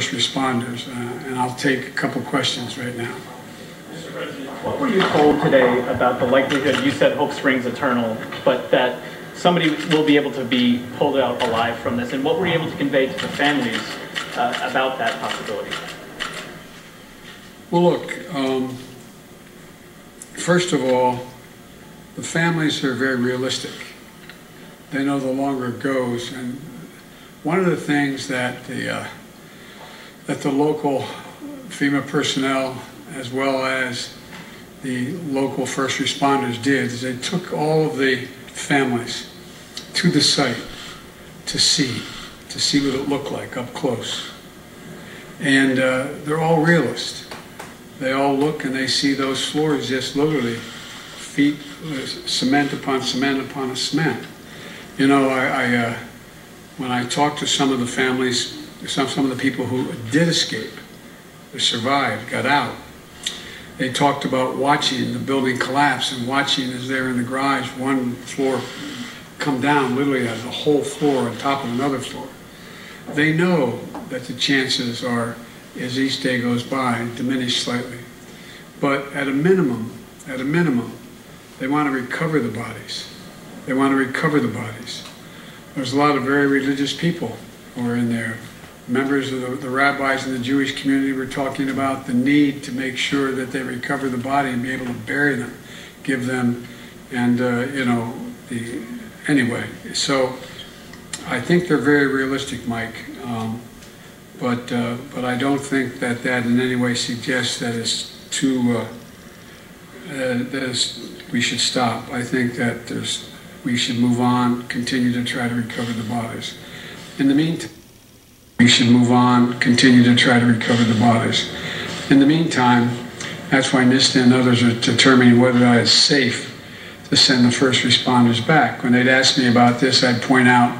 first responders, and I'll take a couple questions right now. Mr. President, what were you told today about the likelihood, you said hope springs eternal, but that somebody will be able to be pulled out alive from this, and what were you able to convey to the families about that possibility? Well, look, first of all, the families are very realistic. They know the longer it goes, and one of the things that the local FEMA personnel, as well as the local first responders, did is they took all of the families to the site to see what it looked like up close. And they're all realists. They all look and they see those floors just literally feet, cement upon cement upon cement. You know, when I talked to some of the families, some of the people who did escape, who survived, got out, they talked about watching the building collapse and watching as they're in the garage, one floor come down, literally as a whole floor on top of another floor. They know that the chances are, as each day goes by, diminish slightly. But at a minimum, they want to recover the bodies. They want to recover the bodies. There's a lot of very religious people who are in there. Members of the rabbis in the Jewish community were talking about the need to make sure that they recover the body and be able to bury them, give them, and you know, anyway. So I think they're very realistic, Mike. But I don't think that in any way suggests that it's too we should stop. I think that we should move on, continue to try to recover the bodies. In the meantime, we should move on, continue to try to recover the bodies. In the meantime, that's why NISTA and others are determining whether or not it's safe to send the first responders back. When they'd ask me about this, I'd point out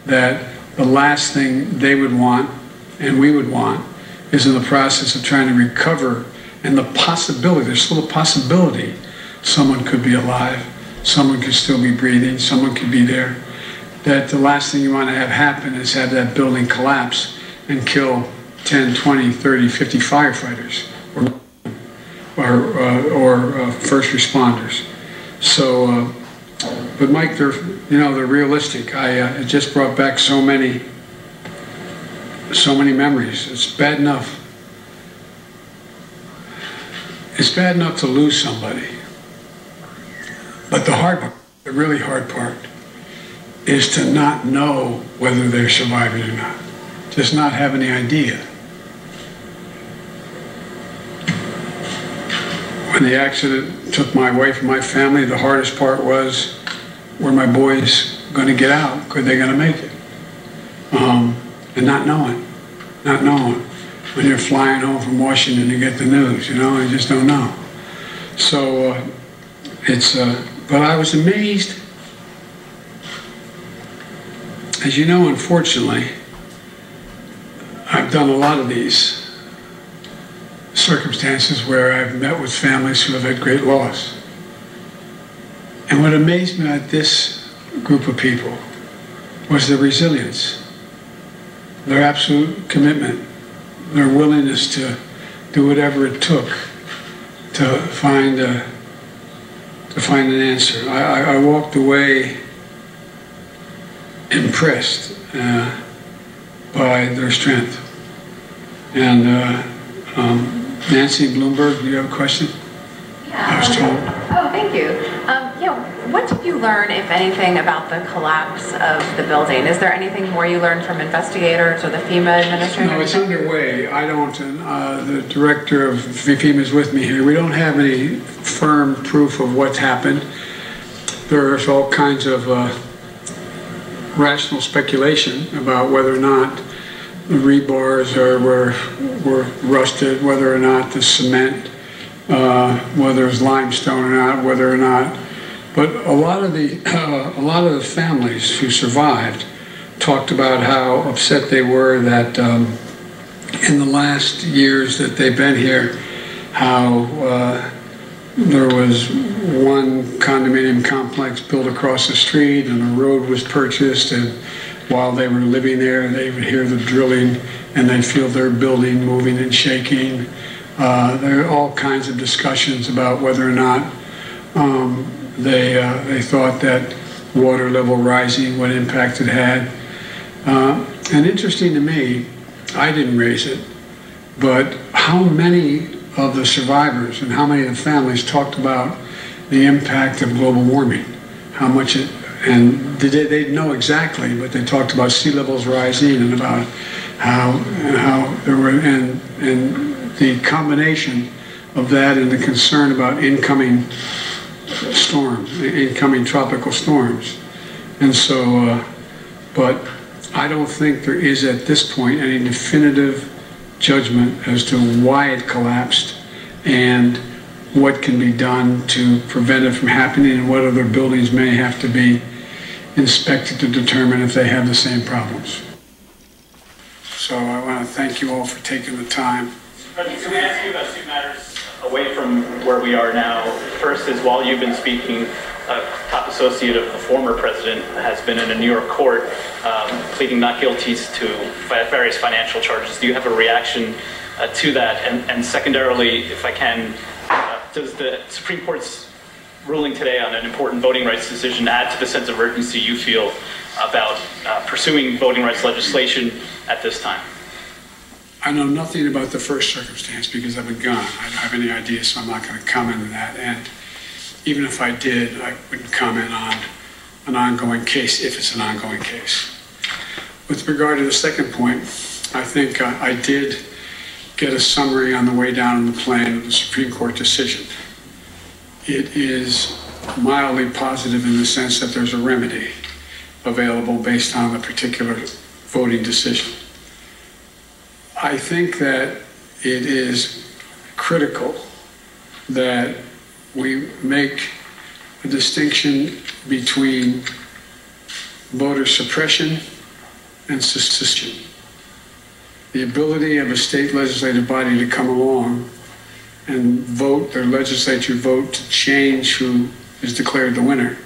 that the last thing they would want and we would want is in the process of trying to recover, and the possibility, there's still a possibility someone could be alive, someone could still be breathing, someone could be there, that the last thing you want to have happen is have that building collapse and kill 10, 20, 30, 50 firefighters or first responders. So, but Mike, they're realistic. It just brought back so many memories. It's bad enough. It's bad enough to lose somebody. But the hard part, the really hard part, is to not know whether they're survivors or not. Just not have any idea. When the accident took my wife and my family, the hardest part was, were my boys going to get out? Could they going to make it? And not knowing. When you're flying home from Washington to get the news, you know, you just don't know. So but I was amazed. As you know, unfortunately, I've done a lot of these circumstances where I've met with families who have had great loss. And what amazed me at this group of people was their resilience, their absolute commitment, their willingness to do whatever it took to find an answer. I walked away impressed by their strength. And Nancy Bloomberg, do you have a question? Yeah. I was told. Oh, thank you. What did you learn, if anything, about the collapse of the building? Is there anything more you learned from investigators or the FEMA administrator? No, it's underway. I don't, the director of FEMA is with me here. We don't have any firm proof of what's happened. There's all kinds of rational speculation about whether or not the rebars were rusted, whether or not the cement, whether it's limestone or not, whether or not. But a lot of the families who survived talked about how upset they were that in the last years that they've been here, how there was one condominium complex built across the street and a road was purchased, and while they were living there, they would hear the drilling and they'd feel their building moving and shaking. There are all kinds of discussions about whether or not they thought that water level rising, what impact it had. And interesting to me, I didn't raise it, but how many of the survivors and how many of the families talked about the impact of global warming, how much it, and they didn't know exactly, but they talked about sea levels rising and about how there were, and the combination of that and the concern about incoming storms, incoming tropical storms. And so, but I don't think there is at this point any definitive judgment as to why it collapsed and what can be done to prevent it from happening and what other buildings may have to be inspected to determine if they have the same problems. So I want to thank you all for taking the time. President, can we ask you about two matters away from where we are now? First is, while you've been speaking, a top associate of the former president has been in a New York court pleading not guilty to various financial charges. Do you have a reaction to that? And secondarily, if I can, does the Supreme Court's ruling today on an important voting rights decision add to the sense of urgency you feel about pursuing voting rights legislation at this time? I know nothing about the first circumstance because I've been gone. I don't have any idea, so I'm not going to comment on that. And even if I did, I wouldn't comment on an ongoing case if it's an ongoing case. With regard to the second point, I think I did get a summary on the way down in the plane of the Supreme Court decision. It is mildly positive in the sense that there's a remedy available based on the particular voting decision. I think that it is critical that we make a distinction between voter suppression and secession. The ability of a state legislative body to come along and vote, their legislature vote to change who is declared the winner,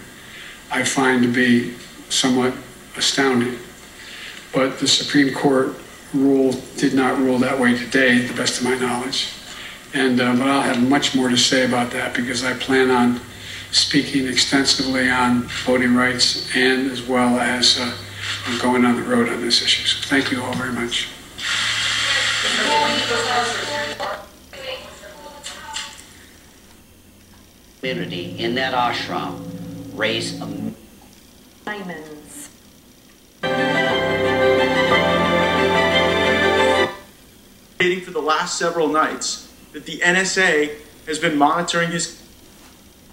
I find to be somewhat astounding. But the Supreme Court did not rule that way today, to the best of my knowledge. And but I'll have much more to say about that because I plan on speaking extensively on voting rights and as well as going on the road on this issue. So thank you all very much. Community in that ashram raise diamonds. For the last several nights that the NSA has been monitoring his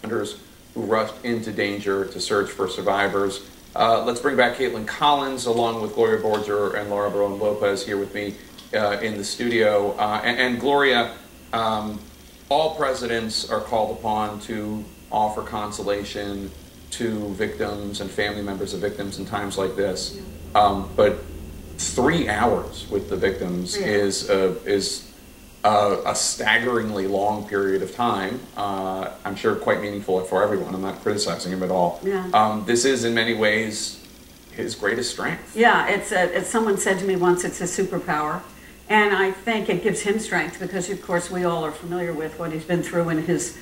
who rushed into danger to search for survivors. Let's bring back Caitlin Collins along with Gloria Borger and Laura Barone Lopez here with me in the studio. And Gloria, all presidents are called upon to offer consolation to victims and family members of victims in times like this. But 3 hours with the victims is a staggeringly long period of time. I'm sure quite meaningful for everyone. I'm not criticizing him at all. Yeah. This is in many ways his greatest strength. Yeah, it's someone said to me once, it's a superpower. And I think it gives him strength because, of course, we all are familiar with what he's been through in his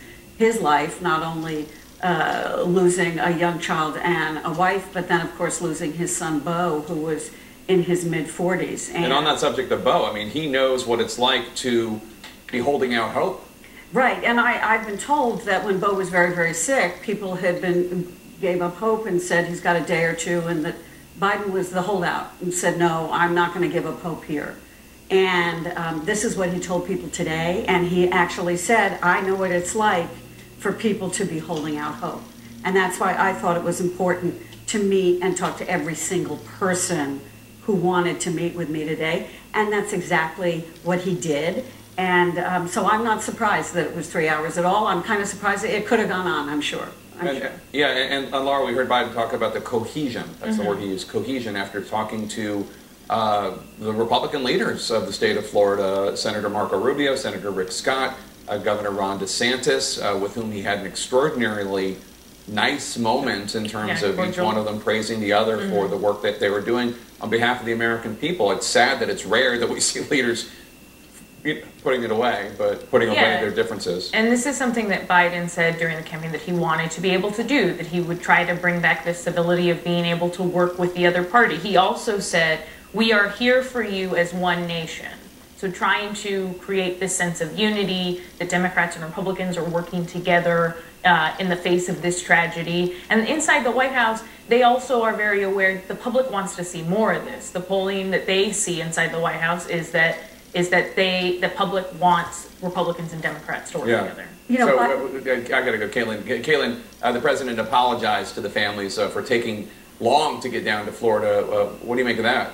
life, not only losing a young child and a wife, but then, of course, losing his son, Beau, who was in his mid-40s. And on that subject of Beau, I mean, he knows what it's like to be holding out hope. Right, and I've been told that when Beau was very, very sick, people gave up hope and said he's got a day or two, and that Biden was the holdout and said, no, I'm not going to give up hope here. And this is what he told people today, and he actually said, I know what it's like for people to be holding out hope. And that's why I thought it was important to meet and talk to every single person who wanted to meet with me today, and that's exactly what he did. And so I'm not surprised that it was 3 hours at all. I'm kind of surprised that it could have gone on, I'm sure. Yeah, and Laura, we heard Biden talk about the cohesion, that's the word he used, cohesion, after talking to the Republican leaders of the state of Florida, Senator Marco Rubio, Senator Rick Scott, Governor Ron DeSantis, with whom he had an extraordinarily nice moment in terms of each one of them praising the other for the work that they were doing on behalf of the American people. It's sad that it's rare that we see leaders putting it away, but putting away their differences. And this is something that Biden said during the campaign that he wanted to be able to do, that he would try to bring back this ability of being able to work with the other party. He also said, we are here for you as one nation. So trying to create this sense of unity, that Democrats and Republicans are working together in the face of this tragedy. And inside the White House, they also are very aware the public wants to see more of this. The polling that they see inside the White House is that the public wants Republicans and Democrats to work together. You know, so I got to go, Caitlin. Caitlin, the president apologized to the families for taking long to get down to Florida. What do you make of that?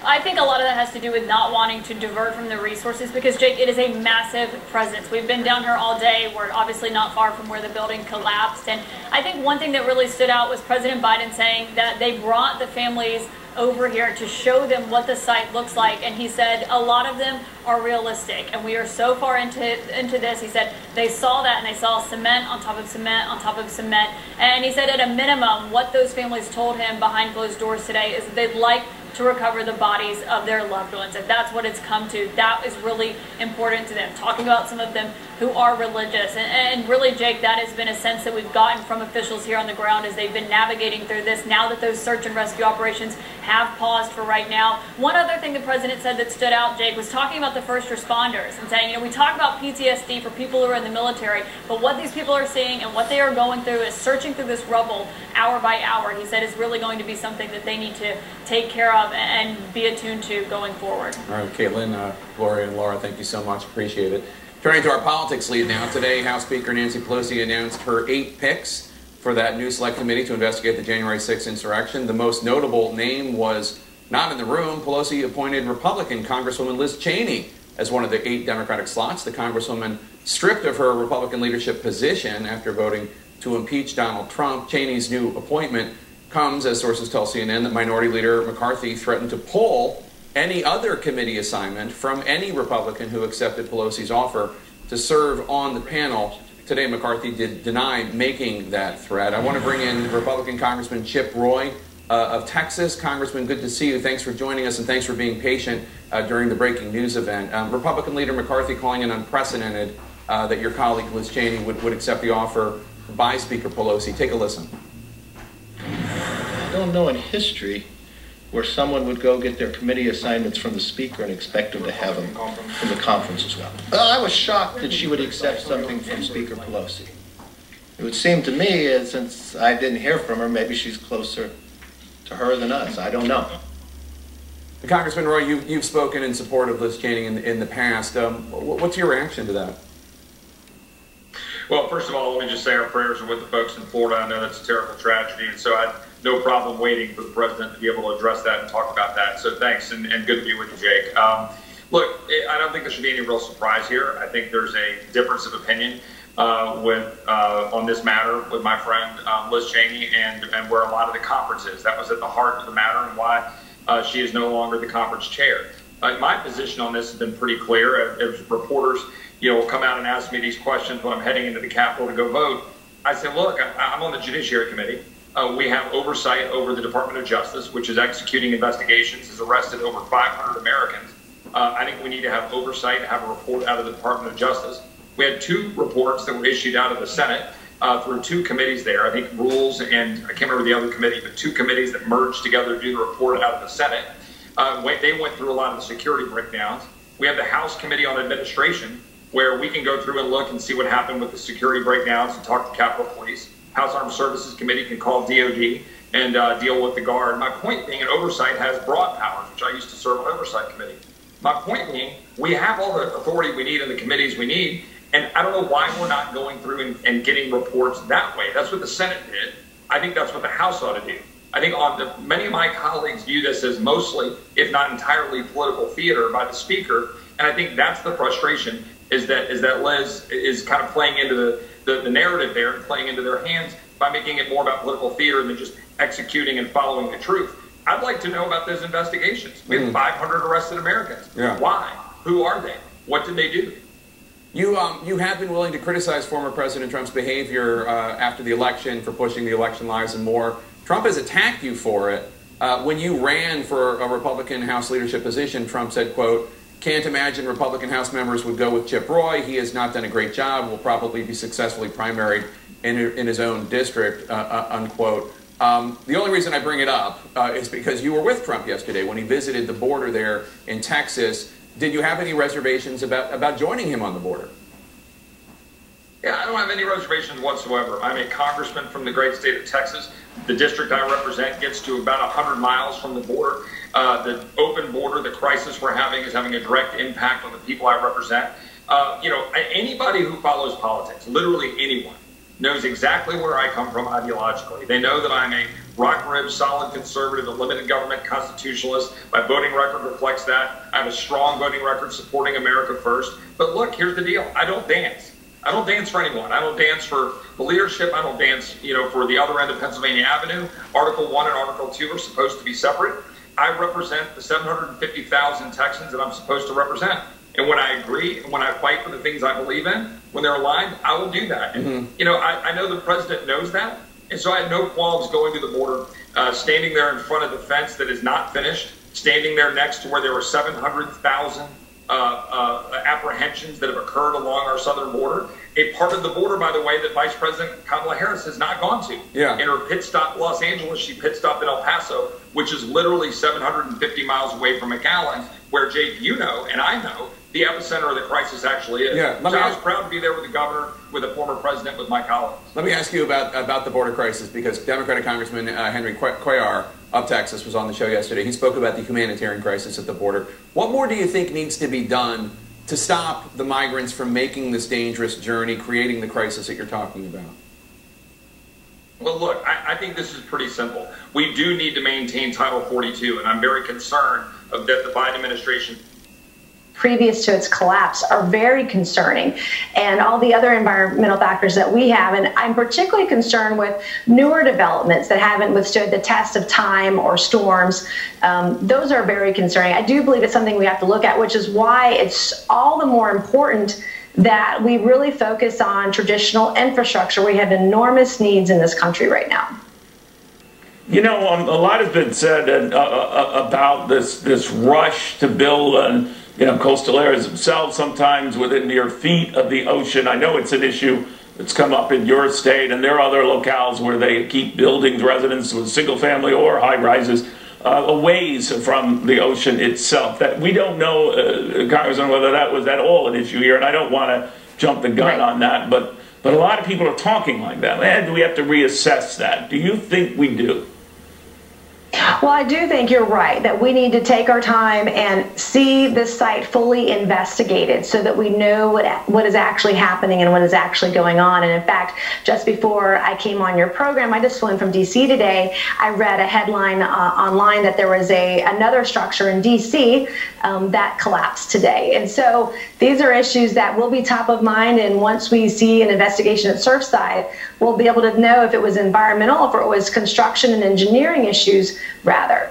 I think a lot of that has to do with not wanting to divert from the resources because, Jake, it is a massive presence. We've been down here all day. We're obviously not far from where the building collapsed. And I think one thing that really stood out was President Biden saying that they brought the families over here to show them what the site looks like. And he said a lot of them are realistic. And we are so far into this. He said they saw that and they saw cement on top of cement on top of cement. And he said at a minimum, what those families told him behind closed doors today is that they'd like to recover the bodies of their loved ones. If that's what it's come to, that is really important to them. Talking about some of them who are religious. And really, Jake, that has been a sense that we've gotten from officials here on the ground as they've been navigating through this now that those search and rescue operations have paused for right now. One other thing the president said that stood out, Jake, was talking about the first responders and saying, you know, we talk about PTSD for people who are in the military, but what these people are seeing and what they are going through is searching through this rubble hour by hour. He said is really going to be something that they need to take care of and be attuned to going forward. All right, Caitlin, Gloria, and Laura, thank you so much. Appreciate it. Turning to our politics lead now. Today, House Speaker Nancy Pelosi announced her 8 picks for that new select committee to investigate the January 6th insurrection. The most notable name was not in the room. Pelosi appointed Republican Congresswoman Liz Cheney as one of the 8 Democratic slots. The Congresswoman stripped of her Republican leadership position after voting to impeach Donald Trump. Cheney's new appointment comes, as sources tell CNN, that Minority Leader McCarthy threatened to pull any other committee assignment from any Republican who accepted Pelosi's offer to serve on the panel. Today, McCarthy did deny making that threat. I want to bring in Republican Congressman Chip Roy of Texas. Congressman, good to see you. Thanks for joining us, and thanks for being patient during the breaking news event. Republican Leader McCarthy calling it unprecedented that your colleague Liz Cheney would accept the offer by Speaker Pelosi. Take a listen. I don't know in history where someone would go get their committee assignments from the Speaker and expect him to have them from the conference as well. I was shocked that she would accept something from Speaker Pelosi. It would seem to me, since I didn't hear from her, maybe she's closer to her than us. I don't know. Congressman Roy, you've spoken in support of Liz Cheney in the past. What's your reaction to that? Well, first of all, let me just say our prayers are with the folks in Florida. I know that's a terrible tragedy, and so I had no problem waiting for the president to be able to address that and talk about that. So thanks, and good to be with you, Jake. Look, I don't think there should be any real surprise here. I think there's a difference of opinion on this matter with my friend Liz Cheney and where a lot of the conference is. That was at the heart of the matter and why she is no longer the conference chair. My position on this has been pretty clear. As reporters, will come out and ask me these questions when I'm heading into the Capitol to go vote, I say, look, I'm on the Judiciary Committee. We have oversight over the Department of Justice, which is executing investigations, has arrested over 500 Americans. I think we need to have oversight, have a report out of the Department of Justice. We had 2 reports that were issued out of the Senate through 2 committees there. I think Rules and I can't remember the other committee, but 2 committees that merged together to do the report out of the Senate. They went through a lot of the security breakdowns. We have the House Committee on Administration, where we can go through and look and see what happened with the security breakdowns and talk to Capitol Police. House Armed Services Committee can call DOD and deal with the Guard. My point being, an oversight has broad powers, which I used to serve on Oversight Committee. My point being, we have all the authority we need in the committees we need, and I don't know why we're not going through and getting reports that way. That's what the Senate did. I think that's what the House ought to do. I think many of my colleagues view this as mostly, if not entirely, political theater by the Speaker, and I think that's the frustration, is that Liz is kind of playing into the narrative there and playing into their hands by making it more about political theater than just executing and following the truth. I'd like to know about those investigations. We have 500 arrested Americans. Yeah. Why? Who are they? What did they do? You have been willing to criticize former President Trump's behavior after the election for pushing the election lies and more. Trump has attacked you for it. When you ran for a Republican House leadership position, Trump said, quote, "Can't imagine Republican House members would go with Chip Roy. He has not done a great job. Will probably be successfully primaried in his own district," unquote. The only reason I bring it up is because you were with Trump yesterday when he visited the border there in Texas. Did you have any reservations about joining him on the border? Yeah, I don't have any reservations whatsoever. I'm a congressman from the great state of Texas. The district I represent gets to about 100 miles from the border. The open border, the crisis we're having, is having a direct impact on the people I represent. Anybody who follows politics, literally anyone, knows exactly where I come from ideologically. They know that I'm a rock-ribbed, solid conservative, a limited government constitutionalist. My voting record reflects that. I have a strong voting record supporting America first. But look, here's the deal. I don't dance. I don't dance for anyone. I don't dance for the leadership. I don't dance, for the other end of Pennsylvania Avenue. Article 1 and Article 2 are supposed to be separate. I represent the 750,000 Texans that I'm supposed to represent. And when I agree and when I fight for the things I believe in, when they're aligned, I will do that. And, I know the president knows that. And so I had no qualms going to the border, standing there in front of the fence that is not finished, standing there next to where there were 700,000 apprehensions that have occurred along our southern border. A part of the border, by the way, that Vice President Kamala Harris has not gone to. Yeah. In her pit stop in Los Angeles, she pit stopped in El Paso, which is literally 750 miles away from McAllen, where, Jake, you know, and I know, the epicenter of the crisis actually is. Yeah, so I was proud to be there with the governor, with the former president, with my colleagues. Let me ask you about the border crisis, because Democratic Congressman Henry Cuellar of Texas was on the show yesterday. He spoke about the humanitarian crisis at the border. What more do you think needs to be done to stop the migrants from making this dangerous journey, creating the crisis that you're talking about? Well, look, I think this is pretty simple. We do need to maintain Title 42, and I'm very concerned that the Biden administration previous to its collapse are very concerning, and all the other environmental factors that we have. And I'm particularly concerned with newer developments that haven't withstood the test of time or storms. Those are very concerning. I do believe it's something we have to look at, which is why it's all the more important that we really focus on traditional infrastructure. We have enormous needs in this country right now. You know, a lot has been said about this rush to build coastal areas themselves, sometimes within near feet of the ocean. I know it's an issue that's come up in your state, and there are other locales where they keep building residents with single family or high rises a ways from the ocean itself. That we don't know, Congressman, whether that was at all an issue here, and I don't want to jump the gun on that, but a lot of people are talking like that. And do we have to reassess that? Do you think we do? Well, I do think you're right that we need to take our time and see this site fully investigated so that we know what is actually happening and what is actually going on. And in fact, just before I came on your program, I just flew in from D.C. today. I read a headline online that there was another structure in D.C. That collapsed today. And so these are issues that will be top of mind. And once we see an investigation at Surfside, we'll be able to know if it was environmental, if it was construction and engineering issues, rather.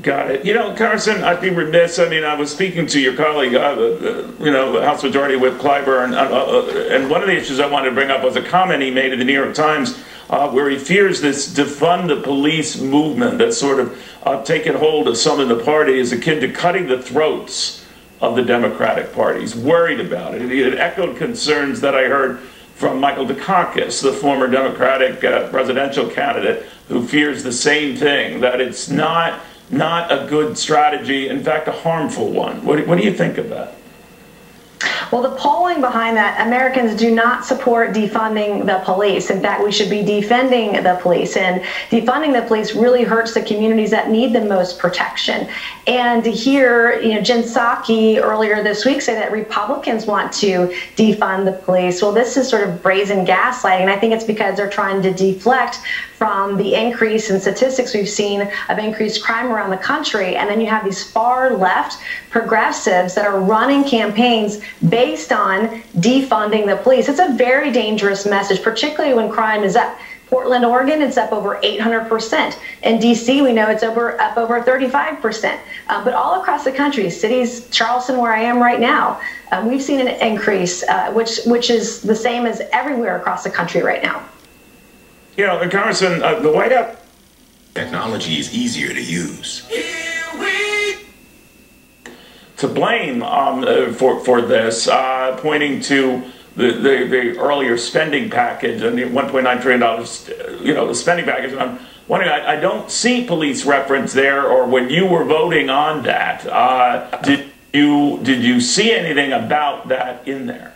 Got it. You know, Congressman, I'd be remiss. I mean, I was speaking to your colleague, House Majority Whip Clyburn, and one of the issues I wanted to bring up was a comment he made in the New York Times where he fears this defund the police movement that's sort of taken hold of some in the party is akin to cutting the throats of the Democratic Party. He's worried about it. It echoed concerns that I heard from Michael Dukakis, the former Democratic presidential candidate, who fears the same thing, that it's not a good strategy, in fact, a harmful one. What do you think of that? Well, the polling behind that, Americans do not support defunding the police. In fact, we should be defending the police. And defunding the police really hurts the communities that need the most protection. And to hear, Jen Psaki earlier this week say that Republicans want to defund the police. Well, this is sort of brazen gaslighting. And I think it's because they're trying to deflect from the increase in statistics we've seen of increased crime around the country. And then you have these far left progressives that are running campaigns based on defunding the police. It's a very dangerous message, particularly when crime is up. Portland, Oregon, it's up over 800%. In D.C., we know it's up over 35%. but all across the country, cities, Charleston, where I am right now, we've seen an increase, which is the same as everywhere across the country right now. You know, Congressman, the White House technology is easier to use. To blame for this, pointing to the earlier spending package and the $1.9 trillion, you know, the spending package. And I'm wondering, I don't see police reference there, or when you were voting on that, did you see anything about that in there?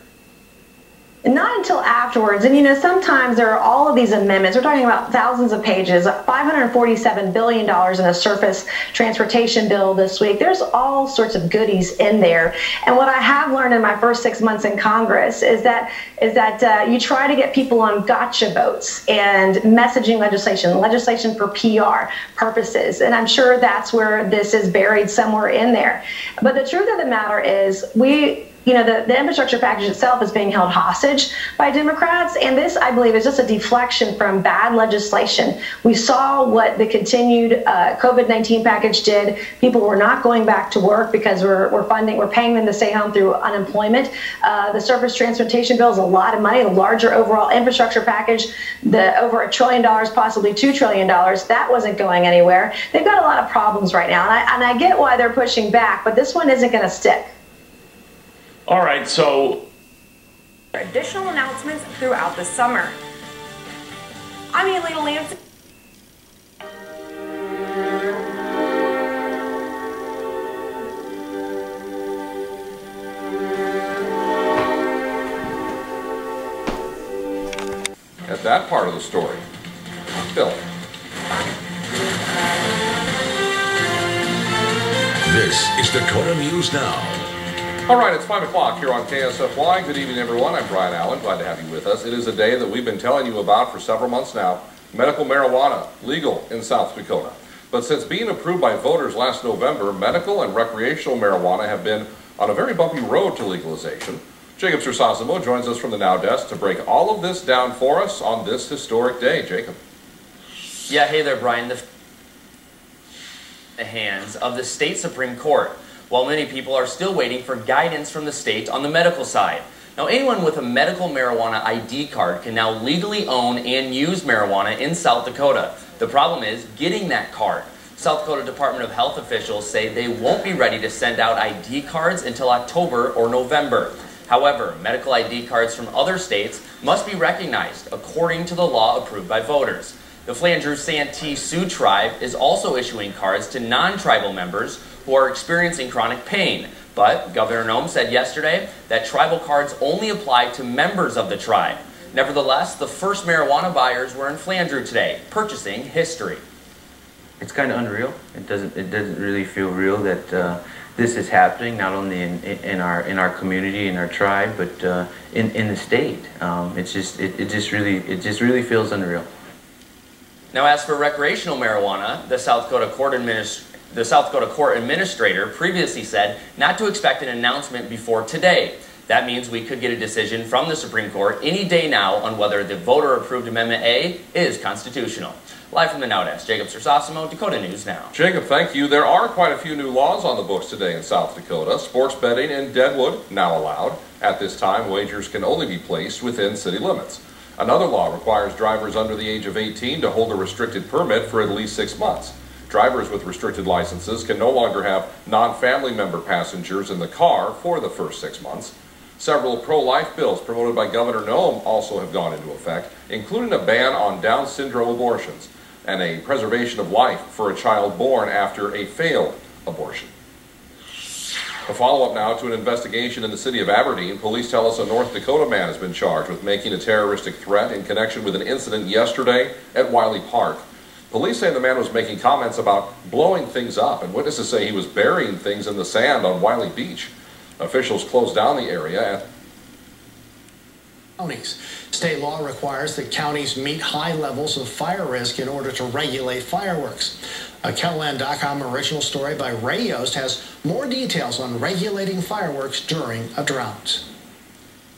Not until afterwards. And, you know, sometimes there are all of these amendments. We're talking about thousands of pages, $547 billion in a surface transportation bill this week. There's all sorts of goodies in there. And what I have learned in my first 6 months in Congress is that you try to get people on gotcha votes and messaging legislation for PR purposes. And I'm sure that's where this is buried somewhere in there. But the truth of the matter is you know, the infrastructure package itself is being held hostage by Democrats, and this, I believe, is just a deflection from bad legislation. We saw what the continued COVID-19 package did. People were not going back to work because we're paying them to stay home through unemployment. The surface transportation bill is a lot of money. The larger overall infrastructure package, the over $1 trillion, possibly $2 trillion, that wasn't going anywhere. They've got a lot of problems right now, and I get why they're pushing back, but this one isn't going to stick. All right, so additional announcements throughout the summer. I'm Elena Lansing. At that part of the story, Bill. This is Dakota News Now. All right, it's 5 o'clock here on KSFY. Good evening, everyone. I'm Brian Allen. Glad to have you with us. It is a day that we've been telling you about for several months now. Medical marijuana, legal in South Dakota. But since being approved by voters last November, medical and recreational marijuana have been on a very bumpy road to legalization. Jacob Sersasimo joins us from the Now Desk to break all of this down for us on this historic day. Jacob. Yeah, hey there, Brian. The hands of the state Supreme Court, while many people are still waiting for guidance from the state on the medical side. Now, anyone with a medical marijuana ID card can now legally own and use marijuana in South Dakota. The problem is getting that card. South Dakota Department of Health officials say they won't be ready to send out ID cards until October or November. However, medical ID cards from other states must be recognized according to the law approved by voters. The Flandreau Santee Sioux tribe is also issuing cards to non-tribal members who are experiencing chronic pain. But Governor Noem said yesterday that tribal cards only apply to members of the tribe. Nevertheless, the first marijuana buyers were in Flandreau today, purchasing history. It's kind of unreal. It doesn't really feel real that this is happening, not only in our community, in our tribe, but in the state. It just really feels unreal. Now, as for recreational marijuana, the South Dakota Court Administrator previously said not to expect an announcement before today. That means we could get a decision from the Supreme Court any day now on whether the voter-approved Amendment A is constitutional. Live from the Now Desk, Jacob Sersasimo, Dakota News Now. Jacob, thank you. There are quite a few new laws on the books today in South Dakota. Sports betting in Deadwood now allowed. At this time, wagers can only be placed within city limits. Another law requires drivers under the age of 18 to hold a restricted permit for at least 6 months. Drivers with restricted licenses can no longer have non-family member passengers in the car for the first 6 months. Several pro-life bills promoted by Governor Noem also have gone into effect, including a ban on Down syndrome abortions and a preservation of life for a child born after a failed abortion. A follow-up now to an investigation in the city of Aberdeen. Police tell us a North Dakota man has been charged with making a terroristic threat in connection with an incident yesterday at Wiley Park. Police say the man was making comments about blowing things up, and witnesses say he was burying things in the sand on Wiley Beach. Officials closed down the area. Counties. State law requires that counties meet high levels of fire risk in order to regulate fireworks. A KELO.com original story by Ray Yost has more details on regulating fireworks during a drought.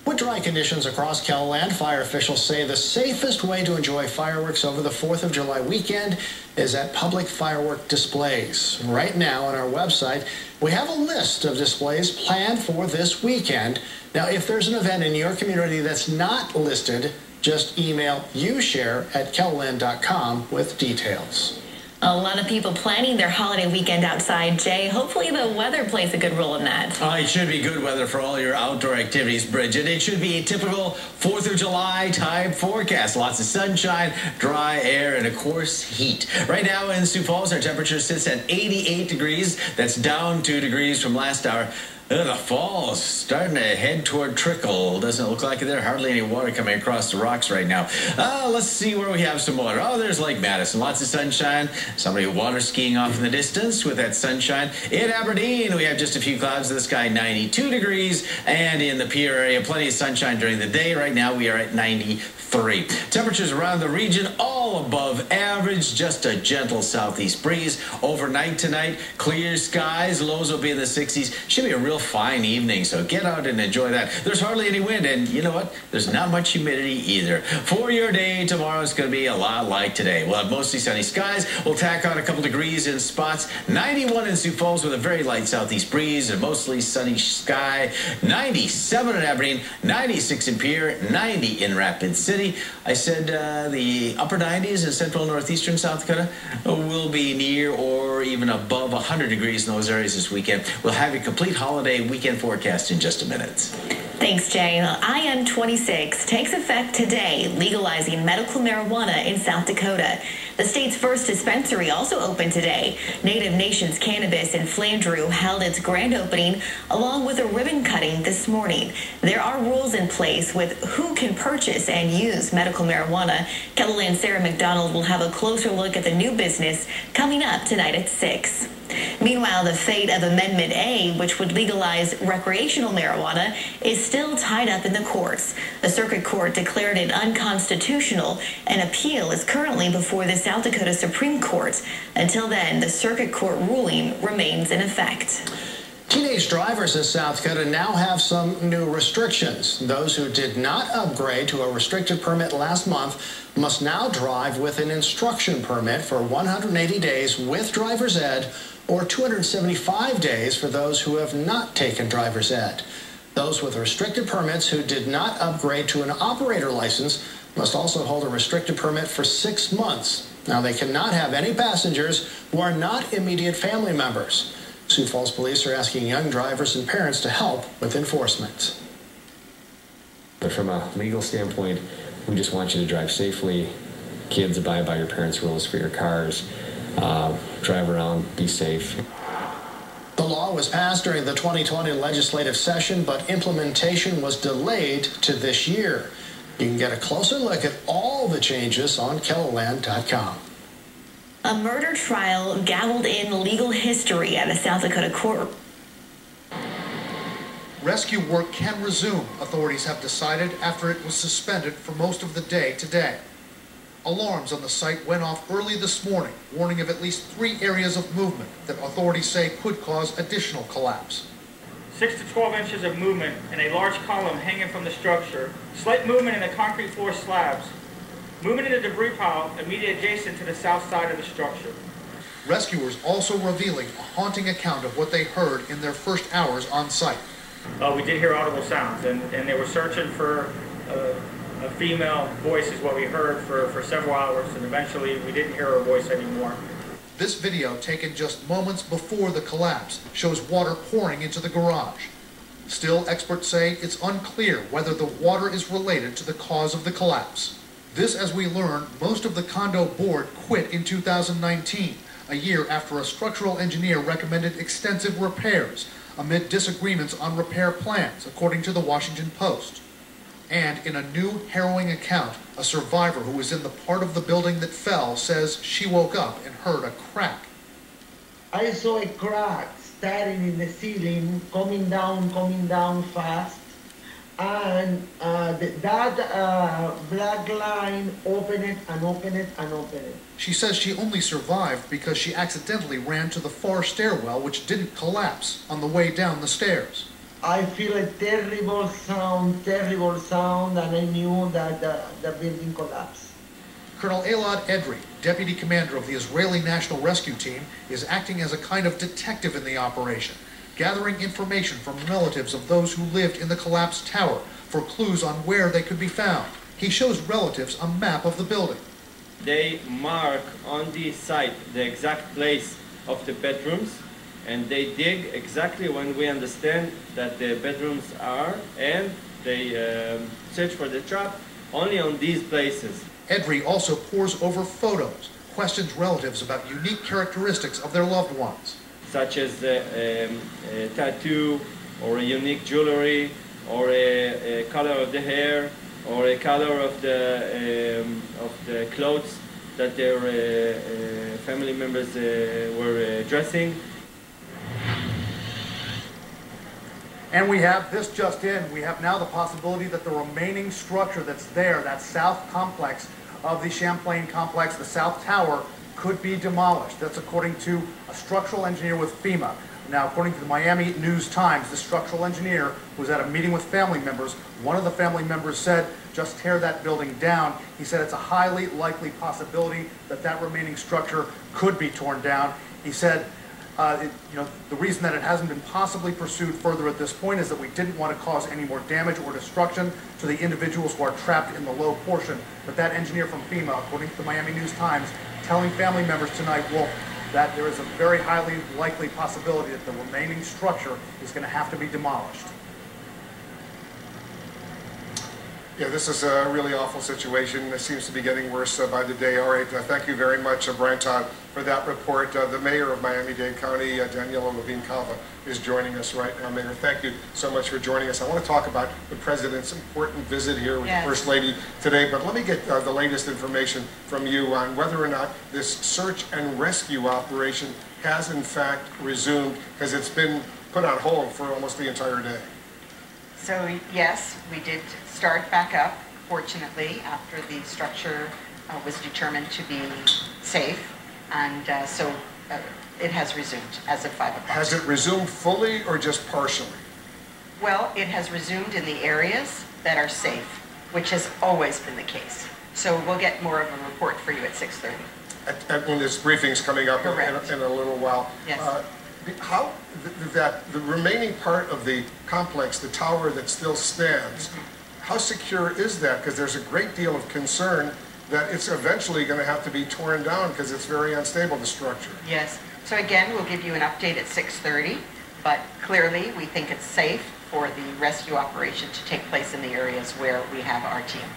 With dry conditions across KELO, fire officials say the safest way to enjoy fireworks over the 4th of July weekend is at public firework displays. Right now on our website, we have a list of displays planned for this weekend. Now, if there's an event in your community that's not listed, just email youshare@keloland.com with details. A lot of people planning their holiday weekend outside, Jay. Hopefully the weather plays a good role in that. It should be good weather for all your outdoor activities, Bridget. It should be a typical 4th of July type forecast. Lots of sunshine, dry air, and of course, heat. Right now in Sioux Falls, our temperature sits at 88 degrees. That's down 2 degrees from last hour. The fall's starting to head toward trickle. Doesn't look like there's hardly any water coming across the rocks right now. Let's see where we have some water. Oh, there's Lake Madison. Lots of sunshine. Somebody water skiing off in the distance with that sunshine. In Aberdeen, we have just a few clouds in the sky, 92 degrees. And in the Pierre area, plenty of sunshine during the day. Right now, we are at 93. Temperatures around the region all above average. Just a gentle southeast breeze. Overnight tonight, clear skies. Lows will be in the 60s. Should be a real fine evening, so get out and enjoy that. There's hardly any wind, and you know what? There's not much humidity either. For your day, tomorrow is going to be a lot like today. We'll have mostly sunny skies. We'll tack on a couple degrees in spots. 91 in Sioux Falls with a very light southeast breeze and mostly sunny sky. 97 in Aberdeen, 96 in Pierre, 90 in Rapid City. I said the upper 90s in central and northeastern South Dakota will be near or even above 100 degrees in those areas this weekend. We'll have a complete holiday weekend forecast in just a minute. Thanks, Jay. IM 26 takes effect today, legalizing medical marijuana in South Dakota. The state's first dispensary also opened today. Native Nations Cannabis in Flandreau held its grand opening along with a ribbon cutting this morning. There are rules in place with who can purchase and use medical marijuana. KELOland's Sarah McDonald will have a closer look at the new business coming up tonight at 6. Meanwhile, the fate of Amendment A, which would legalize recreational marijuana, is still tied up in the courts. The circuit court declared it unconstitutional. An appeal is currently before the South Dakota Supreme Court. Until then, the circuit court ruling remains in effect. Teenage drivers in South Dakota now have some new restrictions. Those who did not upgrade to a restricted permit last month must now drive with an instruction permit for 180 days with driver's ed or 275 days for those who have not taken driver's ed. Those with restricted permits who did not upgrade to an operator license must also hold a restricted permit for 6 months. Now, they cannot have any passengers who are not immediate family members. Sioux Falls police are asking young drivers and parents to help with enforcement. But from a legal standpoint, we just want you to drive safely. Kids, abide by your parents' rules for your cars. Drive around, be safe. The law was passed during the 2020 legislative session, but implementation was delayed to this year. You can get a closer look at all the changes on KELOland.com. A murder trial gavelled in legal history at a South Dakota court. Rescue work can resume, authorities have decided, after it was suspended for most of the day today. Alarms on the site went off early this morning, warning of at least 3 areas of movement that authorities say could cause additional collapse. 6 to 12 inches of movement in a large column hanging from the structure. Slight movement in the concrete floor slabs. Movement in the debris pile immediately adjacent to the south side of the structure. Rescuers also revealing a haunting account of what they heard in their first hours on site. We did hear audible sounds, and they were searching for a female voice is what we heard for several hours, and eventually we didn't hear her voice anymore. This video, taken just moments before the collapse, shows water pouring into the garage. Still, experts say it's unclear whether the water is related to the cause of the collapse. This, as we learn, most of the condo board quit in 2019, a year after a structural engineer recommended extensive repairs amid disagreements on repair plans, according to the Washington Post. And in a new harrowing account, a survivor who was in the part of the building that fell says she woke up and heard a crack. I saw a crack starting in the ceiling, coming down fast, and that black line opened it and opened it and opened it. She says she only survived because she accidentally ran to the far stairwell, which didn't collapse, on the way down the stairs. I feel a terrible sound, and I knew that the building collapsed. Colonel Elad Edrei, deputy commander of the Israeli National Rescue Team, is acting as a kind of detective in the operation, gathering information from relatives of those who lived in the collapsed tower for clues on where they could be found. He shows relatives a map of the building. They mark on the site the exact place of the bedrooms, and they dig exactly when we understand that the bedrooms are, and they search for the trap only on these places. Edrei also pores over photos, questions relatives about unique characteristics of their loved ones. Such as a tattoo, or a unique jewelry, or a color of the hair, or a color of the clothes that their family members were dressing. And we have this just in. We have now the possibility that the remaining structure that's there, that south complex of the Champlain complex, the South Tower, could be demolished. That's according to a structural engineer with FEMA. Now, according to the Miami News-Times, the structural engineer was at a meeting with family members. One of the family members said, just tear that building down. He said it's a highly likely possibility that that remaining structure could be torn down. He said, the reason that it hasn't been possibly pursued further at this point is that we didn't want to cause any more damage or destruction to the individuals who are trapped in the low portion. But that engineer from FEMA, according to the Miami News-Times, telling family members tonight, Wolf, that there is a very highly likely possibility that the remaining structure is going to have to be demolished. Yeah, this is a really awful situation. It seems to be getting worse by the day. All right, thank you very much, Brian Todd, for that report. The mayor of Miami-Dade County, Daniela Levine-Cava, is joining us right now. Mayor, thank you so much for joining us. I want to talk about the president's important visit here with the First Lady today, but let me get the latest information from you on whether or not this search and rescue operation has in fact resumed, because it's been put on hold for almost the entire day. So yes, we did start back up, fortunately, after the structure was determined to be safe, and so it has resumed as of 5 o'clock. Has it resumed fully or just partially? Well, it has resumed in the areas that are safe, which has always been the case. So we'll get more of a report for you at 6:30. When this briefing's coming up in a little while. Yes. How that the remaining part of the complex, the tower that still stands, how secure is that? Because there's a great deal of concern that it's eventually going to have to be torn down because it's very unstable, the structure. Yes. So again, we'll give you an update at 6:30, but clearly we think it's safe for the rescue operation to take place in the areas where we have our team.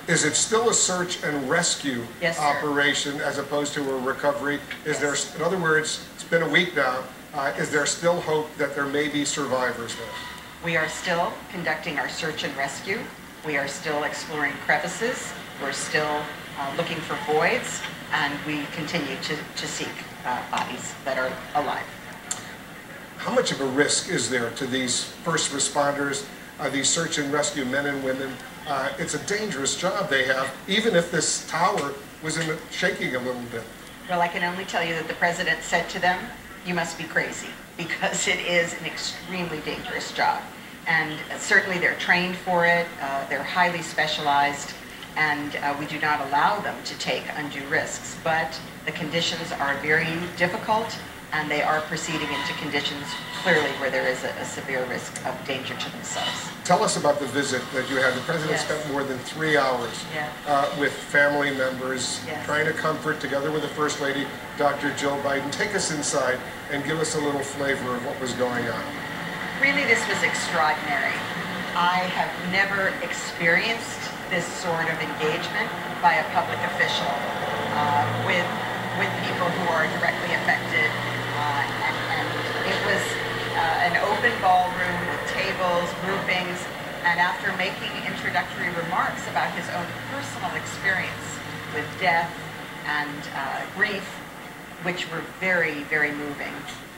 Is it still a search and rescue operation as opposed to a recovery? Is there, in other words, it's been a week now, is there still hope that there may be survivors there? We are still conducting our search and rescue. We are still exploring crevices. We're still looking for voids, and we continue to seek bodies that are alive. How much of a risk is there to these first responders, these search and rescue men and women? It's a dangerous job they have, even if this tower was shaking a little bit. Well, I can only tell you that the president said to them, you must be crazy, because it is an extremely dangerous job. And certainly they're trained for it, they're highly specialized, and we do not allow them to take undue risks. But the conditions are very difficult, and they are proceeding into conditions clearly where there is a severe risk of danger to themselves. Tell us about the visit that you had. The president spent more than 3 hours with family members, trying to comfort, together with the First Lady, Dr. Jill Biden. Take us inside and give us a little flavor of what was going on. Really, this was extraordinary. I have never experienced this sort of engagement by a public official with people who are directly affected. And it was an open ballroom with tables, groupings, and after making introductory remarks about his own personal experience with death and grief, which were very, very moving,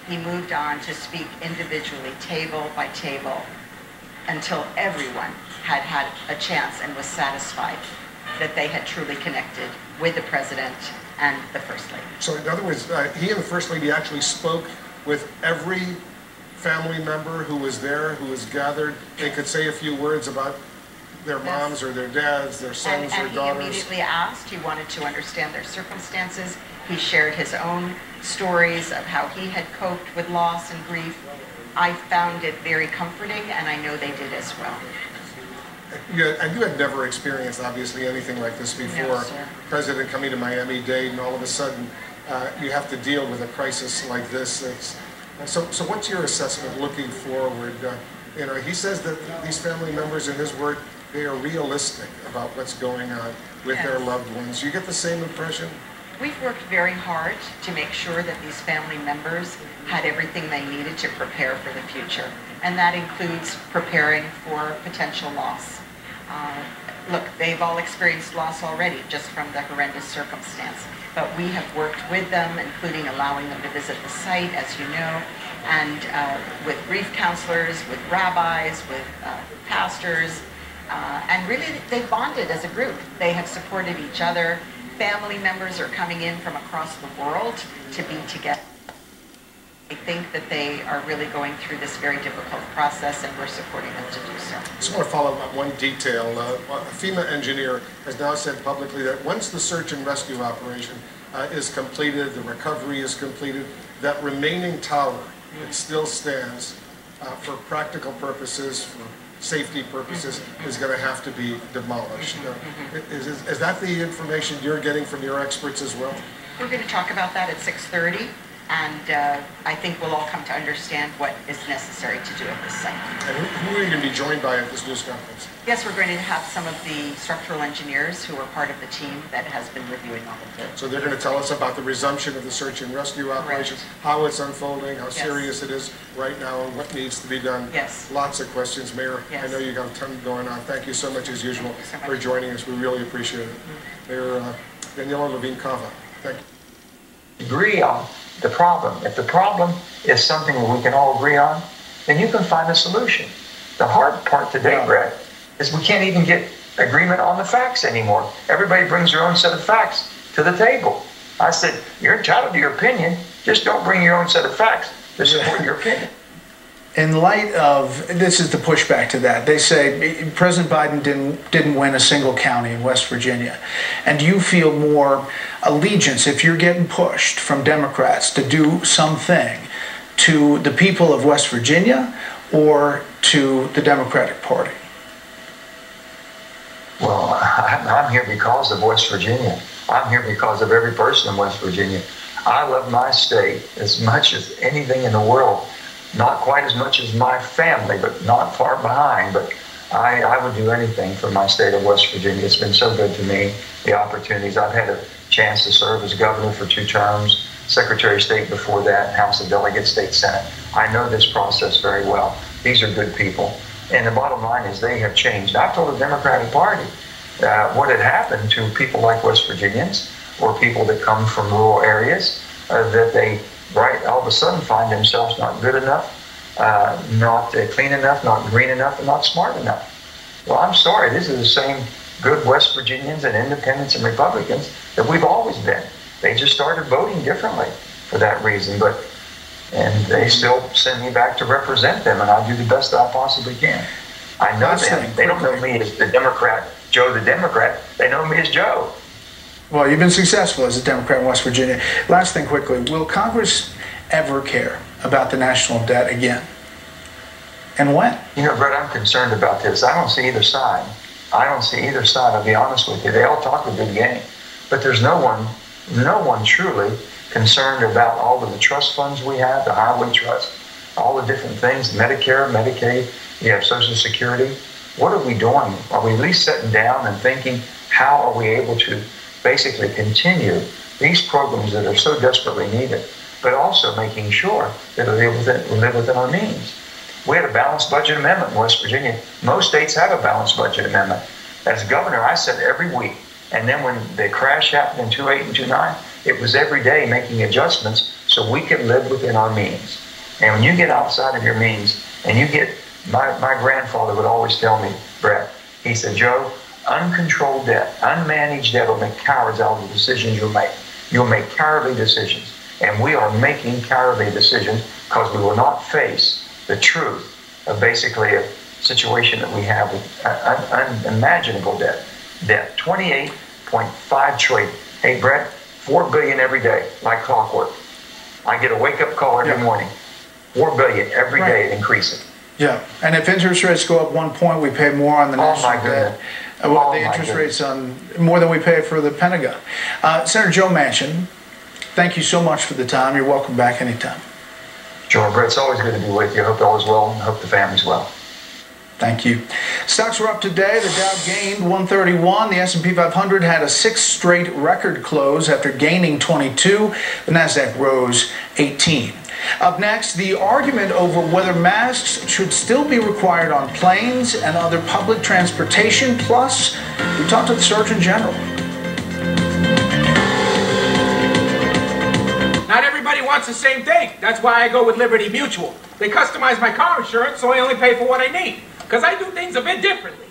he moved on to speak individually, table by table, until everyone had had a chance and was satisfied that they had truly connected with the president and the First Lady. So in other words, he and the First Lady actually spoke with every family member who was there, who was gathered, they could say a few words about their moms or their dads, their sons, their daughters? He immediately asked. He wanted to understand their circumstances. He shared his own stories of how he had coped with loss and grief. I found it very comforting, and I know they did as well. And you had never experienced, obviously, anything like this before. No, sir. President coming to Miami-Dade, and all of a sudden, you have to deal with a crisis like this. So what's your assessment looking forward? You know, he says that these family members, in his word, they are realistic about what's going on with their loved ones. You get the same impression? We've worked very hard to make sure that these family members had everything they needed to prepare for the future. And that includes preparing for potential loss. Look, they've all experienced loss already just from the horrendous circumstance. But we have worked with them, including allowing them to visit the site, as you know, and with grief counselors, with rabbis, with pastors, and really they've bonded as a group. They have supported each other. Family members are coming in from across the world to be together. I think that they are really going through this very difficult process, and we're supporting them to do so. I just want to follow up on one detail. A FEMA engineer has now said publicly that once the search and rescue operation is completed, the recovery is completed, that remaining tower, it still stands for practical purposes, for safety purposes, is going to have to be demolished. Is that the information you're getting from your experts as well? We're going to talk about that at 6:30. And I think we'll all come to understand what is necessary to do at this site. And who are you going to be joined by at this news conference? Yes, we're going to have some of the structural engineers who are part of the team that has been reviewing all of this. So they're going to tell us about the resumption of the search and rescue operation, how it's unfolding, how serious it is right now, and what needs to be done. Yes. Lots of questions, Mayor. Yes. I know you got a ton going on. Thank you so much, as usual, for joining us. We really appreciate it. Mayor Daniela Levine-Cava, thank you. Agree on the problem. If the problem is something that we can all agree on, then you can find a solution. The hard part today, Brett, is we can't even get agreement on the facts anymore. Everybody brings their own set of facts to the table. I said, you're entitled to your opinion, just don't bring your own set of facts to support your opinion. In light of, this is the pushback to that, they say President Biden didn't win a single county in West Virginia. And do you feel more allegiance if you're getting pushed from Democrats to do something to the people of West Virginia or to the Democratic Party? Well, I'm here because of West Virginia. I'm here because of every person in West Virginia. I love my state as much as anything in the world. Not quite as much as my family, but not far behind. But I would do anything for my state of West Virginia. It's been so good to me, the opportunities. I've had a chance to serve as governor for 2 terms, Secretary of State before that, House of Delegates, State Senate. I know this process very well. These are good people. And the bottom line is they have changed. I've told the Democratic Party what had happened to people like West Virginians or people that come from rural areas, that they all of a sudden find themselves not good enough, not clean enough, not green enough, and not smart enough. Well, I'm sorry, this is the same good West Virginians and independents and Republicans that we've always been. They just started voting differently for that reason, and they still send me back to represent them, and I do the best that I possibly can. I know them. They don't know me as the Democrat, Joe the Democrat. They know me as Joe. Well, you've been successful as a Democrat in West Virginia. Last thing quickly, will Congress ever care about the national debt again? And when? You know, Brett, I'm concerned about this. I don't see either side. I'll be honest with you. They all talk a good game. But there's no one truly concerned about all of the trust funds we have, the highway trust, all the different things, Medicare, Medicaid, you have Social Security. What are we doing? Are we at least sitting down and thinking, how are we able to basically continue these programs that are so desperately needed, but also making sure that we live within our means? We had a balanced budget amendment in West Virginia. Most states have a balanced budget amendment. As governor, I said every week. And then when the crash happened in 2008 and 2009, it was every day making adjustments so we could live within our means. And when you get outside of your means, and you get, my grandfather would always tell me, Brett, he said, Joe, uncontrolled debt, unmanaged debt will make cowards out of the decisions you'll make. You'll make cowardly decisions. And we are making cowardly decisions because we will not face the truth of basically a situation that we have with unimaginable debt. 28.5 trillion. Hey, Brett, $4 billion every day, like clockwork. I get a wake-up call every morning. $4 billion every day increasing. Yeah, and if interest rates go up 1 point, we pay more on the national debt. Well, the interest rates on more than we pay for the Pentagon. Senator Joe Manchin, thank you so much for the time. You're welcome back anytime. Sure, Brett, it's always good to be with you. I hope all is well and hope the family's well. Thank you. Stocks were up today. The Dow gained 131. The S&P 500 had a 6th straight record close after gaining 22. The Nasdaq rose 18. Up next, the argument over whether masks should still be required on planes and other public transportation. Plus, we talked to the Surgeon General. Not everybody wants the same thing. That's why I go with Liberty Mutual. They customize my car insurance, so I only pay for what I need. Because I do things a bit differently.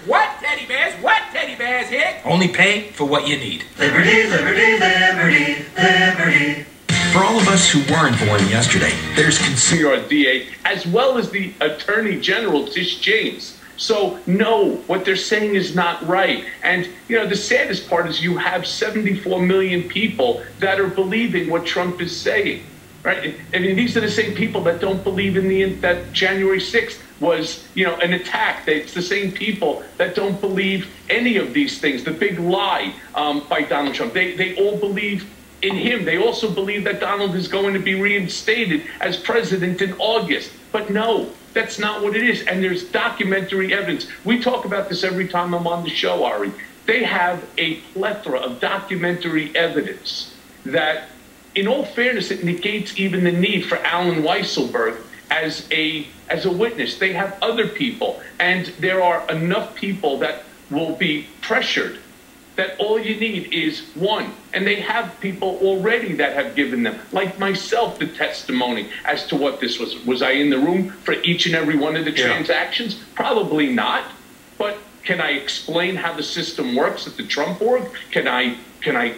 What, teddy bears? What, teddy bears here? Only pay for what you need. Liberty, liberty, liberty, liberty. For all of us who were informed yesterday, there's DA, as well as the Attorney General, Tish James. So, no, what they're saying is not right. And, you know, the saddest part is you have 74 million people that are believing what Trump is saying. Right? I mean, these are the same people that don't believe in that January 6th was, you know, an attack. It's the same people that don't believe any of these things. The big lie by Donald Trump. They all believe in him. They also believe that Donald is going to be reinstated as president in August. But no, that's not what it is. And there's documentary evidence. We talk about this every time I'm on the show, Ari. They have a plethora of documentary evidence that, in all fairness, it negates even the need for Alan Weisselberg as a witness. They have other people, and there are enough people that will be pressured that all you need is one. And they have people already that have given them, like myself, the testimony as to what this was. Was I in the room for each and every one of the transactions? Probably not. But can I explain how the system works at the Trump org? Can I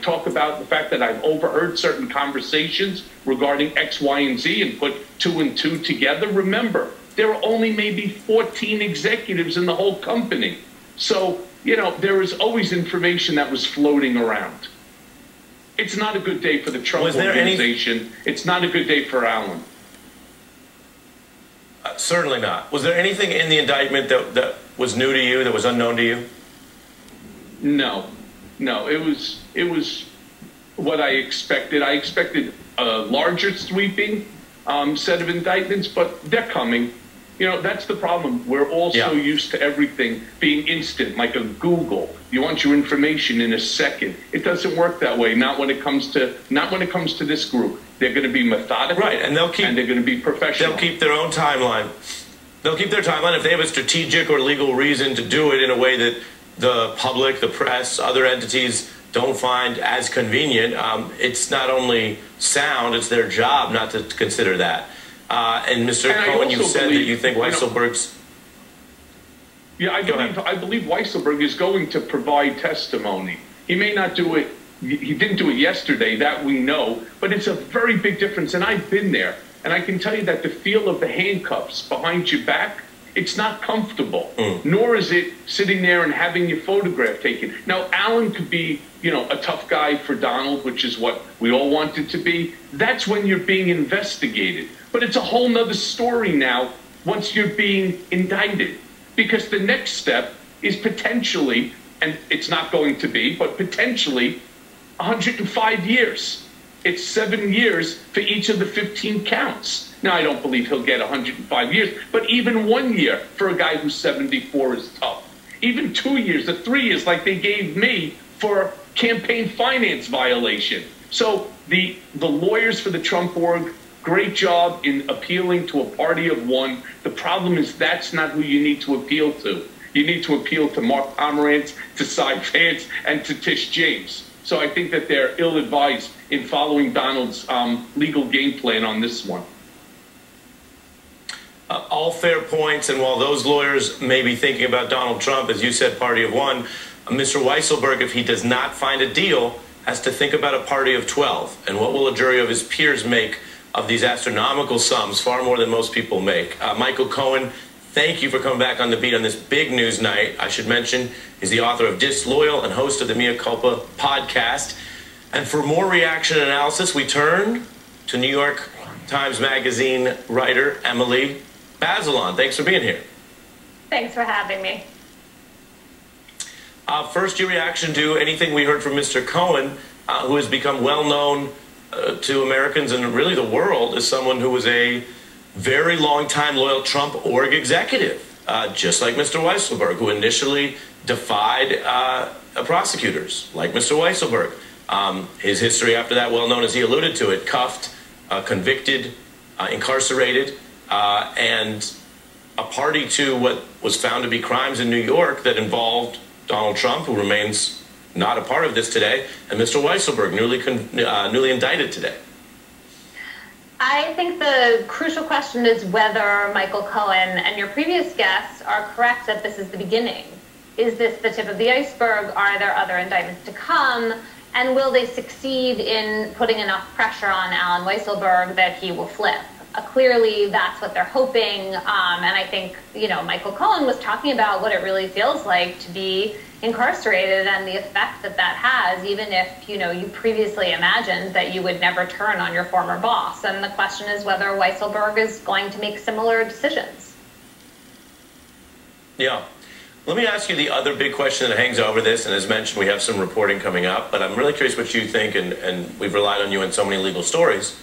talk about the fact that I've overheard certain conversations regarding X, Y, and Z and put 2 and 2 together? Remember, there are only maybe 14 executives in the whole company. So, you know, there is always information that was floating around. It's not a good day for the Trump organization. It's not a good day for Alan. Certainly not. Was there anything in the indictment that was new to you, that was unknown to you? No. No, it was what I expected. I expected a larger sweeping set of indictments, but they're coming. You know, that's the problem. We're all so used to everything being instant, like a Google. You want your information in a second. It doesn't work that way. Not when it comes to this group. They're going to be methodical, right? And they're going to be professional. They'll keep their own timeline. They'll keep their timeline if they have a strategic or legal reason to do it in a way that the public, the press, other entities don't find as convenient. It's not only sound; it's their job not to consider that. And Mr. Cohen, you said that you think Weisselberg's... Yeah, I believe Weisselberg is going to provide testimony. He may not do it, he didn't do it yesterday, that we know, but it's a very big difference, and I've been there. And I can tell you that the feel of the handcuffs behind your back, it's not comfortable, nor is it sitting there and having your photograph taken. Now, Alan could be, you know, a tough guy for Donald, which is what we all want it to be. That's when you're being investigated. But it's a whole nother story now once you're being indicted. Because the next step is potentially, and it's not going to be, but potentially 105 years. It's 7 years for each of the 15 counts. Now, I don't believe he'll get 105 years, but even 1 year for a guy who's 74 is tough. Even 2 years or 3 years like they gave me for campaign finance violation. So the lawyers for the Trump org, great job in appealing to a party of one. The problem is that's not who you need to appeal to. You need to appeal to Mark Pomerantz, to Cy Vance, and to Tish James. So I think that they're ill-advised in following Donald's legal game plan on this one. All fair points, and while those lawyers may be thinking about Donald Trump, as you said, party of one, Mr. Weisselberg, if he does not find a deal, has to think about a party of 12. And what will a jury of his peers make of these astronomical sums, far more than most people make. Michael Cohen, thank you for coming back on the beat on this big news night. I should mention he's the author of Disloyal and host of the Mea Culpa podcast. And for more reaction and analysis, we turn to New York Times Magazine writer Emily Bazelon. Thanks for being here. Thanks for having me. First, your reaction to anything we heard from Mr. Cohen, who has become well known to Americans and really the world as someone who was a very long-time loyal Trump org executive, just like Mr. Weisselberg, who initially defied prosecutors, like Mr. Weisselberg. His history after that, well known as he alluded to it, cuffed, convicted, incarcerated, and a party to what was found to be crimes in New York that involved Donald Trump, who remains not a part of this today, and Mr. Weisselberg, newly indicted today. I think the crucial question is whether Michael Cohen and your previous guests are correct that this is the beginning. Is this the tip of the iceberg? Are there other indictments to come? And will they succeed in putting enough pressure on Alan Weisselberg that he will flip? Clearly, that's what they're hoping. And I think, Michael Cohen was talking about what it really feels like to be incarcerated and the effect that that has, even if, you previously imagined that you would never turn on your former boss. And the question is whether Weisselberg is going to make similar decisions. Yeah. Let me ask you the other big question that hangs over this, and as mentioned, we have some reporting coming up, but I'm really curious what you think, and we've relied on you in so many legal stories.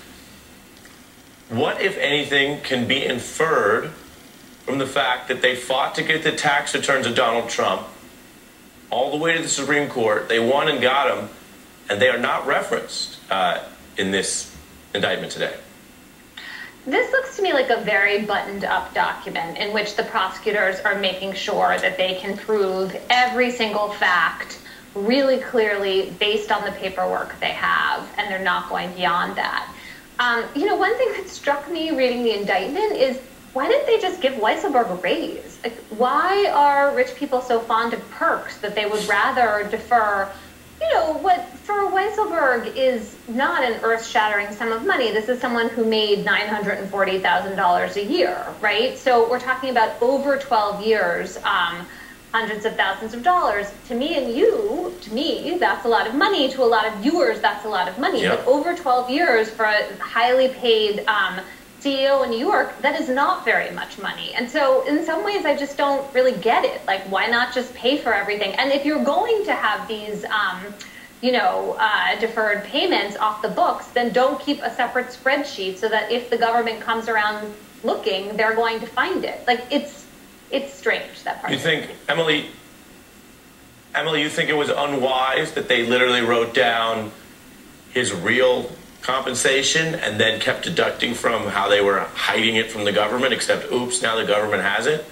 What, if anything, can be inferred from the fact that they fought to get the tax returns of Donald Trump all the way to the Supreme Court, they won and got them, and they are not referenced in this indictment today? This looks to me like a very buttoned-up document in which the prosecutors are making sure that they can prove every single fact really clearly based on the paperwork they have, and they're not going beyond that. One thing that struck me reading the indictment is, why didn't they just give Weisselberg a raise? Like, why are rich people so fond of perks that they would rather defer, what for Weisselberg is not an earth-shattering sum of money. This is someone who made $940,000 a year, right? So we're talking about over 12 years, hundreds of thousands of dollars. To me, that's a lot of money. To a lot of viewers, that's a lot of money. Yeah. But over 12 years for a highly paid CEO in New York, that is not very much money. And so in some ways, I just don't really get it. Like, why not just pay for everything? And if you're going to have these, deferred payments off the books, then don't keep a separate spreadsheet so that if the government comes around looking, they're going to find it. Like, it's strange, that part. You think, Emily, you think it was unwise that they literally wrote down his real compensation and then kept deducting from how they were hiding it from the government, except, oops, now the government has it?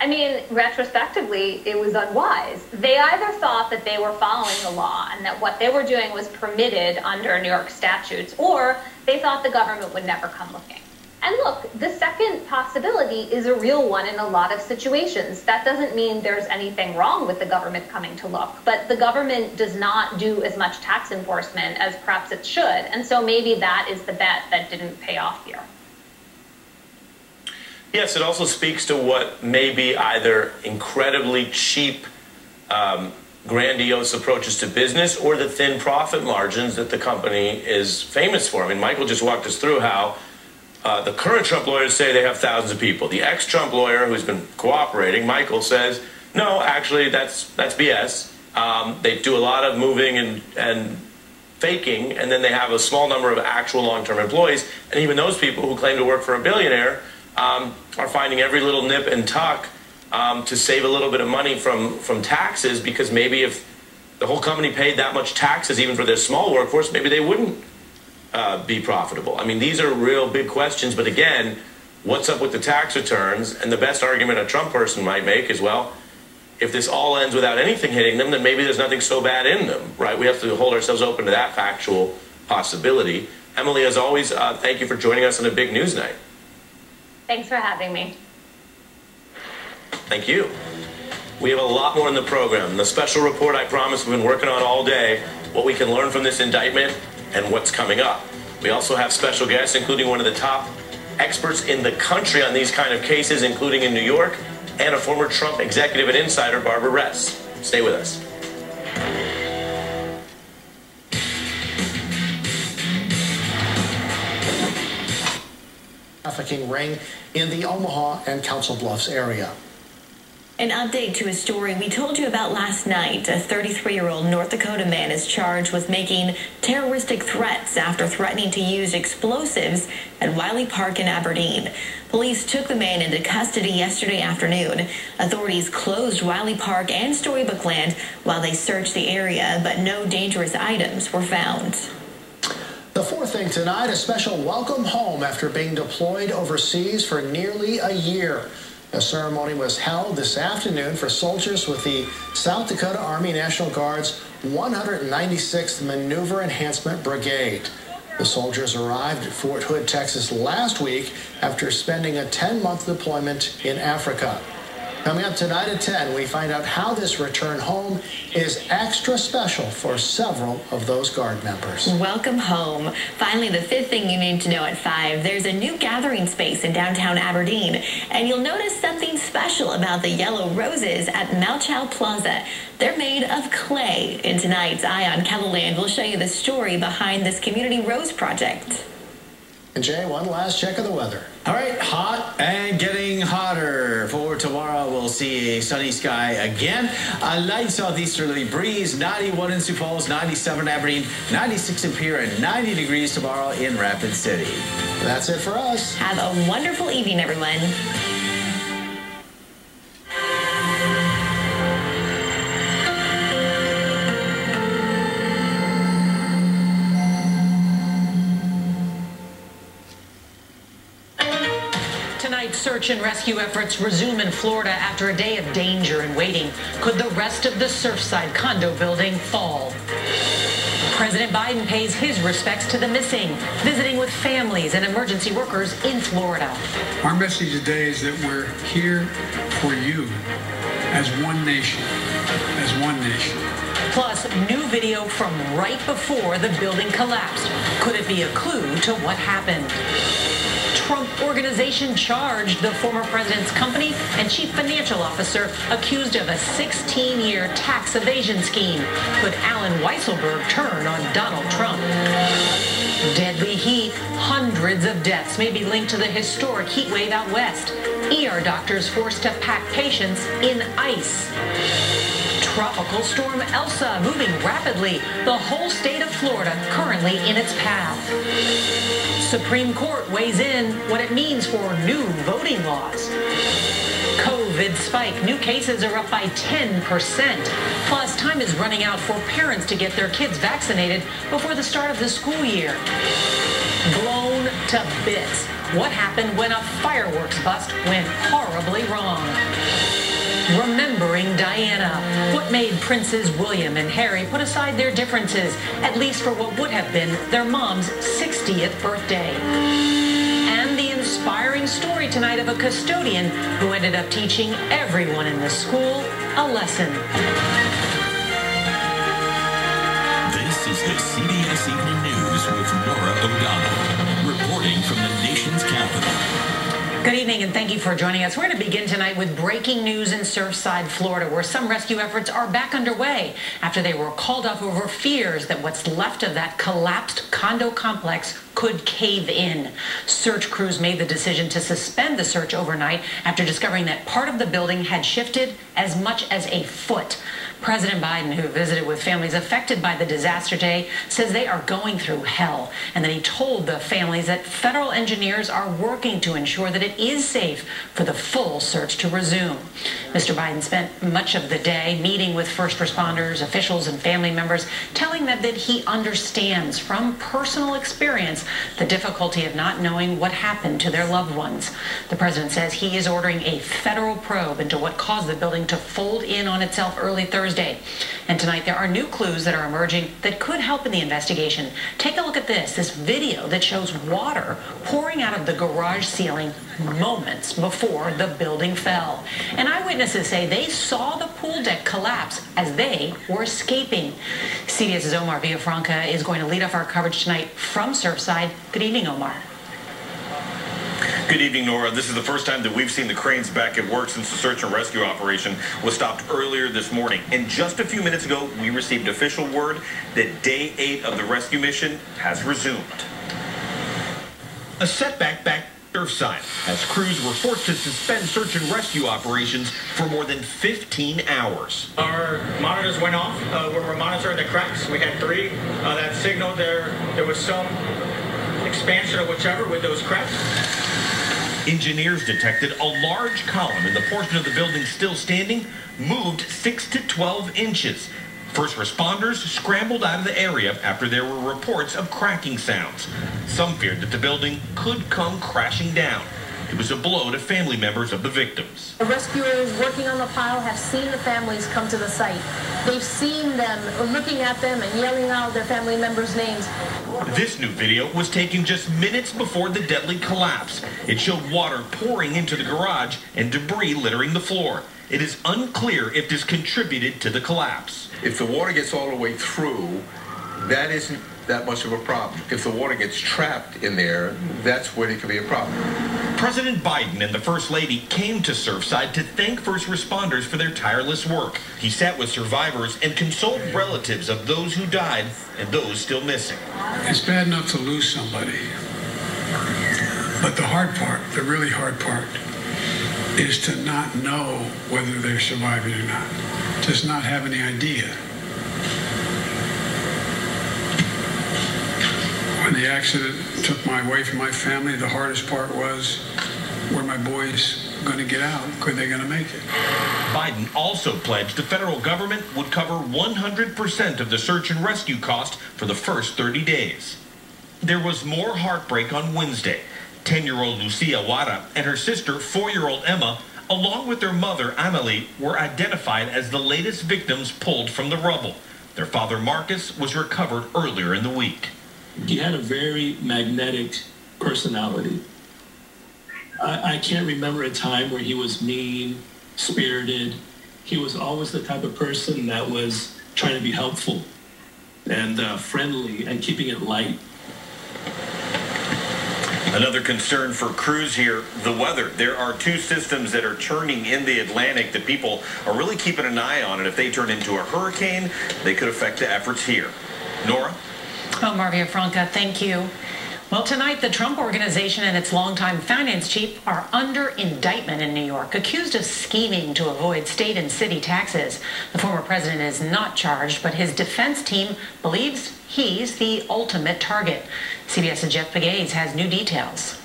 I mean, retrospectively, it was unwise. They either thought that they were following the law and that what they were doing was permitted under New York statutes, or they thought the government would never come looking. And look, the second possibility is a real one in a lot of situations. That doesn't mean there's anything wrong with the government coming to look, but the government does not do as much tax enforcement as perhaps it should, and so maybe that is the bet that didn't pay off here. Yes, it also speaks to what may be either incredibly cheap, grandiose approaches to business or the thin profit margins that the company is famous for. I mean, Michael just walked us through how the current Trump lawyers say they have thousands of people. The ex-Trump lawyer who's been cooperating, Michael, says, no, actually, that's BS. They do a lot of moving and faking, and then they have a small number of actual long-term employees. And even those people who claim to work for a billionaire are finding every little nip and tuck to save a little bit of money from taxes, because maybe if the whole company paid that much taxes, even for their small workforce, maybe they wouldn't be profitable. I mean, these are real big questions, but again, what's up with the tax returns? And the best argument a Trump person might make is, well, if this all ends without anything hitting them, then maybe there's nothing so bad in them, right? We have to hold ourselves open to that factual possibility. Emily, as always, thank you for joining us on a big news night. Thanks for having me. Thank you. We have a lot more in the program. The special report I promised we've been working on all day, what we can learn from this indictment and what's coming up. We also have special guests, including one of the top experts in the country on these kind of cases, including in New York, and a former Trump executive and insider, Barbara Ress. Stay with us. Trafficking ring in the Omaha and Council Bluffs area. An update to a story we told you about last night. A 33-year-old North Dakota man is charged with making terroristic threats after threatening to use explosives at Wiley Park in Aberdeen. Police took the man into custody yesterday afternoon. Authorities closed Wiley Park and Storybook Land while they searched the area, but no dangerous items were found. The fourth thing tonight, a special welcome home after being deployed overseas for nearly a year. A ceremony was held this afternoon for soldiers with the South Dakota Army National Guard's 196th Maneuver Enhancement Brigade. The soldiers arrived at Fort Hood, Texas last week after spending a 10-month deployment in Africa. Coming up tonight at 10, we find out how this return home is extra special for several of those Guard members. Welcome home. Finally, the fifth thing you need to know at 5. There's a new gathering space in downtown Aberdeen, and you'll notice something special about the yellow roses at Malchow Plaza. They're made of clay. In tonight's Eye on KELOland, we'll show you the story behind this community rose project. And Jay, one last check of the weather. All right, hot and getting hotter. For tomorrow, we'll see a sunny sky again. A light southeasterly breeze, 91 in Sioux Falls, 97 in Aberdeen, 96 in Pierre, and 90 degrees tomorrow in Rapid City. That's it for us. Have a wonderful evening, everyone. Tonight, search and rescue efforts resume in Florida after a day of danger and waiting. Could the rest of the Surfside condo building fall? President Biden pays his respects to the missing, visiting with families and emergency workers in Florida. Our message today is that we're here for you as one nation, Plus, new video from right before the building collapsed. Could it be a clue to what happened? Trump Organization charged the former president's company and chief financial officer accused of a 16-year tax evasion scheme. Could Alan Weisselberg turn on Donald Trump? Deadly heat. Hundreds of deaths may be linked to the historic heat wave out west. ER doctors forced to pack patients in ice. Tropical storm Elsa moving rapidly. The whole state of Florida currently in its path. Supreme Court weighs in what it means for new voting laws. COVID spike. New cases are up by 10%. Plus, time is running out for parents to get their kids vaccinated before the start of the school year. Blown to bits. What happened when a fireworks bust went horribly wrong? Remembering Diana. What made Princes William and Harry put aside their differences, at least for what would have been their mom's 60th birthday. And the inspiring story tonight of a custodian who ended up teaching everyone in the school a lesson. This is the CBS Evening News with Nora O'Donnell, reporting from the nation's capital. Good evening, and thank you for joining us. We're going to begin tonight with breaking news in Surfside, Florida, where some rescue efforts are back underway after they were called off over fears that what's left of that collapsed condo complex could cave in. Search crews made the decision to suspend the search overnight after discovering that part of the building had shifted as much as a foot. President Biden, who visited with families affected by the disaster today, says they are going through hell, and that he told the families that federal engineers are working to ensure that it is safe for the full search to resume. Mr. Biden spent much of the day meeting with first responders, officials, and family members, telling them that he understands from personal experience the difficulty of not knowing what happened to their loved ones. The president says he is ordering a federal probe into what caused the building to fold in on itself early Thursday. And tonight there are new clues that are emerging that could help in the investigation. Take a look at this video that shows water pouring out of the garage ceiling moments before the building fell. And eyewitnesses say they saw the pool deck collapse as they were escaping. CBS's Omar Villafranca is going to lead off our coverage tonight from Surfside. side. Good evening, Omar. Good evening, Nora. This is the first time that we've seen the cranes back at work since the search and rescue operation was stopped earlier this morning. And just a few minutes ago, we received official word that day 8 of the rescue mission has resumed. A setback back Surfside as crews were forced to suspend search and rescue operations for more than 15 hours. Our monitors went off when we were monitoring the cracks. We had 3 that signaled there was some expansion or whichever with those cracks. Engineers detected a large column in the portion of the building still standing moved 6 to 12 inches. First responders scrambled out of the area after there were reports of cracking sounds. Some feared that the building could come crashing down. It was a blow to family members of the victims. The rescuers working on the pile have seen the families come to the site. They've seen them looking at them and yelling out their family members' names. This new video was taken just minutes before the deadly collapse. It showed water pouring into the garage and debris littering the floor. It is unclear if this contributed to the collapse. If the water gets all the way through, that isn't that much of a problem. If the water gets trapped in there, that's when it can be a problem. President Biden and the First Lady came to Surfside to thank first responders for their tireless work. He sat with survivors and consoled relatives of those who died and those still missing. It's bad enough to lose somebody, but the hard part, the really hard part, is to not know whether they're surviving or not. Just not have any idea. When the accident took my wife and my family, the hardest part was, were my boys going to get out? Could they going to make it? Biden also pledged the federal government would cover 100% of the search and rescue cost for the first 30 days. There was more heartbreak on Wednesday. 10-year-old Lucia Wara and her sister, 4-year-old Emma, along with their mother, Amelie, were identified as the latest victims pulled from the rubble. Their father, Marcus, was recovered earlier in the week. He had a very magnetic personality. I can't remember a time where he was mean-spirited. He was always the type of person that was trying to be helpful and friendly and keeping it light. Another concern for crews here, the weather. There are 2 systems that are churning in the Atlantic that people are really keeping an eye on, and if they turn into a hurricane, they could affect the efforts here. Nora? Oh, Marvia Franca, thank you. Well, tonight, the Trump Organization and its longtime finance chief are under indictment in New York, accused of scheming to avoid state and city taxes. The former president is not charged, but his defense team believes he's the ultimate target. CBS's Jeff Pegues has new details.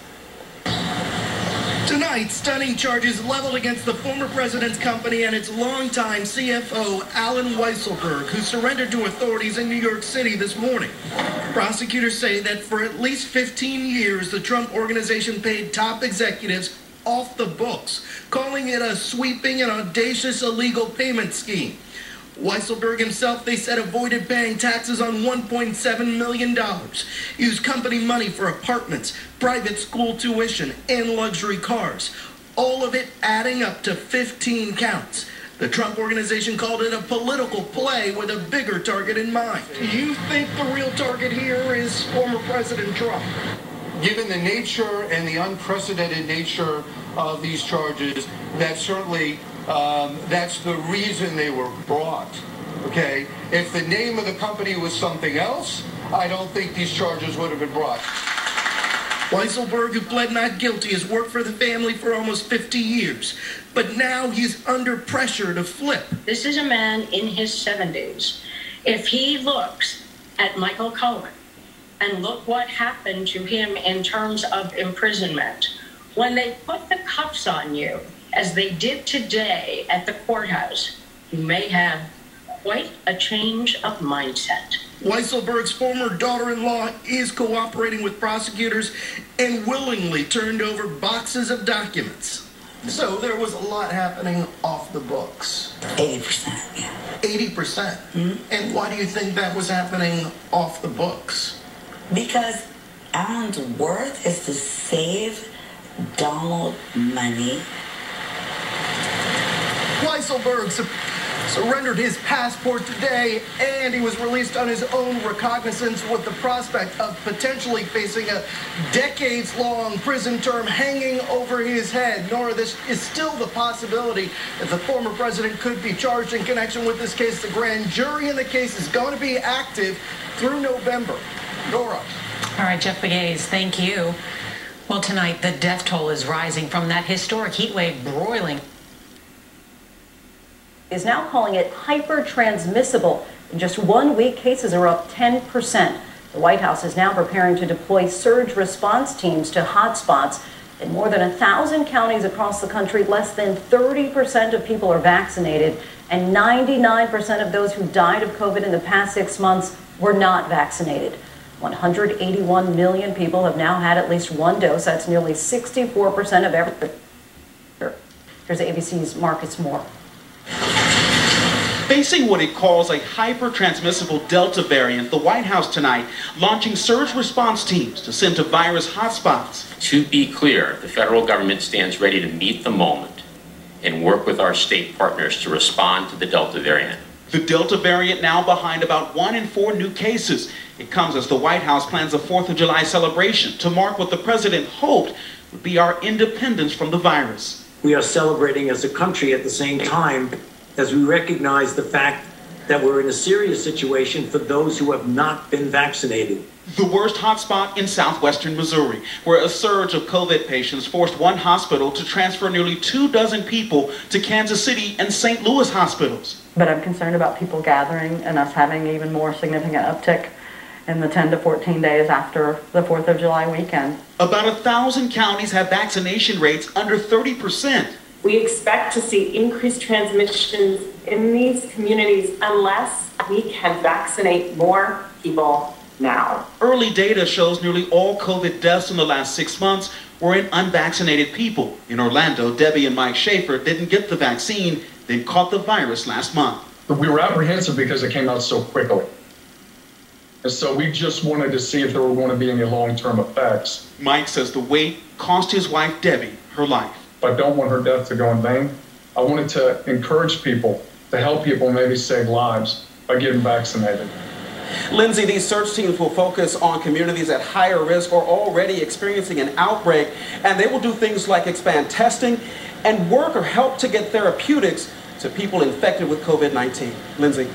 Tonight, stunning charges leveled against the former president's company and its longtime CFO, Alan Weisselberg, who surrendered to authorities in New York City this morning. Prosecutors say that for at least 15 years, the Trump Organization paid top executives off the books, calling it a sweeping and audacious illegal payment scheme. Weisselberg himself, they said, avoided paying taxes on $1.7 million, used company money for apartments, private school tuition, and luxury cars. All of it adding up to 15 counts. The Trump Organization called it a political play with a bigger target in mind. Do you think the real target here is former President Trump? Given the nature and the unprecedented nature of these charges, that certainly that's the reason they were brought, okay? If the name of the company was something else, I don't think these charges would have been brought. Weisselberg, who pled not guilty, has worked for the family for almost 50 years. But now he's under pressure to flip. This is a man in his 70s. If he looks at Michael Cohen and look what happened to him in terms of imprisonment, when they put the cuffs on you, as they did today at the courthouse, you may have quite a change of mindset. Weisselberg's former daughter-in-law is cooperating with prosecutors and willingly turned over boxes of documents. So there was a lot happening off the books. 80%, yeah. 80%? Mm-hmm. And why do you think that was happening off the books? Because Alan's worth is to save Donald money. Weisselberg surrendered his passport today, and he was released on his own recognizance with the prospect of potentially facing a decades-long prison term hanging over his head. Nora, this is still the possibility that the former president could be charged in connection with this case. The grand jury in the case is going to be active through November. Nora. All right, Jeff Begaze, thank you. Well, tonight, the death toll is rising from that historic heat wave broiling. Is now calling it hyper-transmissible. In just 1 week, cases are up 10%. The White House is now preparing to deploy surge response teams to hotspots. In more than 1,000 counties across the country, less than 30% of people are vaccinated, and 99% of those who died of COVID in the past 6 months were not vaccinated. 181 million people have now had at least one dose. That's nearly 64% of every. Here's ABC's Marcus Moore. Facing what it calls a hyper-transmissible Delta variant, the White House tonight launching surge response teams to send to virus hotspots. To be clear, the federal government stands ready to meet the moment and work with our state partners to respond to the Delta variant. The Delta variant now behind about 1 in 4 new cases. It comes as the White House plans a 4th of July celebration to mark what the president hoped would be our independence from the virus. We are celebrating as a country at the same time as we recognize the fact that we're in a serious situation for those who have not been vaccinated. The worst hotspot in southwestern Missouri, where a surge of COVID patients forced one hospital to transfer nearly 24 people to Kansas City and St. Louis hospitals. But I'm concerned about people gathering and us having even more significant uptick in the 10 to 14 days after the 4th of July weekend. About 1,000 counties have vaccination rates under 30%. We expect to see increased transmissions in these communities unless we can vaccinate more people now. Early data shows nearly all COVID deaths in the last 6 months were in unvaccinated people. In Orlando, Debbie and Mike Schaefer didn't get the vaccine, then caught the virus last month. We were apprehensive because it came out so quickly. And so we just wanted to see if there were going to be any long-term effects. Mike says the wait cost his wife, Debbie, her life. I don't want her death to go in vain. I wanted to encourage people, to help people maybe save lives by getting vaccinated. Lindsay, these search teams will focus on communities at higher risk or already experiencing an outbreak, and they will do things like expand testing and work or help to get therapeutics to people infected with COVID-19. Lindsay.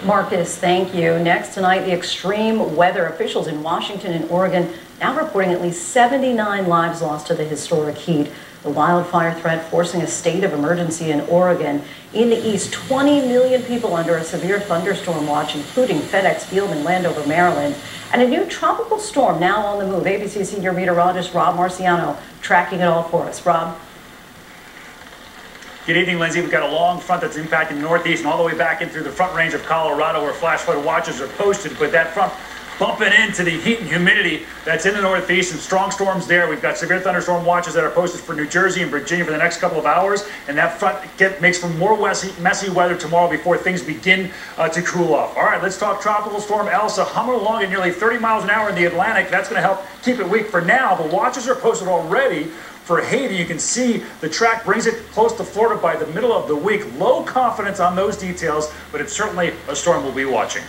Marcus, thank you. Next tonight, the extreme weather. Officials in Washington and Oregon now reporting at least 79 lives lost to the historic heat. The wildfire threat forcing a state of emergency in Oregon. In the east, 20 million people under a severe thunderstorm watch, including FedEx Field in Landover, Maryland. And a new tropical storm now on the move. ABC senior meteorologist Rob Marciano tracking it all for us. Rob. Good evening, Lindsay. We've got a long front that's impacting the northeast and all the way back in through the front range of Colorado where flash flood watches are posted. But that front bumping into the heat and humidity that's in the northeast and strong storms there. We've got severe thunderstorm watches that are posted for New Jersey and Virginia for the next couple of hours. And that front makes for more messy weather tomorrow before things begin to cool off. All right, let's talk Tropical Storm Elsa humming along at nearly 30 miles an hour in the Atlantic. That's going to help keep it weak for now. The watches are posted already for Haiti. You can see the track brings it close to Florida by the middle of the week. Low confidence on those details, but it's certainly a storm we'll be watching.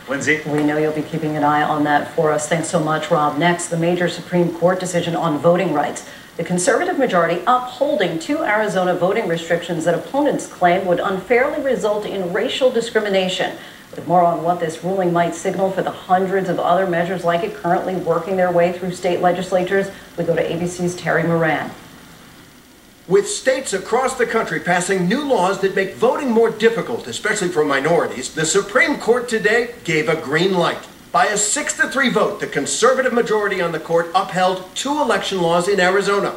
Lindsay? We know you'll be keeping an eye on that for us. Thanks so much, Rob. Next, the major Supreme Court decision on voting rights. The conservative majority upholding 2 Arizona voting restrictions that opponents claim would unfairly result in racial discrimination. With more on what this ruling might signal for the hundreds of other measures like it currently working their way through state legislatures, we go to ABC's Terry Moran. With states across the country passing new laws that make voting more difficult, especially for minorities, the Supreme Court today gave a green light. By a 6-3 vote, the conservative majority on the court upheld 2 election laws in Arizona.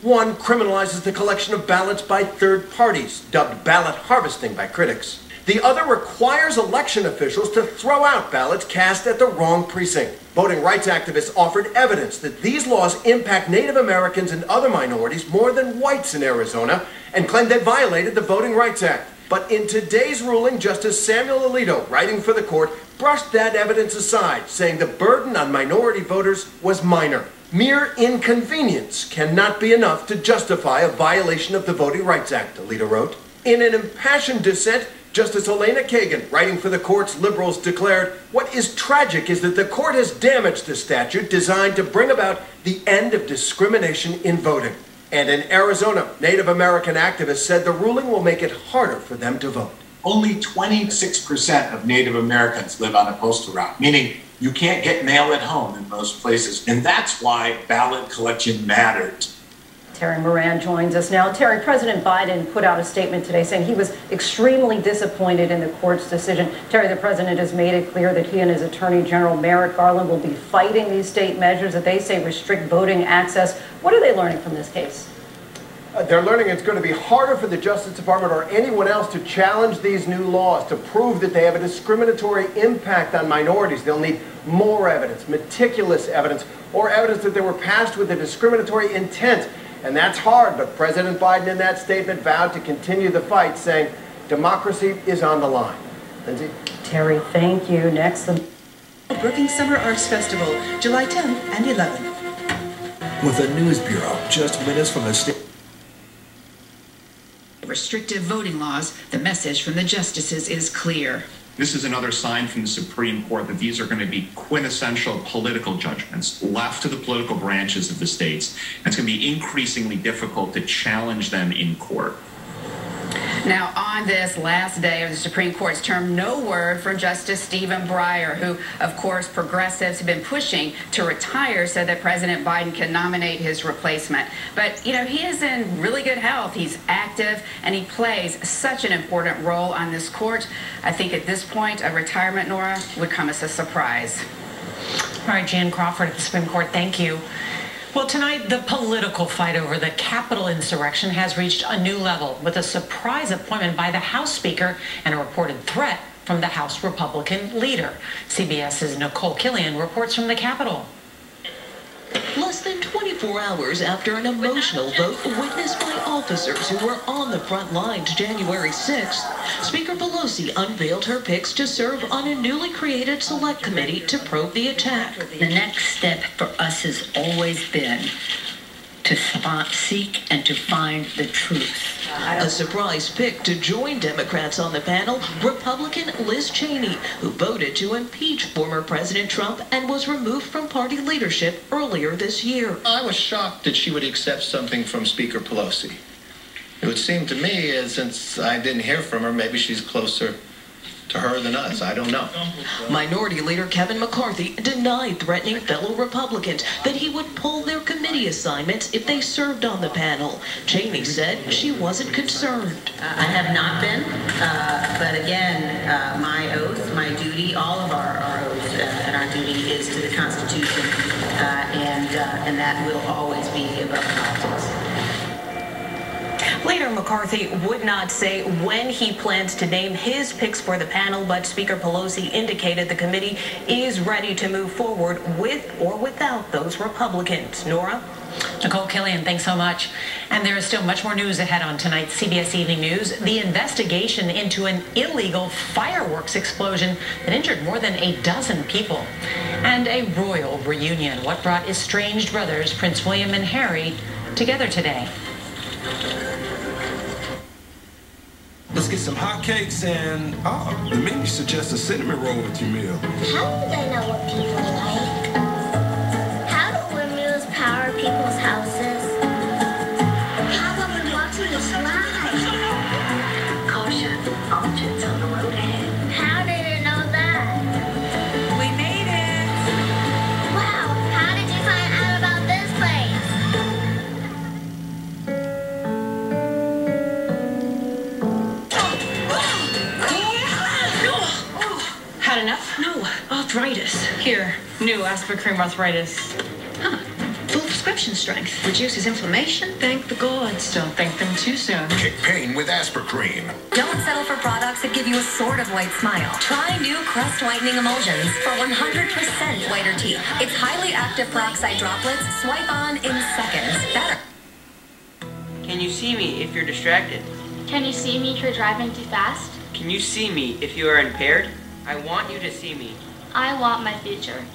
One criminalizes the collection of ballots by third parties, dubbed ballot harvesting by critics. The other requires election officials to throw out ballots cast at the wrong precinct. Voting rights activists offered evidence that these laws impact Native Americans and other minorities more than whites in Arizona and claimed they violated the Voting Rights Act. But in today's ruling, Justice Samuel Alito, writing for the court, brushed that evidence aside, saying the burden on minority voters was minor. Mere inconvenience cannot be enough to justify a violation of the Voting Rights Act, Alito wrote. In an impassioned dissent, Justice Elena Kagan, writing for the court's liberals, declared, "What is tragic is that the court has damaged the statute designed to bring about the end of discrimination in voting." And in Arizona, Native American activists said the ruling will make it harder for them to vote. Only 26% of Native Americans live on a postal route, meaning you can't get mail at home in most places. And that's why ballot collection matters. Terry Moran joins us now. Terry, President Biden put out a statement today saying he was extremely disappointed in the court's decision. Terry, the president has made it clear that he and his Attorney General Merrick Garland will be fighting these state measures that they say restrict voting access. What are they learning from this case? They're learning it's going to be harder for the Justice Department or anyone else to challenge these new laws, to prove that they have a discriminatory impact on minorities. They'll need more evidence, meticulous evidence, or evidence that they were passed with a discriminatory intent. And that's hard, but President Biden in that statement vowed to continue the fight, saying democracy is on the line. Lindsay? Terry, thank you. Next, the Brookings Summer Arts Festival, July 10th and 11th. With a news bureau just minutes from the state. Restrictive voting laws, the message from the justices is clear. This is another sign from the Supreme Court that these are going to be quintessential political judgments left to the political branches of the states. And it's going to be increasingly difficult to challenge them in court. Now, on this last day of the Supreme Court's term, no word from Justice Stephen Breyer, who, of course, progressives have been pushing to retire so that President Biden can nominate his replacement. But, you know, he is in really good health. He's active, and he plays such an important role on this court. I think at this point, a retirement, Nora, would come as a surprise. All right, Jan Crawford at the Supreme Court, thank you. Well, tonight, the political fight over the Capitol insurrection has reached a new level with a surprise appointment by the House Speaker and a reported threat from the House Republican leader. CBS's Nicole Killian reports from the Capitol. Less than 24 hours after an emotional vote witnessed by officers who were on the front lines January 6th, Speaker Pelosi unveiled her picks to serve on a newly created select committee to probe the attack. The next step for us has always been to seek and to find the truth. A surprise pick to join Democrats on the panel, Republican Liz Cheney, who voted to impeach former President Trump and was removed from party leadership earlier this year. I was shocked that she would accept something from Speaker Pelosi. It would seem to me, since I didn't hear from her, maybe she's closer to her than us. I don't know. Minority Leader Kevin McCarthy denied threatening fellow Republicans that he would pull their committee assignments if they served on the panel. Cheney said she wasn't concerned. I have not been, but again, my oath, my duty, all of our oaths and our duty is to the Constitution, and that will always be above politics. Leader McCarthy would not say when he plans to name his picks for the panel, but Speaker Pelosi indicated the committee is ready to move forward with or without those Republicans. Nora? Nicole Killian, thanks so much. And there is still much more news ahead on tonight's CBS Evening News. The investigation into an illegal fireworks explosion that injured more than a dozen people. And a royal reunion. What brought estranged brothers Prince William and Harry together today? Let's get some hotcakes and, the menu suggests a cinnamon roll with your meal. How do they know what people like? How do windmills power people's houses? How about we walk to the slide? Caution, objects on the road ahead. How did it know that? We made it! Wow, how did you find out about this place? Had enough? No. Arthritis. Here. New Aspercream arthritis. Huh. Full prescription strength. Reduces inflammation. Thank the gods. Don't thank them too soon. Kick pain with Aspercream. Don't settle for products that give you a sort of white smile. Try new Crest Whitening Emulsions for 100% whiter teeth. Its highly active peroxide droplets swipe on in seconds. Better. Can you see me if you're distracted? Can you see me if you're driving too fast? Can you see me if you are impaired? I want you to see me. I want my future.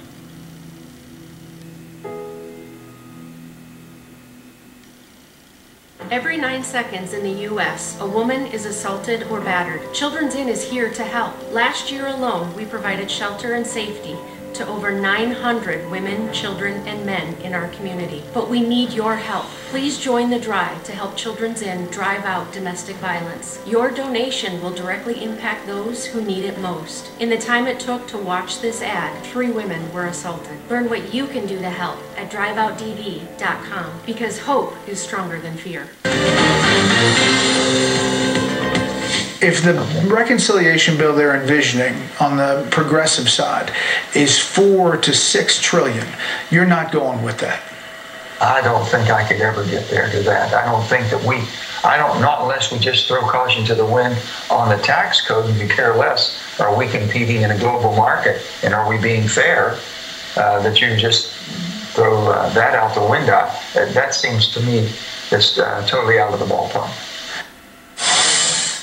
Every 9 seconds in the U.S., a woman is assaulted or battered. Children's Inn is here to help. Last year alone, we provided shelter and safety to over 900 women, children, and men in our community. But we need your help. Please join the drive to help Children's Inn drive out domestic violence. Your donation will directly impact those who need it most. In the time it took to watch this ad, 3 women were assaulted. Learn what you can do to help at driveoutdv.com, because hope is stronger than fear. If the reconciliation bill they're envisioning on the progressive side is $4 to $6 trillion, you're not going with that. I don't think I could ever get there to that. I don't think that not unless we just throw caution to the wind on the tax code and we care less. Are we competing in a global market, and are we being fair? That you just throw that out the window. That seems to me just totally out of the ballpark.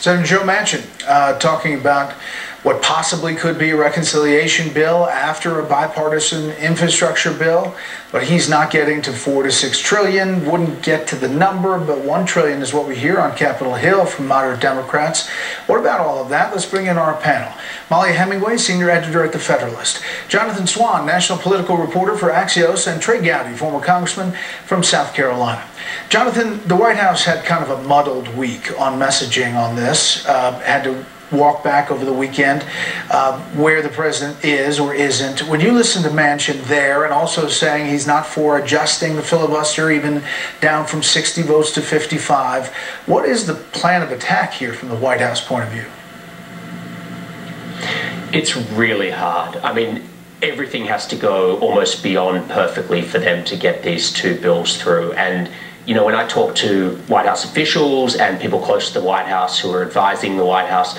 Senator Joe Manchin talking about what possibly could be a reconciliation bill after a bipartisan infrastructure bill, but he's not getting to $4 to $6 trillion, wouldn't get to the number, but $1 trillion is what we hear on Capitol Hill from moderate Democrats. What about all of that? Let's bring in our panel. Molly Hemingway, senior editor at The Federalist. Jonathan Swan, national political reporter for Axios, and Trey Gowdy, former congressman from South Carolina. Jonathan, the White House had kind of a muddled week on messaging on this, had to walk back over the weekend where the president is or isn't. When you listen to Manchin there and also saying he's not for adjusting the filibuster even down from 60 votes to 55, what is the plan of attack here from the White House point of view? It's really hard. I mean, everything has to go almost beyond perfectly for them to get these 2 bills through. And you know, when I talk to White House officials and people close to the White House who are advising the White House,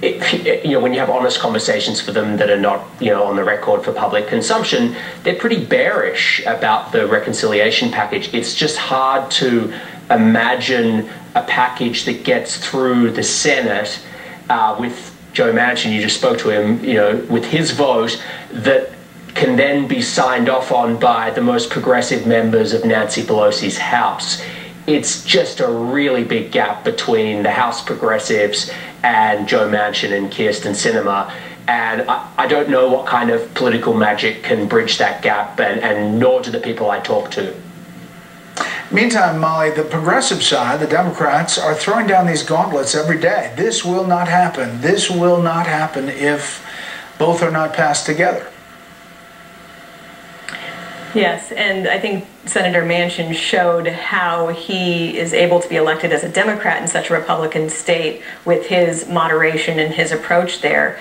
you know, when you have honest conversations for them that are not, you know, on the record for public consumption, they're pretty bearish about the reconciliation package. It's just hard to imagine a package that gets through the Senate with Joe Manchin, you just spoke to him, you know, with his vote, that can then be signed off on by the most progressive members of Nancy Pelosi's House. It's just a really big gap between the House progressives and Joe Manchin and Kyrsten Sinema. And I don't know what kind of political magic can bridge that gap, and nor do the people I talk to. Meantime, Molly, the progressive side, the Democrats, are throwing down these gauntlets every day. This will not happen. This will not happen if both are not passed together. Yes, and I think Senator Manchin showed how he is able to be elected as a Democrat in such a Republican state with his moderation and his approach there.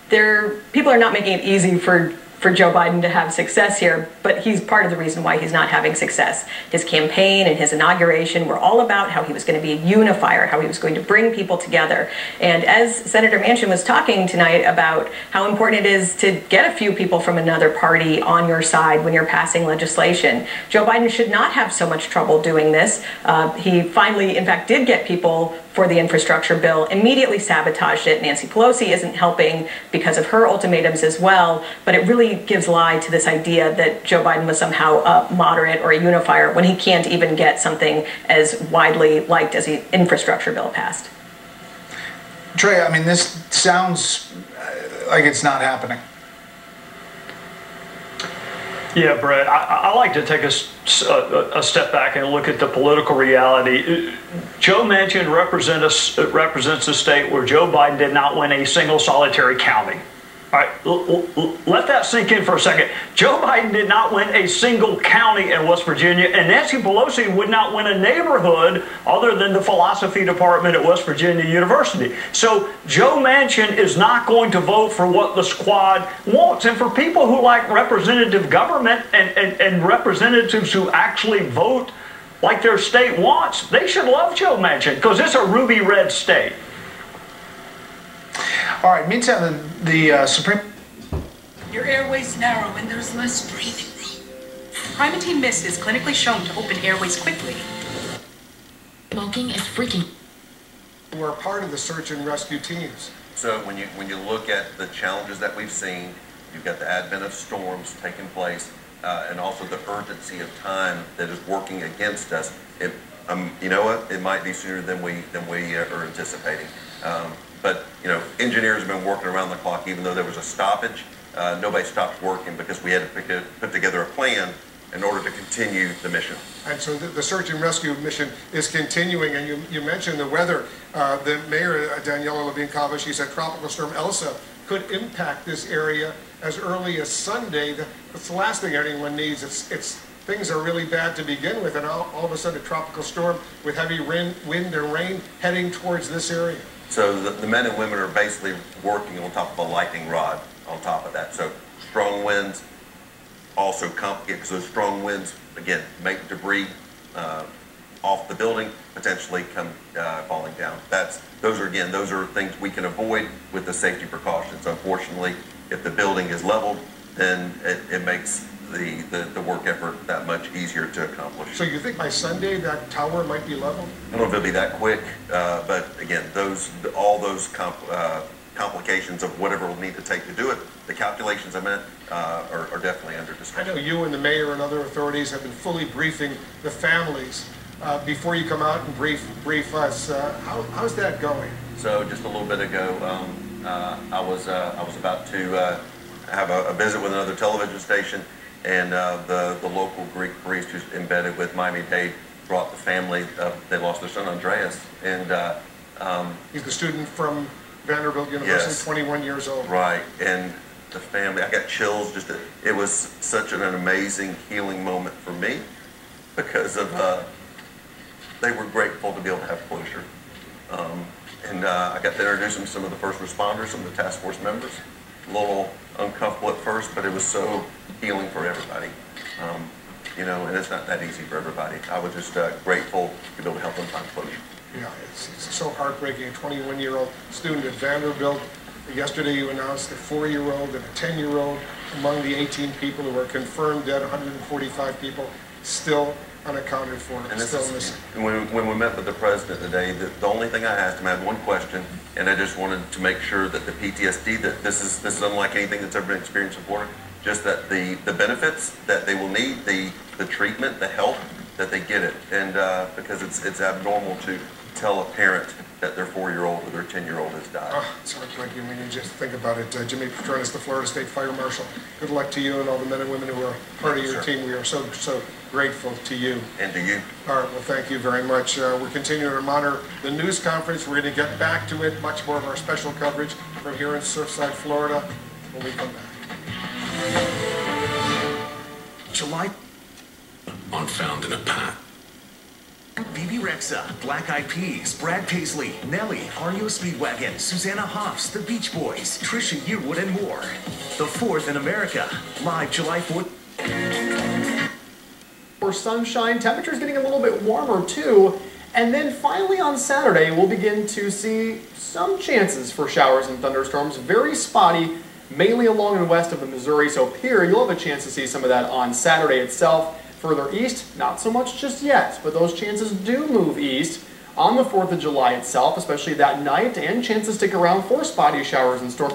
People are not making it easy for Joe Biden to have success here, but he's part of the reason why he's not having success. His campaign and his inauguration were all about how he was going to be a unifier, how he was going to bring people together. And as Senator Manchin was talking tonight about how important it is to get a few people from another party on your side when you're passing legislation, Joe Biden should not have so much trouble doing this. He finally, in fact, did get people for the infrastructure bill, immediately sabotaged it. Nancy Pelosi isn't helping because of her ultimatums as well, but it really gives lie to this idea that Joe Biden was somehow a moderate or a unifier when he can't even get something as widely liked as the infrastructure bill passed. Trey, I mean, this sounds like it's not happening. Yeah, Brett, I like to take a step back and look at the political reality. Joe Manchin represents a state where Joe Biden did not win a single solitary county. All right, let that sink in for a second. Joe Biden did not win a single county in West Virginia, and Nancy Pelosi would not win a neighborhood other than the philosophy department at West Virginia University. So Joe Manchin is not going to vote for what the squad wants. And for people who like representative government and representatives who actually vote like their state wants, they should love Joe Manchin because it's a ruby red state. All right, meantime, the Supreme... Your airways narrow and there's less breathing room. Primatine Mist is clinically shown to open airways quickly. Smoking is freaking. We're part of the search and rescue teams. So when you look at the challenges that we've seen, you've got the advent of storms taking place, and also the urgency of time that is working against us. You know what? It might be sooner than we are anticipating. But you know, engineers have been working around the clock, even though there was a stoppage. Nobody stopped working because we had to put together a plan in order to continue the mission. And so the search and rescue mission is continuing, and you mentioned the weather. The mayor, Daniela Levine-Cava, she said Tropical Storm Elsa could impact this area as early as Sunday. That's the last thing anyone needs. Things are really bad to begin with, and all of a sudden a tropical storm with heavy wind and rain heading towards this area. So the men and women are basically working on top of a lightning rod on top of that. So strong winds also complicate, because those strong winds, again, make debris off the building, potentially come falling down. Those are things we can avoid with the safety precautions. Unfortunately, if the building is leveled, then it makes the work effort that much easier to accomplish. So you think by Sunday that tower might be leveled? I don't know if it'll be that quick, but again, all those complications of whatever we'll need to take to do it, the calculations I meant, are definitely under discussion. I know you and the mayor and other authorities have been fully briefing the families. Before you come out and brief us, how's that going? So just a little bit ago, I was about to have a visit with another television station, and the local Greek priest who's embedded with Miami-Dade brought the family. They lost their son Andreas, and he's the student from Vanderbilt University, yes. 21 years old. Right, and the family, I got chills. It was such an amazing healing moment for me, because of they were grateful to be able to have closure. And I got to introduce them to some of the first responders, some of the task force members. A little uncomfortable at first, but it was so healing for everybody. You know, and it's not that easy for everybody. I was just grateful to be able to help them find closure. Yeah, it's so heartbreaking. A 21-year-old student at Vanderbilt. Yesterday you announced a 4-year-old and a 10-year-old among the 18 people who were confirmed dead, 145 people still unaccounted for, and still missing. When we met with the president today, the only thing I asked him, I had one question, and I just wanted to make sure that the PTSD, that this is unlike anything that's ever been experienced before, just that the benefits that they will need, the treatment, the help, that they get it, and because it's abnormal to tell a parent that their 4-year-old or their 10-year-old has died. Oh, it's heartbreaking when you just think about it. Jimmy Petronis, the Florida State Fire Marshal, good luck to you and all the men and women who are part of your team. We are so grateful to you. And to you. All right, well, thank you very much. We're continuing to monitor the news conference. We're going to get back to it, much more of our special coverage from here in Surfside, Florida, when we come back. July on Found in a Pat. Bibi Rexha, Black Eyed Peas, Brad Paisley, Nelly, REO Speedwagon, Susanna Hoffs, The Beach Boys, Trisha Yearwood, and more. The 4th in America, live July 4th. For sunshine, temperatures getting a little bit warmer too, and then finally on Saturday we'll begin to see some chances for showers and thunderstorms, very spotty, mainly along and west of the Missouri, so here you'll have a chance to see some of that on Saturday itself. Further east, not so much just yet, but those chances do move east on the 4th of July itself, especially that night, and chances stick around for spotty showers and storms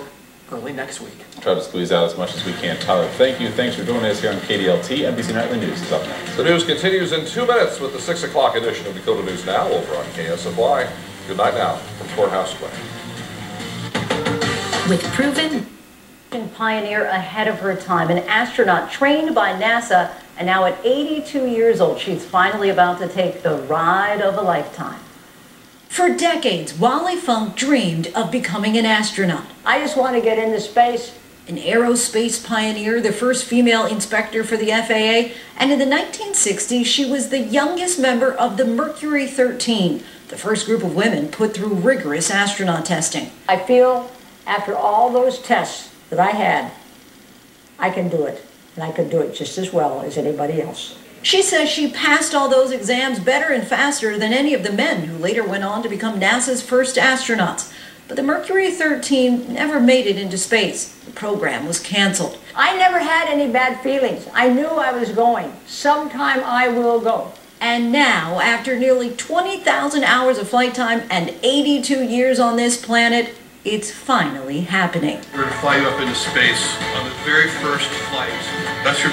early next week. Try to squeeze out as much as we can. Tyler, thank you. Thanks for joining us here on KDLT. NBC Nightly News is up next. The news continues in 2 minutes with the 6 o'clock edition of Dakota News Now over on KSFY. Good night now from Courthouse Square. With proven pioneer ahead of her time, an astronaut trained by NASA, and now at 82 years old, she's finally about to take the ride of a lifetime. For decades, Wally Funk dreamed of becoming an astronaut. I just want to get into space. An aerospace pioneer, the first female inspector for the FAA, and in the 1960s, she was the youngest member of the Mercury 13, the first group of women put through rigorous astronaut testing. I feel after all those tests that I had, I can do it. And I could do it just as well as anybody else. She says she passed all those exams better and faster than any of the men who later went on to become NASA's first astronauts. But the Mercury 13 never made it into space. The program was canceled. I never had any bad feelings. I knew I was going. Sometime I will go. And now, after nearly 20,000 hours of flight time and 82 years on this planet, it's finally happening. We're going to fly you up into space on the very first flight. That's your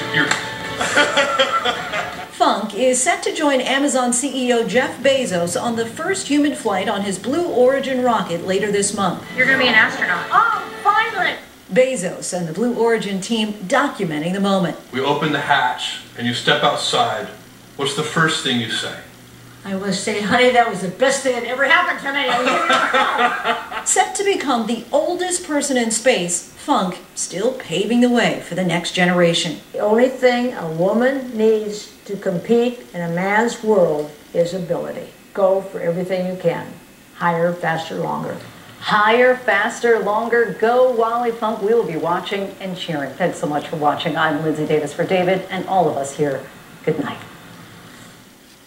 Funk is set to join Amazon CEO Jeff Bezos on the first human flight on his Blue Origin rocket later this month. You're going to be an astronaut. Oh, finally! Bezos and the Blue Origin team documenting the moment. We open the hatch and you step outside. What's the first thing you say? I will say, honey, that was the best thing that ever happened to me. Set to become the oldest person in space, Funk still paving the way for the next generation. The only thing a woman needs to compete in a man's world is ability. Go for everything you can. Higher, faster, longer. Higher, faster, longer. Go, Wally Funk. We will be watching and cheering. Thanks so much for watching. I'm Lindsay Davis for David and all of us here. Good night.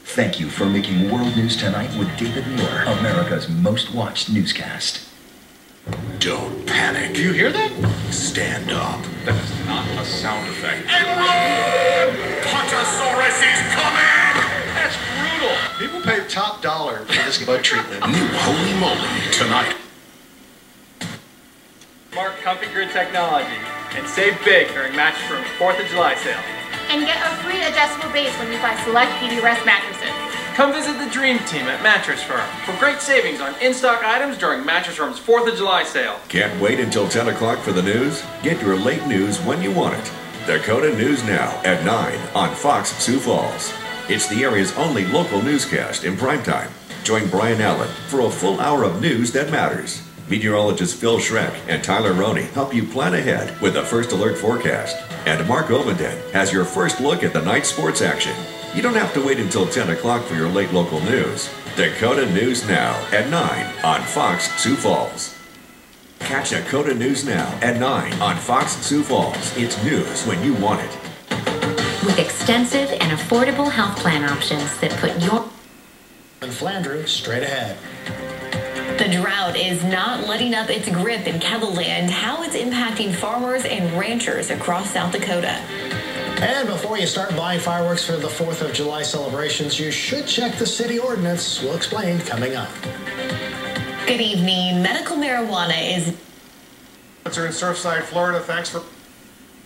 Thank you for making World News Tonight with David Muir, America's most watched newscast. Don't panic. Do you hear that? Stand up. That is not a sound effect. POTUS is coming! That's brutal. People pay top dollar for this bug treatment. New Holy Moly tonight. Mark Comfy Grid Technology and save big during Mattress Firm's 4th of July sale. And get a free adjustable base when you buy select PD Rest mattresses. Come visit the Dream Team at Mattress Firm for great savings on in-stock items during Mattress Firm's 4th of July sale. Can't wait until 10 o'clock for the news? Get your late news when you want it. Dakota News Now at 9 on Fox Sioux Falls. It's the area's only local newscast in primetime. Join Brian Allen for a full hour of news that matters. Meteorologist Phil Schreck and Tyler Roney help you plan ahead with the First Alert forecast. And Mark Ovenden has your first look at the night sports action. You don't have to wait until 10 o'clock for your late local news. Dakota News Now at 9 on Fox Sioux Falls. Catch Dakota News Now at 9 on Fox Sioux Falls. It's news when you want it. With extensive and affordable health plan options that put your... And Flandreau straight ahead. The drought is not letting up its grip in KELO, how it's impacting farmers and ranchers across South Dakota. And before you start buying fireworks for the 4th of July celebrations, you should check the city ordinance. We'll explain coming up. Good evening. Medical marijuana is... In Surfside, Florida, thanks for...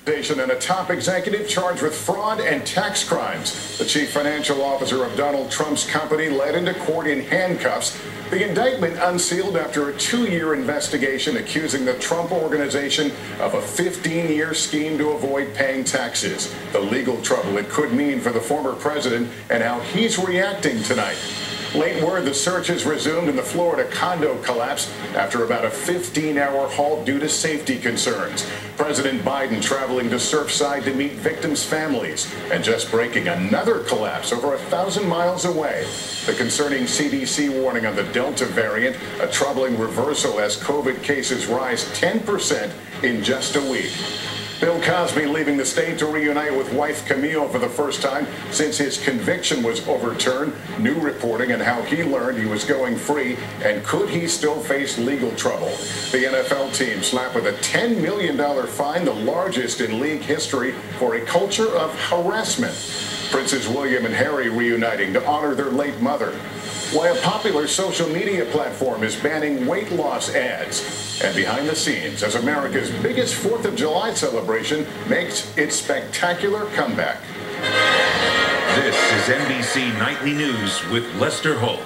And a top executive charged with fraud and tax crimes. The chief financial officer of Donald Trump's company led into court in handcuffs. The indictment unsealed after a 2-year investigation accusing the Trump Organization of a 15-year scheme to avoid paying taxes. The legal trouble it could mean for the former president and how he's reacting tonight. Late word the search has resumed in the Florida condo collapse after about a 15-hour halt due to safety concerns. President Biden traveling to Surfside to meet victims' families and just breaking another collapse over 1,000 miles away. The concerning CDC warning on the Delta variant, a troubling reversal as COVID cases rise 10% in just a week. Bill Cosby leaving the state to reunite with wife Camille for the first time since his conviction was overturned. New reporting on how he learned he was going free and could he still face legal trouble. The NFL team slapped with a $10 million fine, the largest in league history, for a culture of harassment. Princes William and Harry reuniting to honor their late mother. Why a popular social media platform is banning weight loss ads. And behind the scenes, as America's biggest 4th of July celebration makes its spectacular comeback. This is NBC Nightly News with Lester Holt.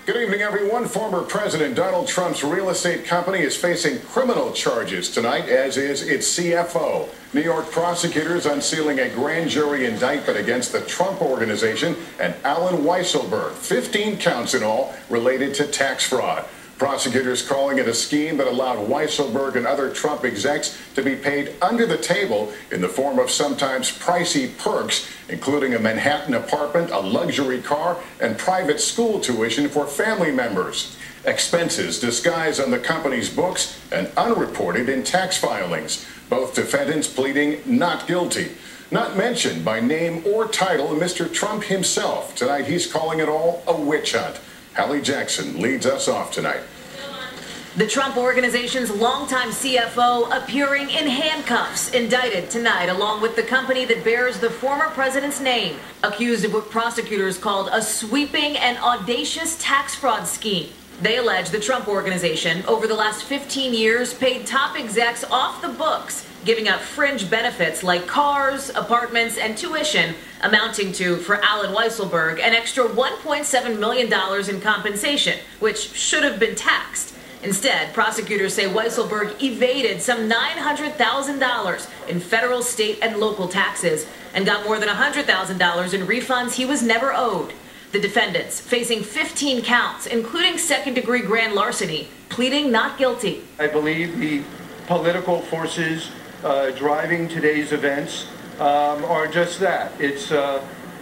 Good evening, everyone. Former President Donald Trump's real estate company is facing criminal charges tonight, as is its CFO. New York prosecutors unsealing a grand jury indictment against the Trump Organization and Alan Weisselberg, 15 counts in all related to tax fraud. Prosecutors calling it a scheme that allowed Weisselberg and other Trump execs to be paid under the table in the form of sometimes pricey perks, including a Manhattan apartment, a luxury car, and private school tuition for family members. Expenses disguised on the company's books and unreported in tax filings. Both defendants pleading not guilty. Not mentioned by name or title Mr. Trump himself. Tonight he's calling it all a witch hunt. Hallie Jackson leads us off tonight. The Trump Organization's longtime CFO appearing in handcuffs, indicted tonight, along with the company that bears the former president's name, accused of what prosecutors called a sweeping and audacious tax fraud scheme. They allege the Trump Organization, over the last 15 years, paid top execs off the books, giving out fringe benefits like cars, apartments, and tuition amounting to, for Alan Weisselberg, an extra $1.7 million in compensation, which should have been taxed. Instead, prosecutors say Weisselberg evaded some $900,000 in federal, state, and local taxes and got more than $100,000 in refunds he was never owed. The defendants, facing 15 counts, including second-degree grand larceny, pleading not guilty. I believe the political forces driving today's events are just that. It's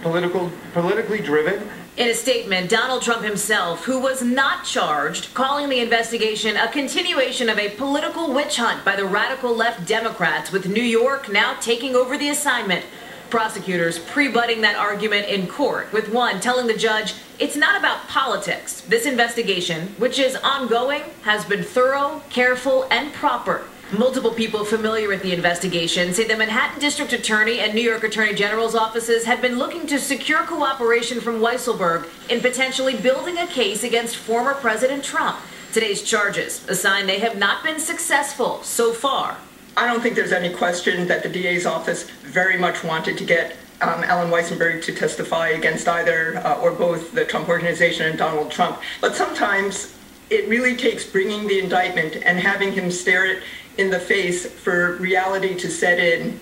politically driven. In a statement, Donald Trump himself, who was not charged, calling the investigation a continuation of a political witch hunt by the radical left Democrats, with New York now taking over the assignment. Prosecutors pre-butting that argument in court, with one telling the judge it's not about politics. This investigation, which is ongoing, has been thorough, careful, and proper. Multiple people familiar with the investigation say the Manhattan District Attorney and New York Attorney General's offices had been looking to secure cooperation from Weisselberg in potentially building a case against former President Trump. Today's charges, a sign they have not been successful so far. I don't think there's any question that the DA's office very much wanted to get Alan Weisselberg to testify against either or both the Trump Organization and Donald Trump. But sometimes it really takes bringing the indictment and having him stare it in the face for reality to set in.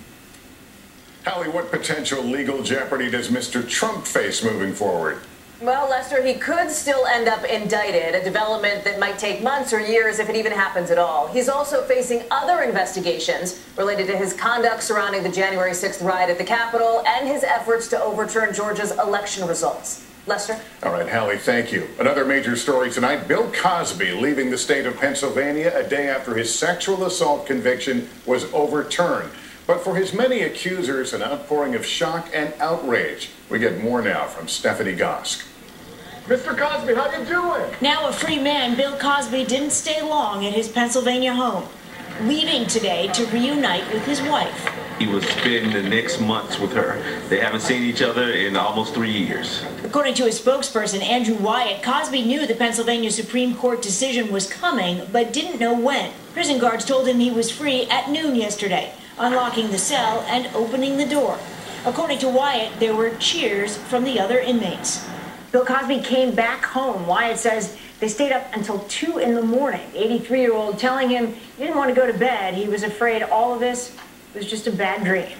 Hallie, what potential legal jeopardy does Mr. Trump face moving forward? Well, Lester, he could still end up indicted, a development that might take months or years if it even happens at all. He's also facing other investigations related to his conduct surrounding the January 6th riot at the Capitol and his efforts to overturn Georgia's election results. Lester? All right, Hallie, thank you. Another major story tonight, Bill Cosby leaving the state of Pennsylvania a day after his sexual assault conviction was overturned. But for his many accusers, an outpouring of shock and outrage. We get more now from Stephanie Gosk. Mr. Cosby, how you doing? Now a free man, Bill Cosby didn't stay long at his Pennsylvania home, leaving today to reunite with his wife. He will spend the next months with her. They haven't seen each other in almost 3 years. According to his spokesperson, Andrew Wyatt, Cosby knew the Pennsylvania Supreme Court decision was coming, but didn't know when. Prison guards told him he was free at noon yesterday, unlocking the cell and opening the door. According to Wyatt, there were cheers from the other inmates. Bill Cosby came back home. Wyatt says they stayed up until 2 in the morning. The 83-year-old telling him he didn't want to go to bed. He was afraid all of this was just a bad dream.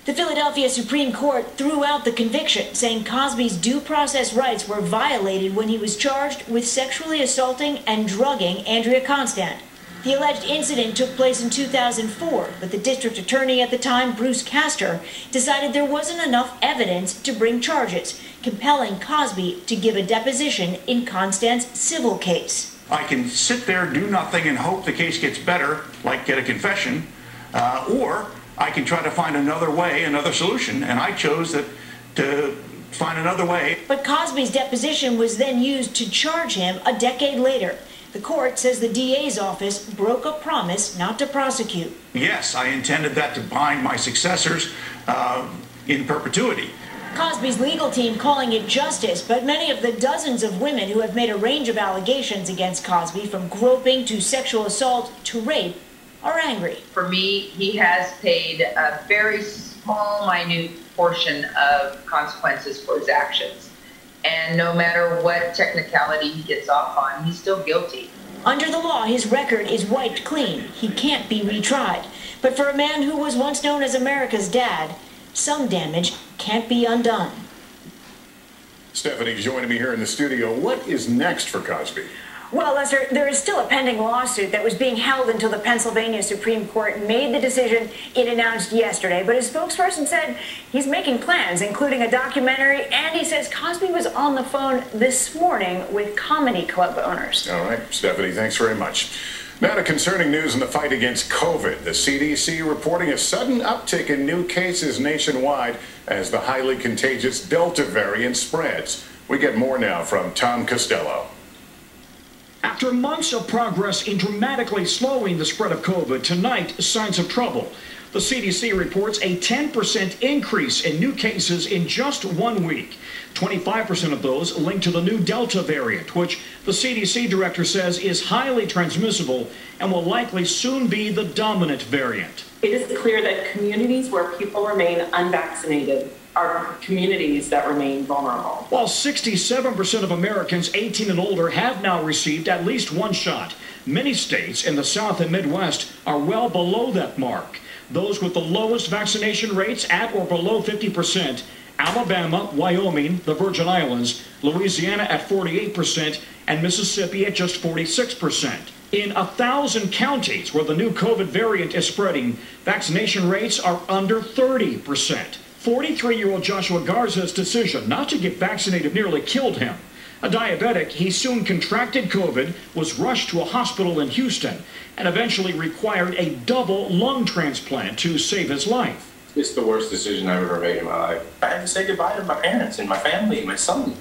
The Philadelphia Supreme Court threw out the conviction, saying Cosby's due process rights were violated when he was charged with sexually assaulting and drugging Andrea Constand. The alleged incident took place in 2004, but the district attorney at the time, Bruce Castor, decided there wasn't enough evidence to bring charges, compelling Cosby to give a deposition in Constand's civil case. I can sit there, do nothing, and hope the case gets better, like get a confession, or I can try to find another way, another solution, and I chose to find another way. But Cosby's deposition was then used to charge him a decade later. The court says the DA's office broke a promise not to prosecute. Yes, I intended that to bind my successors in perpetuity. Cosby's legal team calling it justice, but many of the dozens of women who have made a range of allegations against Cosby, from groping to sexual assault to rape, are angry. For me, he has paid a very small, minute portion of consequences for his actions. And no matter what technicality he gets off on, he's still guilty. Under the law, his record is wiped clean. He can't be retried. But for a man who was once known as America's dad, some damage can't be undone. Stephanie joining me here in the studio. What is next for Cosby? Well, Lester, there is still a pending lawsuit that was being held until the Pennsylvania Supreme Court made the decision it announced yesterday. But his spokesperson said he's making plans, including a documentary, and he says Cosby was on the phone this morning with comedy club owners. All right, Stephanie, thanks very much. Now to concerning news in the fight against COVID. The CDC reporting a sudden uptick in new cases nationwide as the highly contagious Delta variant spreads. We get more now from Tom Costello. After months of progress in dramatically slowing the spread of COVID, tonight, signs of trouble. The CDC reports a 10% increase in new cases in just 1 week. 25% of those linked to the new Delta variant, which the CDC director says is highly transmissible and will likely soon be the dominant variant. It is clear that communities where people remain unvaccinated our communities that remain vulnerable. While 67% of Americans 18 and older have now received at least one shot, many states in the South and Midwest are well below that mark. Those with the lowest vaccination rates at or below 50%, Alabama, Wyoming, the Virgin Islands, Louisiana at 48%, and Mississippi at just 46%. In 1,000 counties where the new COVID variant is spreading, vaccination rates are under 30%. 43-year-old Joshua Garza's decision not to get vaccinated nearly killed him. A diabetic, he soon contracted COVID, was rushed to a hospital in Houston, and eventually required a double lung transplant to save his life. It's the worst decision I've ever made in my life. I had to say goodbye to my parents and my family and my son.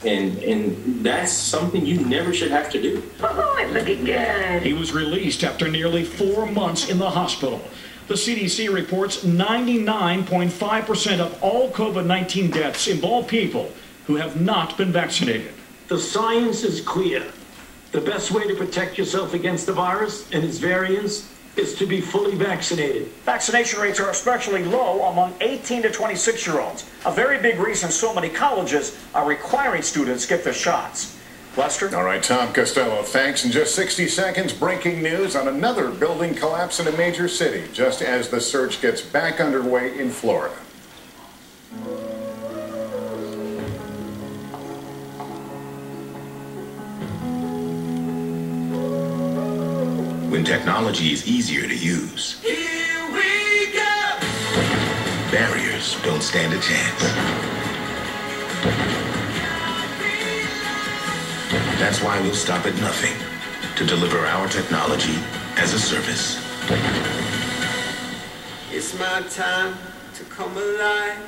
And that's something you never should have to do. Oh, it's looking good. He was released after nearly 4 months in the hospital. The CDC reports 99.5% of all COVID-19 deaths involve people who have not been vaccinated. The science is clear. The best way to protect yourself against the virus and its variants is to be fully vaccinated. Vaccination rates are especially low among 18 to 26-year-olds, a very big reason so many colleges are requiring students get the shots. Lester? All right, Tom Costello, thanks. In just 60 seconds, breaking news on another building collapse in a major city, just as the search gets back underway in Florida. When technology is easier to use, Here we go! barriers don't stand a chance. That's why we'll stop at nothing to deliver our technology as a service. It's my time to come alive.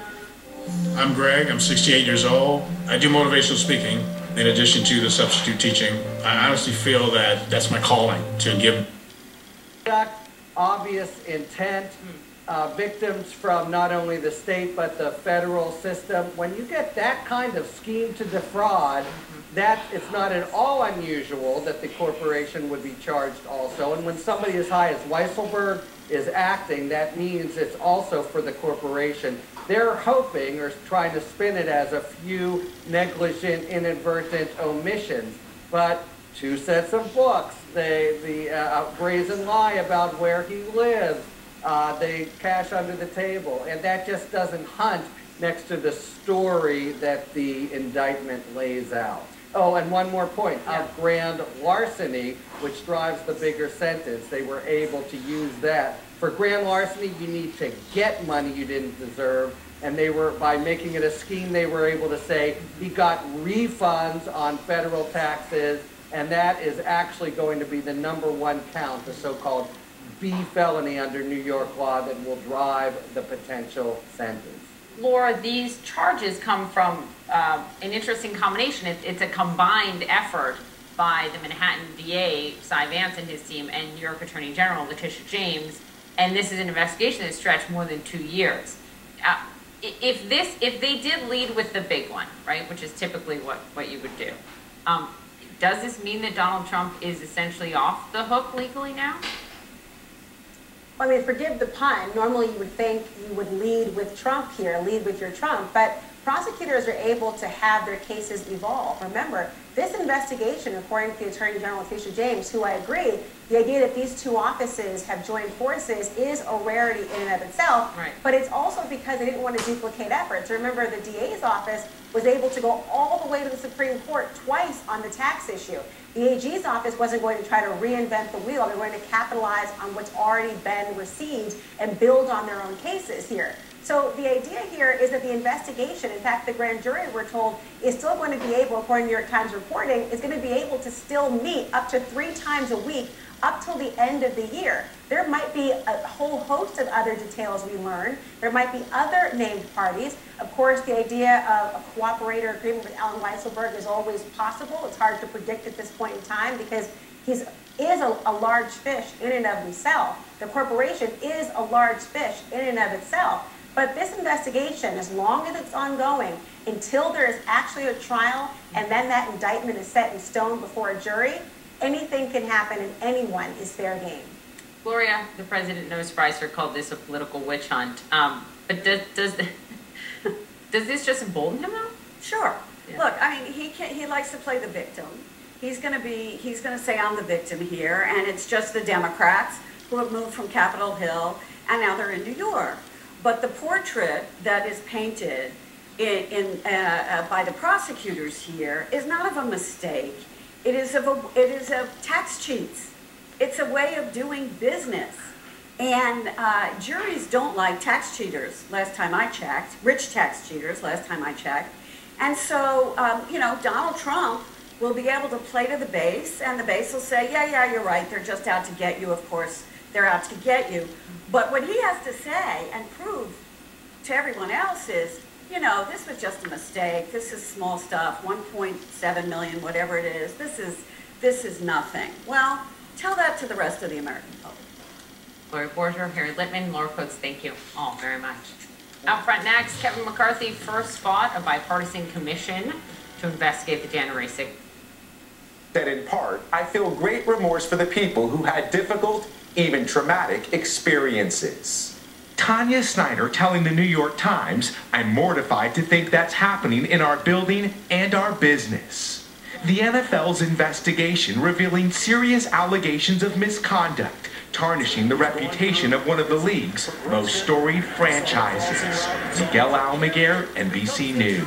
I'm Greg. I'm 68 years old. I do motivational speaking in addition to the substitute teaching. I honestly feel that that's my calling, to give. Obvious intent, victims from not only the state but the federal system. When you get that kind of scheme to defraud, that it's not at all unusual that the corporation would be charged also. And when somebody as high as Weisselberg is acting, that means it's also for the corporation. They're hoping or trying to spin it as a few negligent, inadvertent omissions. But 2 sets of books, the brazen lie about where he lives, they cash under the table, and that just doesn't hunt next to the story that the indictment lays out. Oh, and one more point, grand larceny, which drives the bigger sentence. They were able to use that. For grand larceny, you need to get money you didn't deserve, and they were, by making it a scheme, they were able to say he got refunds on federal taxes, and that is actually going to be the #1 count, the so-called B felony under New York law that will drive the potential sentence. Laura, these charges come from an interesting combination. It's a combined effort by the Manhattan DA, Cy Vance and his team, and New York Attorney General Letitia James, and this is an investigation that stretched more than 2 years. If they did lead with the big one, right, which is typically what you would do, does this mean that Donald Trump is essentially off the hook legally now? Well, I mean, forgive the pun. Normally you would think you would lead with Trump here, lead with your Trump, but prosecutors are able to have their cases evolve. Remember, this investigation, according to the Attorney General Letitia James, who I agree, the idea that these 2 offices have joined forces is a rarity in and of itself, right. But it's also because they didn't want to duplicate efforts. Remember, the DA's office was able to go all the way to the Supreme Court twice on the tax issue. The AG's office wasn't going to try to reinvent the wheel. They're going to capitalize on what's already been received and build on their own cases here. So the idea here is that the investigation, in fact, the grand jury, we're told, is still going to be able, according to New York Times reporting, is going to be able to still meet up to 3 times a week up till the end of the year. There might be a whole host of other details we learn. There might be other named parties. Of course, the idea of a cooperator agreement with Alan Weisselberg is always possible. It's hard to predict at this point in time because he is a large fish in and of himself. The corporation is a large fish in and of itself. But this investigation, as long as it's ongoing, until there is actually a trial and then that indictment is set in stone before a jury, anything can happen and anyone is fair game. Gloria, the president, no surprise, called this a political witch hunt. But Does this just embolden him though? Sure. Yeah. Look, I mean, he likes to play the victim. He's going to say I'm the victim here, and it's just the Democrats who have moved from Capitol Hill, and now they're in New York. But the portrait that is painted by the prosecutors here is not of a mistake. It is of tax cheats. It's a way of doing business. And juries don't like tax cheaters, last time I checked, rich tax cheaters, last time I checked. And so, you know, Donald Trump will be able to play to the base, and the base will say, yeah, you're right, they're just out to get you, of course, they're out to get you. But what he has to say and prove to everyone else is, you know, this was just a mistake, this is small stuff, 1.7 million, whatever it is, this is nothing. Well, tell that to the rest of the American public. Lori Borger, Harry Littman, Laura Coates, thank you all very much. Out front next, Kevin McCarthy first fought a bipartisan commission to investigate the January 6th. That in part, I feel great remorse for the people who had difficult, even traumatic experiences. Tanya Snyder telling the New York Times, I'm mortified to think that's happening in our building and our business. The NFL's investigation revealing serious allegations of misconduct, tarnishing the reputation of one of the league's most storied franchises. Miguel Almaguer, NBC News.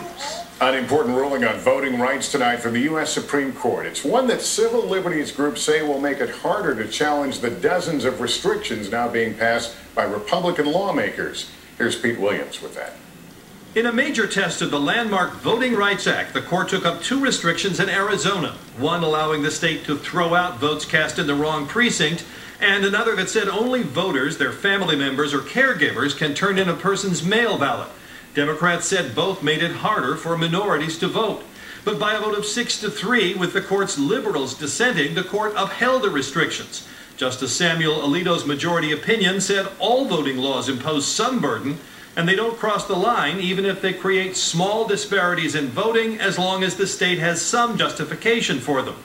An important ruling on voting rights tonight from the U.S. Supreme Court. It's one that civil liberties groups say will make it harder to challenge the dozens of restrictions now being passed by Republican lawmakers. Here's Pete Williams with that. In a major test of the landmark Voting Rights Act, the court took up 2 restrictions in Arizona, one allowing the state to throw out votes cast in the wrong precinct, and another that said only voters, their family members, or caregivers can turn in a person's mail ballot. Democrats said both made it harder for minorities to vote. But by a vote of 6-3, with the court's liberals dissenting, the court upheld the restrictions. Justice Samuel Alito's majority opinion said all voting laws impose some burden, and they don't cross the line even if they create small disparities in voting as long as the state has some justification for them.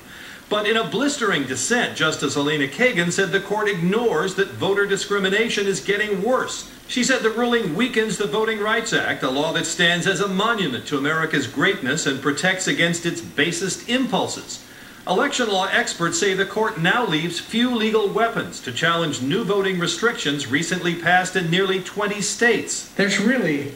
But in a blistering dissent, Justice Elena Kagan said the court ignores that voter discrimination is getting worse. She said the ruling weakens the Voting Rights Act, a law that stands as a monument to America's greatness and protects against its basest impulses. Election law experts say the court now leaves few legal weapons to challenge new voting restrictions recently passed in nearly 20 states. There's really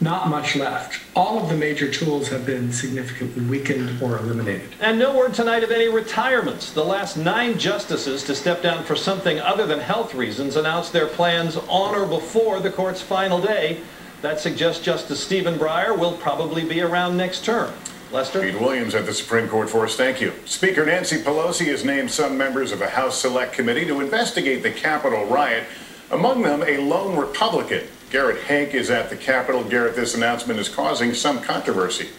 not much left. All of the major tools have been significantly weakened or eliminated. And no word tonight of any retirements. The last 9 justices to step down for something other than health reasons announced their plans on or before the court's final day. That suggests Justice Stephen Breyer will probably be around next term. Lester? Pete Williams at the Supreme Court for us. Thank you. Speaker Nancy Pelosi has named some members of a House Select Committee to investigate the Capitol riot, among them a lone Republican. Garrett Hank is at the Capitol. Garrett, this announcement is causing some controversy.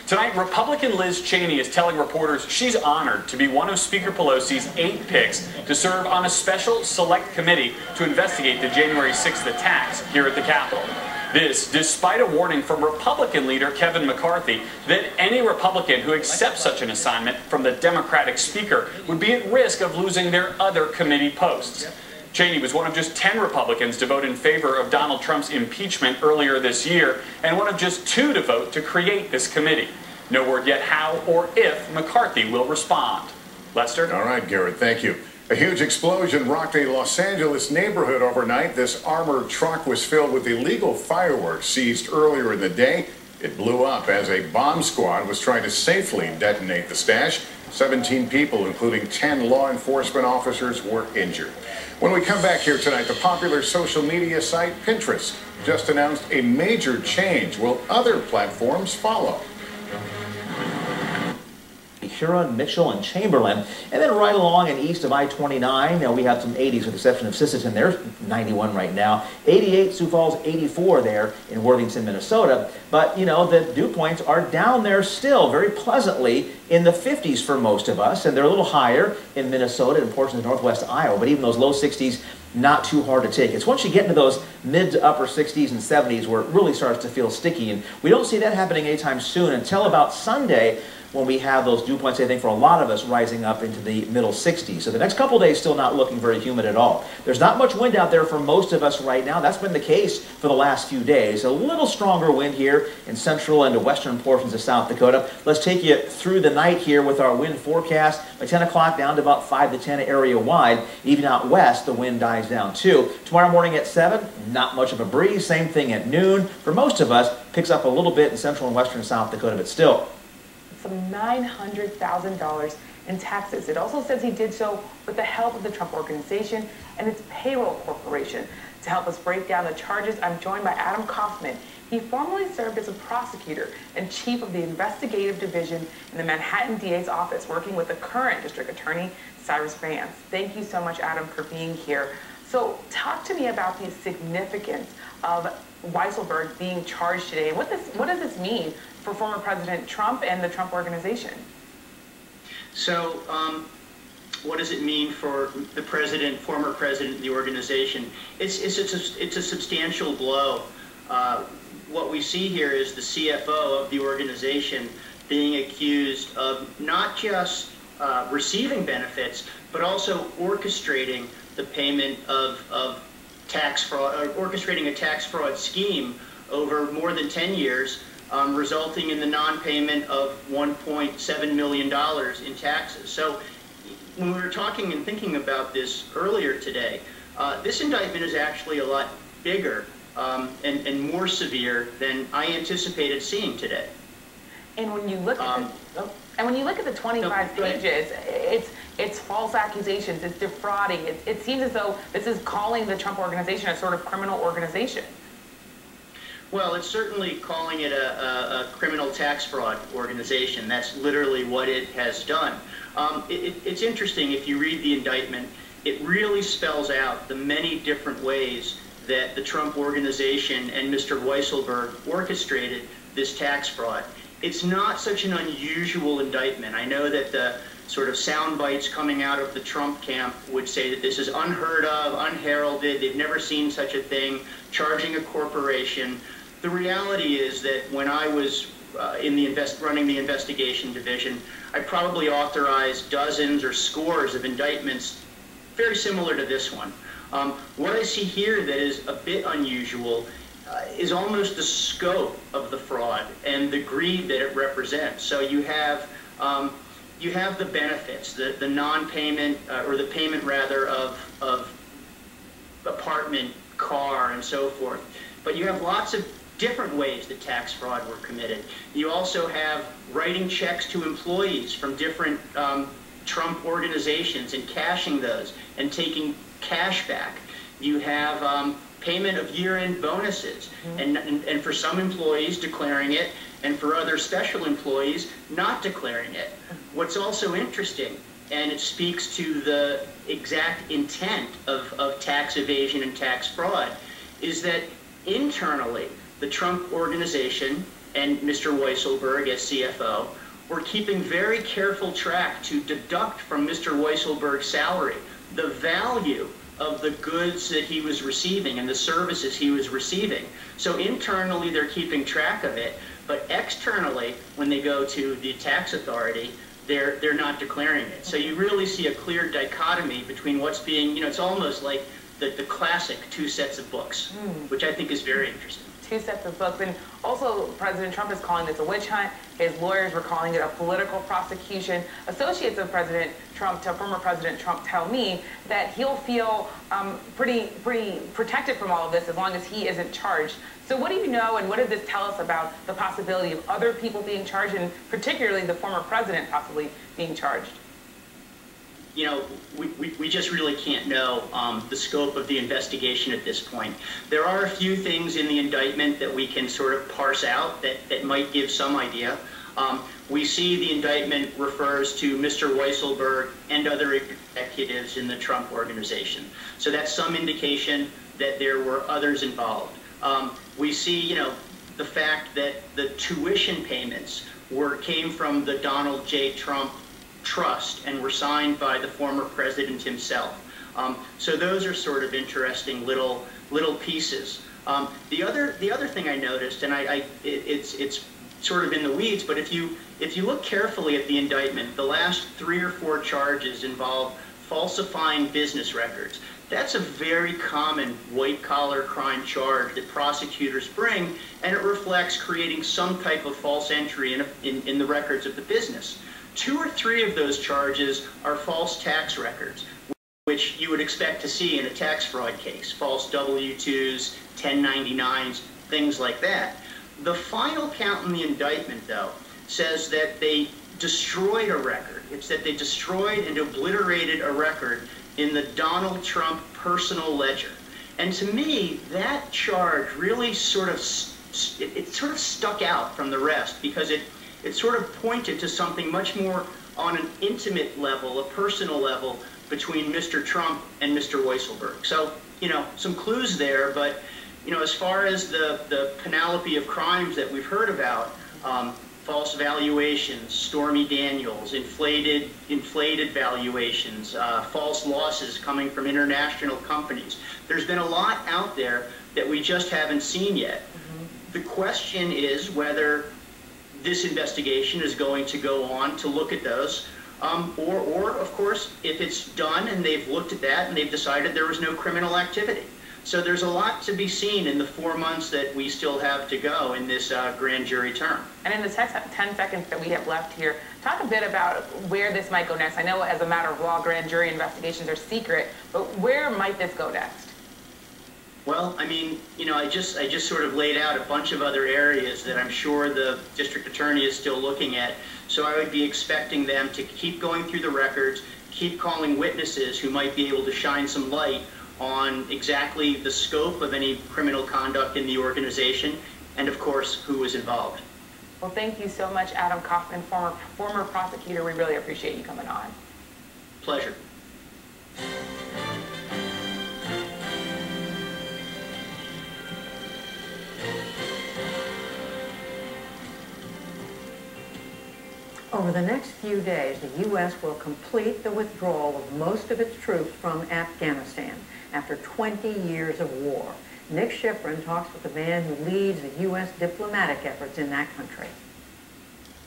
Tonight, Republican Liz Cheney is telling reporters she's honored to be one of Speaker Pelosi's 8 picks to serve on a special select committee to investigate the January 6th attacks here at the Capitol. This, despite a warning from Republican leader Kevin McCarthy that any Republican who accepts such an assignment from the Democratic Speaker would be at risk of losing their other committee posts. Cheney was one of just 10 Republicans to vote in favor of Donald Trump's impeachment earlier this year, and one of just 2 to vote to create this committee. No word yet how or if McCarthy will respond. Lester? All right, Garrett, thank you. A huge explosion rocked a Los Angeles neighborhood overnight. This armored truck was filled with illegal fireworks seized earlier in the day. It blew up as a bomb squad was trying to safely detonate the stash. 17 people, including 10 law enforcement officers, were injured. When we come back here tonight, the popular social media site Pinterest just announced a major change. Will other platforms follow? Huron, Mitchell, and Chamberlain. And then right along and east of I-29, we have some 80s with the exception of Sisseton. There's 91 right now. 88, Sioux Falls, 84 there in Worthington, Minnesota. But, you know, the dew points are down there still very pleasantly in the 50s for most of us, and they're a little higher in Minnesota and portions of northwest Iowa, but even those low 60s, not too hard to take. It's once you get into those mid to upper 60s and 70s where it really starts to feel sticky, and we don't see that happening anytime soon until about Sunday, when we have those dew points, I think, for a lot of us rising up into the middle 60s. So the next couple days still not looking very humid at all. There's not much wind out there for most of us right now. That's been the case for the last few days. A little stronger wind here in central and western portions of South Dakota. Let's take you through the night here with our wind forecast. By 10 o'clock down to about 5 to 10 area wide. Even out west, the wind dies down too. Tomorrow morning at 7, not much of a breeze. Same thing at noon. For most of us, picks up a little bit in central and western South Dakota, but still. Some $900,000 in taxes. It also says he did so with the help of the Trump Organization and its payroll corporation. To help us break down the charges, I'm joined by Adam Kaufman. He formerly served as a prosecutor and chief of the investigative division in the Manhattan DA's office, working with the current district attorney, Cyrus Vance. Thank you so much, Adam, for being here. So talk to me about the significance of Weisselberg being charged today. And what does this mean for former President Trump and the Trump Organization? So what does it mean for the president, former president of the organization? It's a substantial blow. What we see here is the CFO of the organization being accused of not just receiving benefits, but also orchestrating the payment of tax fraud, or orchestrating a tax fraud scheme over more than 10 years, resulting in the non-payment of $1.7 million in taxes. So when we were talking and thinking about this earlier today, this indictment is actually a lot bigger and more severe than I anticipated seeing today. And when you look at the 25 pages, it's false accusations, it's defrauding. It seems as though this is calling the Trump Organization a sort of criminal organization. Well, it's certainly calling it a criminal tax fraud organization. That's literally what it has done. It's interesting, if you read the indictment, it really spells out the many different ways that the Trump Organization and Mr. Weisselberg orchestrated this tax fraud. It's not such an unusual indictment. I know that the sort of sound bites coming out of the Trump camp would say that this is unheard of, unheralded, they've never seen such a thing, charging a corporation. The reality is that when I was running the investigation division, I probably authorized dozens or scores of indictments very similar to this one. What I see here that is a bit unusual is almost the scope of the fraud and the greed that it represents. So you have the benefits, the non-payment, or the payment rather of apartment, car, and so forth. But you have lots of different ways that tax fraud were committed. You also have writing checks to employees from different Trump organizations and cashing those and taking cash back. You have payment of year-end bonuses, and for some employees declaring it, and for other special employees not declaring it. What's also interesting, and it speaks to the exact intent of tax evasion and tax fraud, is that internally the Trump Organization and Mr. Weisselberg as CFO were keeping very careful track to deduct from Mr. Weisselberg's salary the value of the goods that he was receiving and the services he was receiving. So internally they're keeping track of it, but externally when they go to the tax authority, they're not declaring it. So you really see a clear dichotomy between what's being, it's almost like the classic two sets of books, which I think is very interesting. Two sets of books. And also President Trump is calling this a witch hunt. His lawyers were calling it a political prosecution. Associates of President Trump, former President Trump, tell me that he'll feel pretty protected from all of this as long as he isn't charged. So what do you know, and what does this tell us about the possibility of other people being charged, and particularly the former president possibly being charged? We just really can't know the scope of the investigation at this point. There are a few things in the indictment that we can sort of parse out that might give some idea. We see the indictment refers to Mr. Weisselberg and other executives in the Trump Organization. So that's some indication that there were others involved. We see, the fact that the tuition payments came from the Donald J. Trump Trust and were signed by the former president himself. So those are sort of interesting little pieces. The other thing I noticed, and it's sort of in the weeds, but if you look carefully at the indictment, the last 3 or 4 charges involve falsifying business records. That's a very common white-collar crime charge that prosecutors bring, and it reflects creating some type of false entry in the records of the business. 2 or 3 of those charges are false tax records, which you would expect to see in a tax fraud case, false W-2s, 1099s, things like that. The final count in the indictment, though, says that they destroyed a record. It's that they destroyed and obliterated a record in the Donald Trump personal ledger. And to me, that charge really sort of stuck out from the rest, because it sort of pointed to something much more on an intimate level, a personal level, between Mr. Trump and Mr. Weisselberg. So, some clues there, but, as far as the panoply of crimes that we've heard about, false valuations, Stormy Daniels, inflated valuations, false losses coming from international companies. There's been a lot out there that we just haven't seen yet. The question is whether this investigation is going to go on to look at those, or of course, if it's done and they've looked at that and they've decided there was no criminal activity. So there's a lot to be seen in the 4 months that we still have to go in this grand jury term. And in the 10 seconds that we have left here, talk a bit about where this might go next. I know as a matter of law, grand jury investigations are secret, but where might this go next? Well, I mean, I just sort of laid out a bunch of other areas that I'm sure the district attorney is still looking at. So I would be expecting them to keep going through the records, keep calling witnesses who might be able to shine some light on exactly the scope of any criminal conduct in the organization, and of course, who was involved. Well, thank you so much, Adam Kaufman, former prosecutor. We really appreciate you coming on. Pleasure. Over the next few days, the U.S. will complete the withdrawal of most of its troops from Afghanistan after 20 years of war. Nick Schifrin talks with the man who leads the U.S. diplomatic efforts in that country.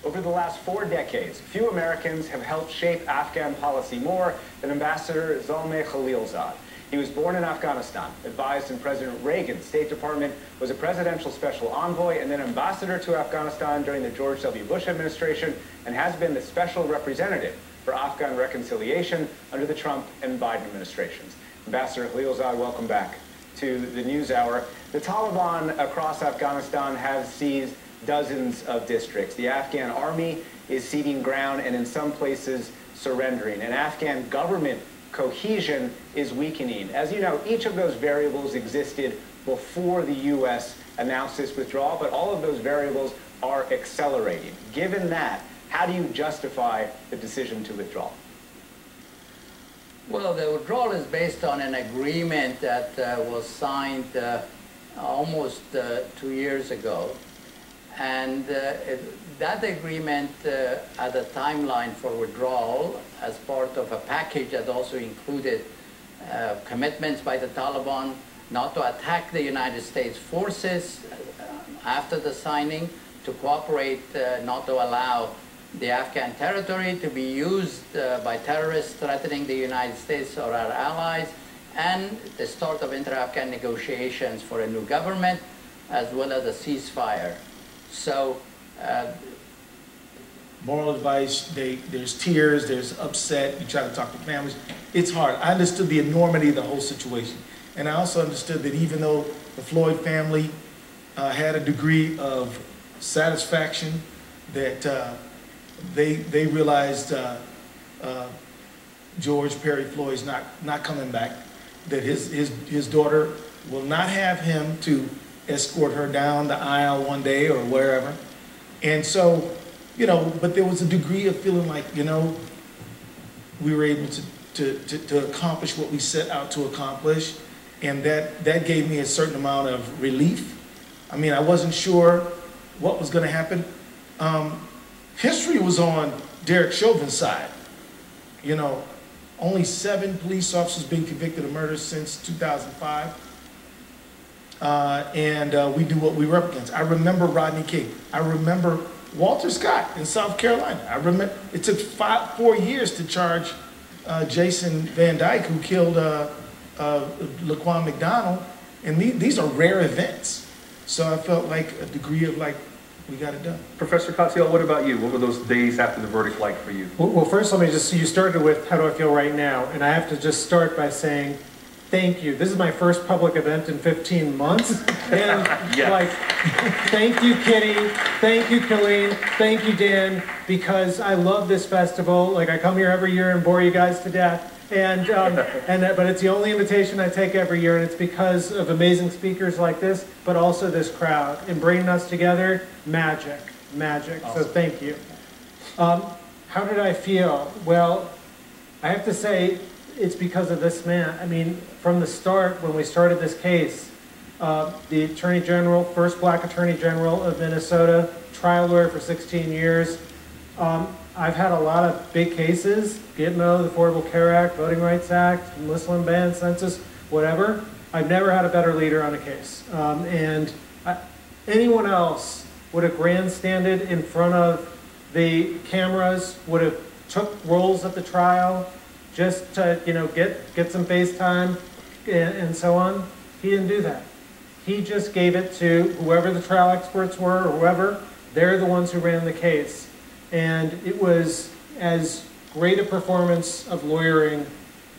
Over the last 4 decades, few Americans have helped shape Afghan policy more than Ambassador Zalmay Khalilzad. He was born in Afghanistan, advised in President Reagan's State Department, was a presidential special envoy, and then ambassador to Afghanistan during the George W. Bush administration, and has been the special representative for Afghan reconciliation under the Trump and Biden administrations. Ambassador Khalilzad, welcome back to the NewsHour. The Taliban across Afghanistan have seized dozens of districts. The Afghan army is ceding ground and in some places surrendering. And Afghan government cohesion is weakening. As you know, each of those variables existed before the U.S. announced this withdrawal, but all of those variables are accelerating. Given that, how do you justify the decision to withdraw? Well, the withdrawal is based on an agreement that was signed almost 2 years ago. And that agreement had a timeline for withdrawal as part of a package that also included commitments by the Taliban not to attack the United States forces after the signing, to cooperate, not to allow the Afghan territory to be used by terrorists threatening the United States or our allies, and the start of inter-Afghan negotiations for a new government, as well as a ceasefire. So, moral advice, there's tears, there's upset, you try to talk to families. It's hard. I understood the enormity of the whole situation. And I also understood that even though the Floyd family had a degree of satisfaction, that they realized George Perry Floyd's not coming back, that his daughter will not have him to escort her down the aisle one day or wherever. And so, but there was a degree of feeling like, we were able to accomplish what we set out to accomplish. And that gave me a certain amount of relief. I mean, I wasn't sure what was going to happen. history was on Derek Chauvin's side. You know, only 7 police officers being convicted of murder since 2005. We knew what we were up against. I remember Rodney King. I remember Walter Scott in South Carolina. I remember it took 4 years to charge Jason Van Dyke, who killed Laquan McDonald. And these are rare events. So I felt like a degree of like, we got it done. Professor Cotziel, what about you? What were those days after the verdict like for you? Well, first let me just, you started with how do I feel right now? And I have to just start by saying thank you. This is my first public event in 15 months. And like, thank you, Kitty. Thank you, Colleen. Thank you, Dan, because I love this festival. Like, I come here every year and bore you guys to death. And, but it's the only invitation I take every year, and it's because of amazing speakers like this, but also this crowd. And bringing us together, magic, magic. Awesome. So thank you. How did I feel? Well, I have to say, it's because of this man. I mean, from the start, when we started this case, the Attorney General, first black Attorney General of Minnesota, trial lawyer for 16 years. I've had a lot of big cases, Gitmo, the Affordable Care Act, Voting Rights Act, Muslim ban, census, whatever. I've never had a better leader on a case. Anyone else would have grandstanded in front of the cameras, would have took roles at the trial, just to, you know, get some FaceTime and so on. He didn't do that. He just gave it to whoever the trial experts were, or whoever. They're the ones who ran the case. And it was as great a performance of lawyering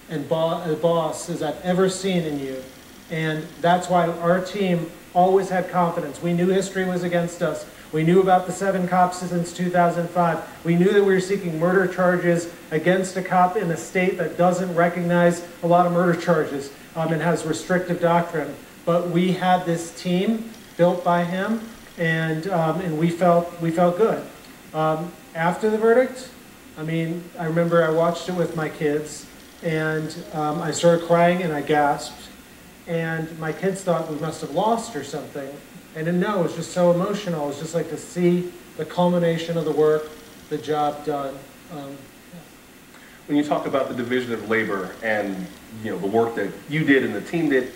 and boss as I've ever seen in you. And that's why our team always had confidence. We knew history was against us. We knew about the 7 cops since 2005. We knew that we were seeking murder charges against a cop in a state that doesn't recognize a lot of murder charges and has restrictive doctrine. But we had this team built by him, and we felt good. After the verdict, I mean, I remember I watched it with my kids, and I started crying and I gasped. And my kids thought we must have lost or something. And then, no, it was just so emotional. It was just like to see the culmination of the work, the job done. When you talk about the division of labor and, you know, the work that you did and the team did,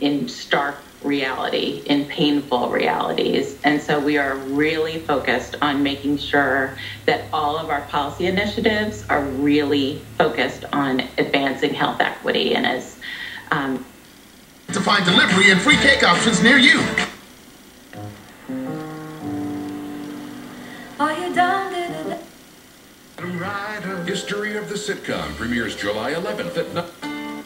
in stark reality, in painful realities. And so we are really focused on making sure that all of our policy initiatives are really focused on advancing health equity. And as to find delivery and free cake options near you. History of the Sitcom premieres July 11th at 9.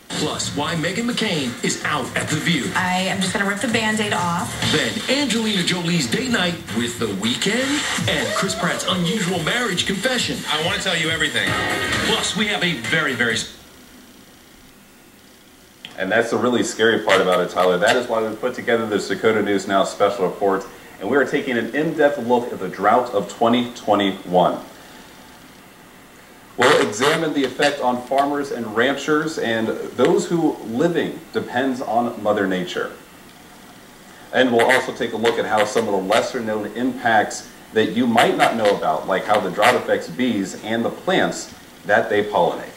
Plus, why Meghan McCain is out at The View. I am just going to rip the Band-Aid off. Then Angelina Jolie's date night with The Weeknd and Chris Pratt's unusual marriage confession. I want to tell you everything. Plus, we have a very, very... And that's the really scary part about it, Tyler. That is why we put together this Dakota News Now special report, and we are taking an in-depth look at the drought of 2021. We'll examine the effect on farmers and ranchers and those who living depends on Mother Nature. And we'll also take a look at how some of the lesser-known impacts that you might not know about, like how the drought affects bees and the plants that they pollinate.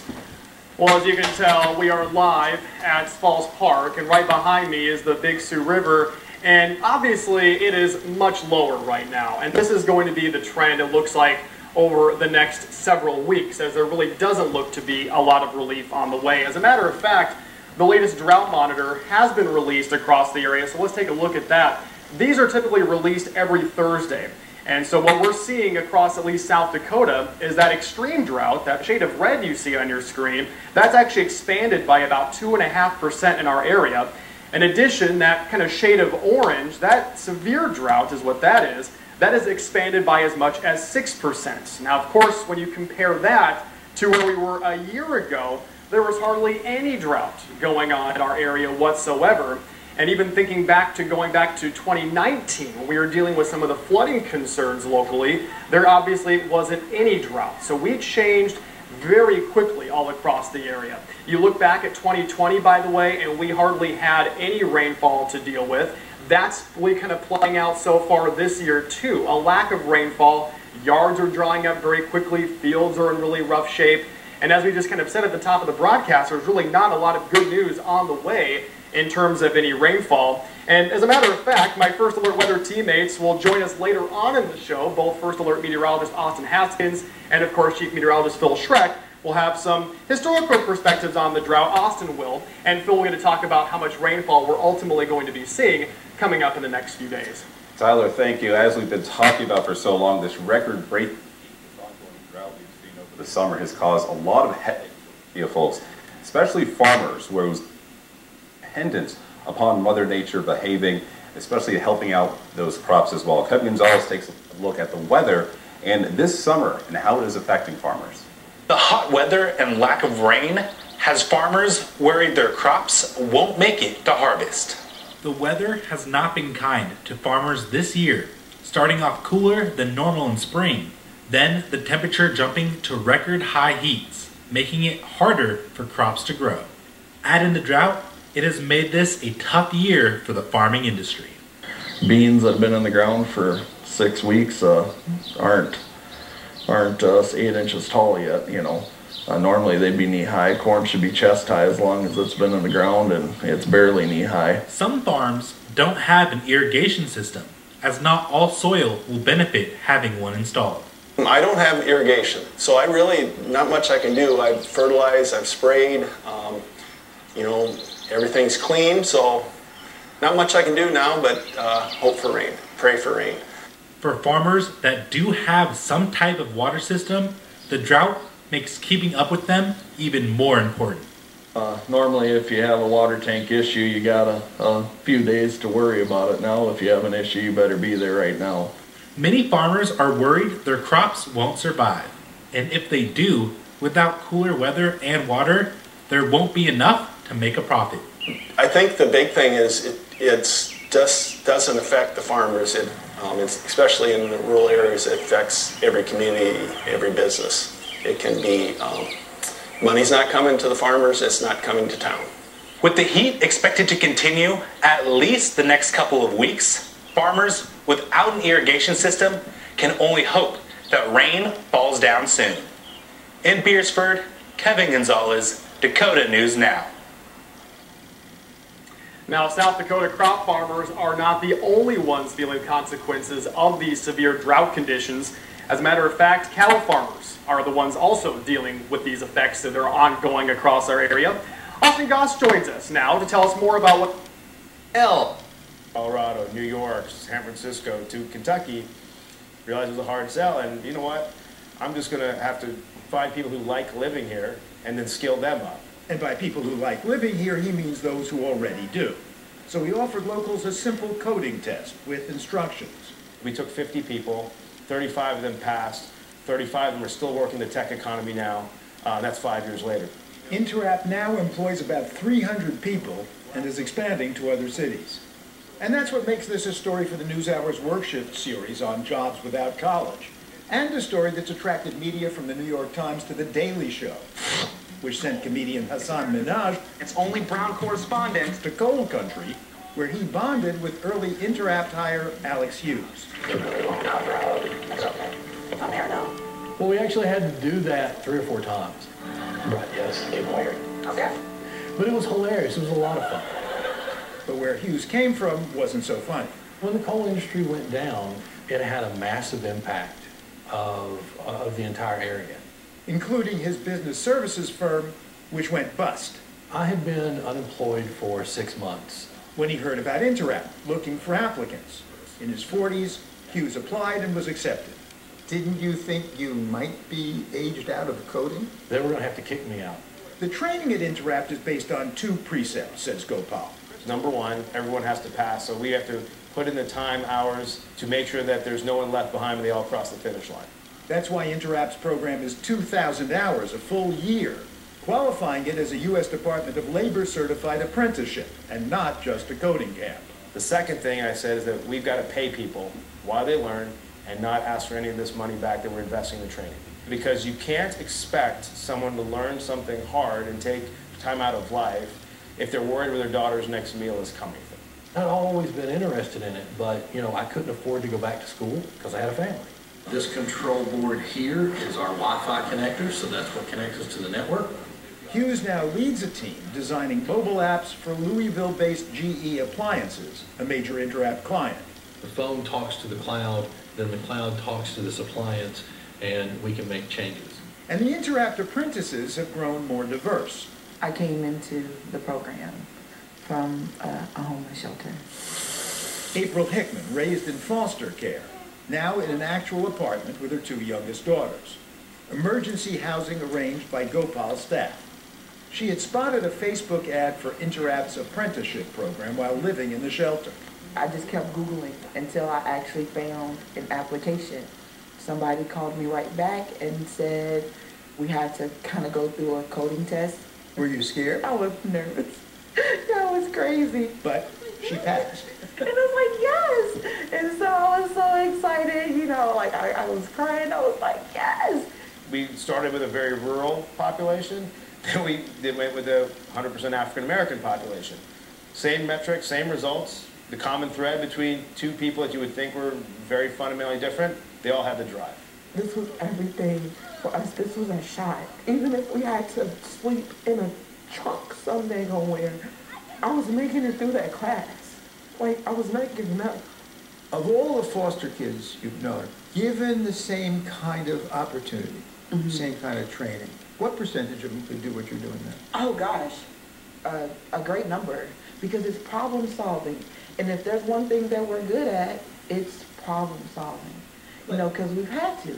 Well, as you can tell, we are live at Falls Park, and right behind me is the Big Sioux River, and obviously it is much lower right now, and this is going to be the trend, it looks like, over the next several weeks, as there really doesn't look to be a lot of relief on the way. As a matter of fact, the latest drought monitor has been released across the area, so let's take a look at that. These are typically released every Thursday. And so what we're seeing across at least South Dakota is that extreme drought, that shade of red you see on your screen, that's actually expanded by about 2.5% in our area. In addition, that kind of shade of orange, that severe drought is what that is expanded by as much as 6%. Now, of course, when you compare that to where we were a year ago, there was hardly any drought going on in our area whatsoever. And even thinking back to going back to 2019, when we were dealing with some of the flooding concerns locally, there obviously wasn't any drought. So we changed very quickly all across the area. You look back at 2020, by the way, and we hardly had any rainfall to deal with. That's really kind of playing out so far this year too. A lack of rainfall, yards are drying up very quickly, fields are in really rough shape, and as we just kind of said at the top of the broadcast, there's really not a lot of good news on the way in terms of any rainfall. And as a matter of fact, my First Alert weather teammates will join us later on in the show. Both First Alert meteorologist Austin Haskins and, of course, Chief Meteorologist Phil Schreck will have some historical perspectives on the drought. Austin will, and Phil will get to talk about how much rainfall we're ultimately going to be seeing coming up in the next few days. Tyler, thank you. As we've been talking about for so long, this record-breaking ongoing drought we've seen over the summer has caused a lot of headache for you folks, especially farmers, where it was dependent upon Mother Nature behaving, especially helping out those crops as well. Kevin Gonzalez takes a look at the weather and this summer and how it is affecting farmers. The hot weather and lack of rain has farmers worried their crops won't make it to harvest. The weather has not been kind to farmers this year, starting off cooler than normal in spring, then the temperature jumping to record high heats, making it harder for crops to grow. Add in the drought, it has made this a tough year for the farming industry. Beans that have been in the ground for 6 weeks aren't 8 inches tall yet, you know. Normally they'd be knee-high. Corn should be chest-high as long as it's been in the ground, and it's barely knee-high. Some farms don't have an irrigation system, as not all soil will benefit having one installed. I don't have irrigation, so I really, not much I can do. I've fertilized, I've sprayed, you know, everything's clean, so not much I can do now, but hope for rain, pray for rain. For farmers that do have some type of water system, the drought makes keeping up with them even more important. Normally if you have a water tank issue, you got a few days to worry about it. Now if you have an issue, you better be there right now. Many farmers are worried their crops won't survive. And if they do, without cooler weather and water, there won't be enough to make a profit. I think the big thing is it just doesn't affect the farmers. It's, especially in the rural areas, it affects every community, every business. It can be, money's not coming to the farmers, it's not coming to town. With the heat expected to continue at least the next couple of weeks, farmers without an irrigation system can only hope that rain falls down soon. In Beersford, Kevin Gonzalez, Dakota News Now. Now, South Dakota crop farmers are not the only ones feeling consequences of these severe drought conditions. As a matter of fact, cattle farmers are the ones also dealing with these effects that are ongoing across our area. Austin Goss joins us now to tell us more about what Colorado, New York, San Francisco to Kentucky, realized it was a hard sell, and you know what? I'm just going to have to find people who like living here and then skill them up. And by people who like living here, he means those who already do. So we offered locals a simple coding test with instructions. We took 50 people, 35 of them passed, 35 of them are still working the tech economy now. That's 5 years later. Interap now employs about 300 people and is expanding to other cities. And that's what makes this a story for the NewsHour's Work Shift series on jobs without college. And a story that's attracted media from the New York Times to The Daily Show, which sent comedian Hassan Minhaj, its only brown correspondent, to coal country, where he bonded with early Interapt hire Alex Hughes. You really won't cover up. It's okay. I'm here now. Well, we actually had to do that 3 or 4 times. Right, yes, get weird. Okay. But it was hilarious. It was a lot of fun. But where Hughes came from wasn't so funny. When the coal industry went down, it had a massive impact of the entire area. Including his business services firm, which went bust. I had been unemployed for 6 months. When he heard about Interact looking for applicants. In his 40s, Hughes applied and was accepted. Didn't you think you might be aged out of coding? They were going to have to kick me out. The training at Interact is based on 2 precepts, says Gopal. Number one, everyone has to pass, so we have to put in the time, hours, to make sure that there's no one left behind when they all cross the finish line. That's why Interapt's program is 2,000 hours, a full year, qualifying it as a U.S. Department of Labor certified apprenticeship, and not just a coding camp. The second thing I said is that we've got to pay people while they learn and not ask for any of this money back that we're investing in training. Because you can't expect someone to learn something hard and take time out of life if they're worried where their daughter's next meal is coming from. I'd always been interested in it, but, you know, I couldn't afford to go back to school because I had a family. This control board here is our Wi-Fi connector, so that's what connects us to the network. Hughes now leads a team designing mobile apps for Louisville-based GE Appliances, a major Interapp client. The phone talks to the cloud, then the cloud talks to this appliance, and we can make changes. And the Interapp apprentices have grown more diverse. I came into the program from a homeless shelter. April Hickman, raised in foster care, now in an actual apartment with her 2 youngest daughters. Emergency housing arranged by Gopal's staff. She had spotted a Facebook ad for Interapp's apprenticeship program while living in the shelter. I just kept Googling until I actually found an application. Somebody called me right back and said we had to kind of go through a coding test. Were you scared? I was nervous. That was crazy. But she passed. And I was like, yes! And so I was so excited, you know, like I was crying. I was like, yes! We started with a very rural population. Then we went with a 100% African American population. Same metrics, same results. The common thread between two people that you would think were very fundamentally different, they all had the drive. This was everything for us. This was a shot. Even if we had to sleep in a truck someday somewhere, I was making it through that class. Like, I was not giving up. Of all the foster kids you've known, given the same kind of opportunity, same kind of training, what percentage of them could do what you're doing now? Oh gosh, a great number, because it's problem solving. And if there's one thing that we're good at, it's problem solving. You know, because we've had to.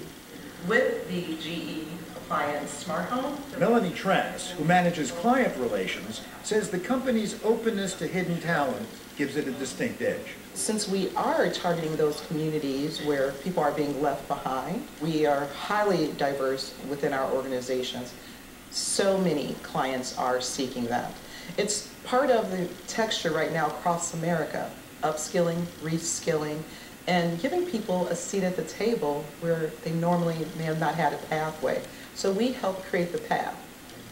With the GE Appliance Smart Home. Melanie Trass, who manages client relations, says the company's openness to hidden talent gives it a distinct edge. Since we are targeting those communities where people are being left behind, we are highly diverse within our organizations. So many clients are seeking that. It's part of the texture right now across America, upskilling, reskilling, and giving people a seat at the table where they normally may have not had a pathway. So we help create the path.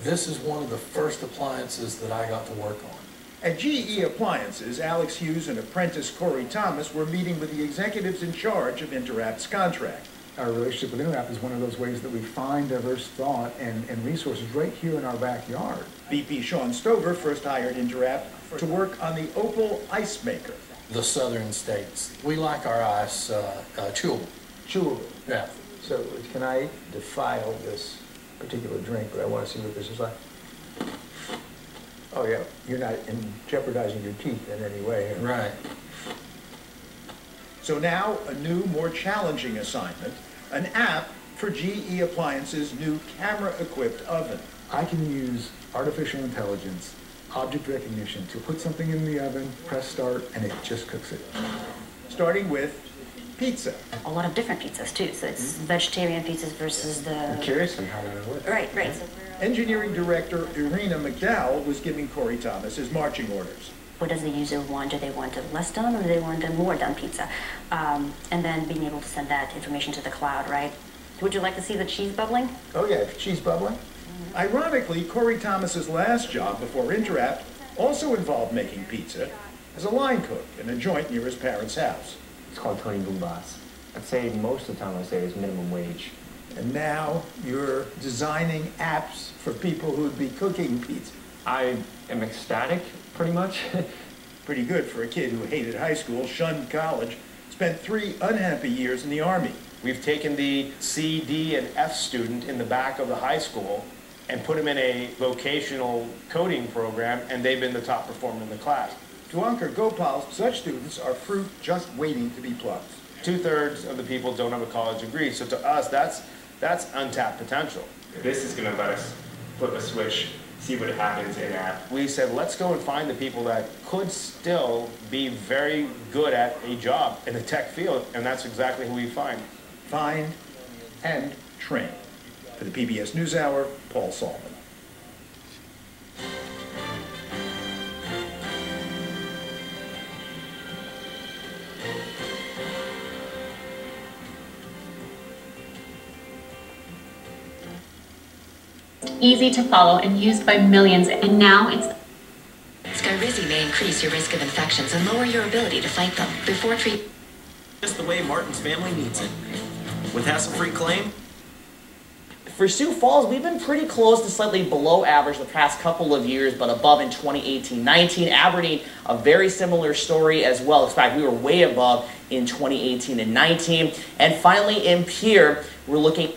This is one of the first appliances that I got to work on. At GE Appliances, Alex Hughes and apprentice Corey Thomas were meeting with the executives in charge of Interapp's contract. Our relationship with Interapp is one of those ways that we find diverse thought and resources right here in our backyard. VP Sean Stover first hired Interapp to work on the Opal Ice Maker. The southern states. We like our ice chewable. Chewable? Yeah. So can I defile this particular drink, but I want to see what this is like? Oh yeah, you're not jeopardizing your teeth in any way. Right. So now a new, more challenging assignment, an app for GE Appliances' new camera-equipped oven. I can use artificial intelligence, object recognition, to put something in the oven, press start, and it just cooks it. Starting with pizza. A lot of different pizzas too, so it's vegetarian pizzas versus the... I'm curious on how that works. Right. So Engineering Director Irina McDowell was giving Corey Thomas his marching orders. what does the user want? Do they want a less done or do they want a more done pizza? And then being able to send that information to the cloud, right? Would you like to see the cheese bubbling? Oh yeah, cheese bubbling. Ironically, Corey Thomas's last job before Interapp also involved making pizza as a line cook in a joint near his parents' house. It's called Tony Boomba's. I'd say most of the time I say it's minimum wage. And now you're designing apps for people who would be cooking pizza. I am ecstatic, pretty much. Pretty good for a kid who hated high school, shunned college, spent 3 unhappy years in the Army. We've taken the C, D, and F student in the back of the high school and put him in a vocational coding program, and they've been the top performer in the class. To Ankur Gopal, such students are fruit just waiting to be plucked. 2/3 of the people don't have a college degree, so to us, that's untapped potential. This is going to let us flip a switch, see what happens in app. We said, let's go and find the people that could still be very good at a job in the tech field, and that's exactly who we find. Find and train. For the PBS NewsHour, Paul Salman. Easy to follow and used by millions, and now it's got Rizzi may increase your risk of infections and lower your ability to fight them. Before treatment. Just the way Martin's family needs it. With hassle-free claim. For Sioux Falls, we've been pretty close to slightly below average the past couple of years, but above in 2018-19. Aberdeen, a very similar story as well. In fact, we were way above in 2018 and 19. And finally, in Pierre, we're looking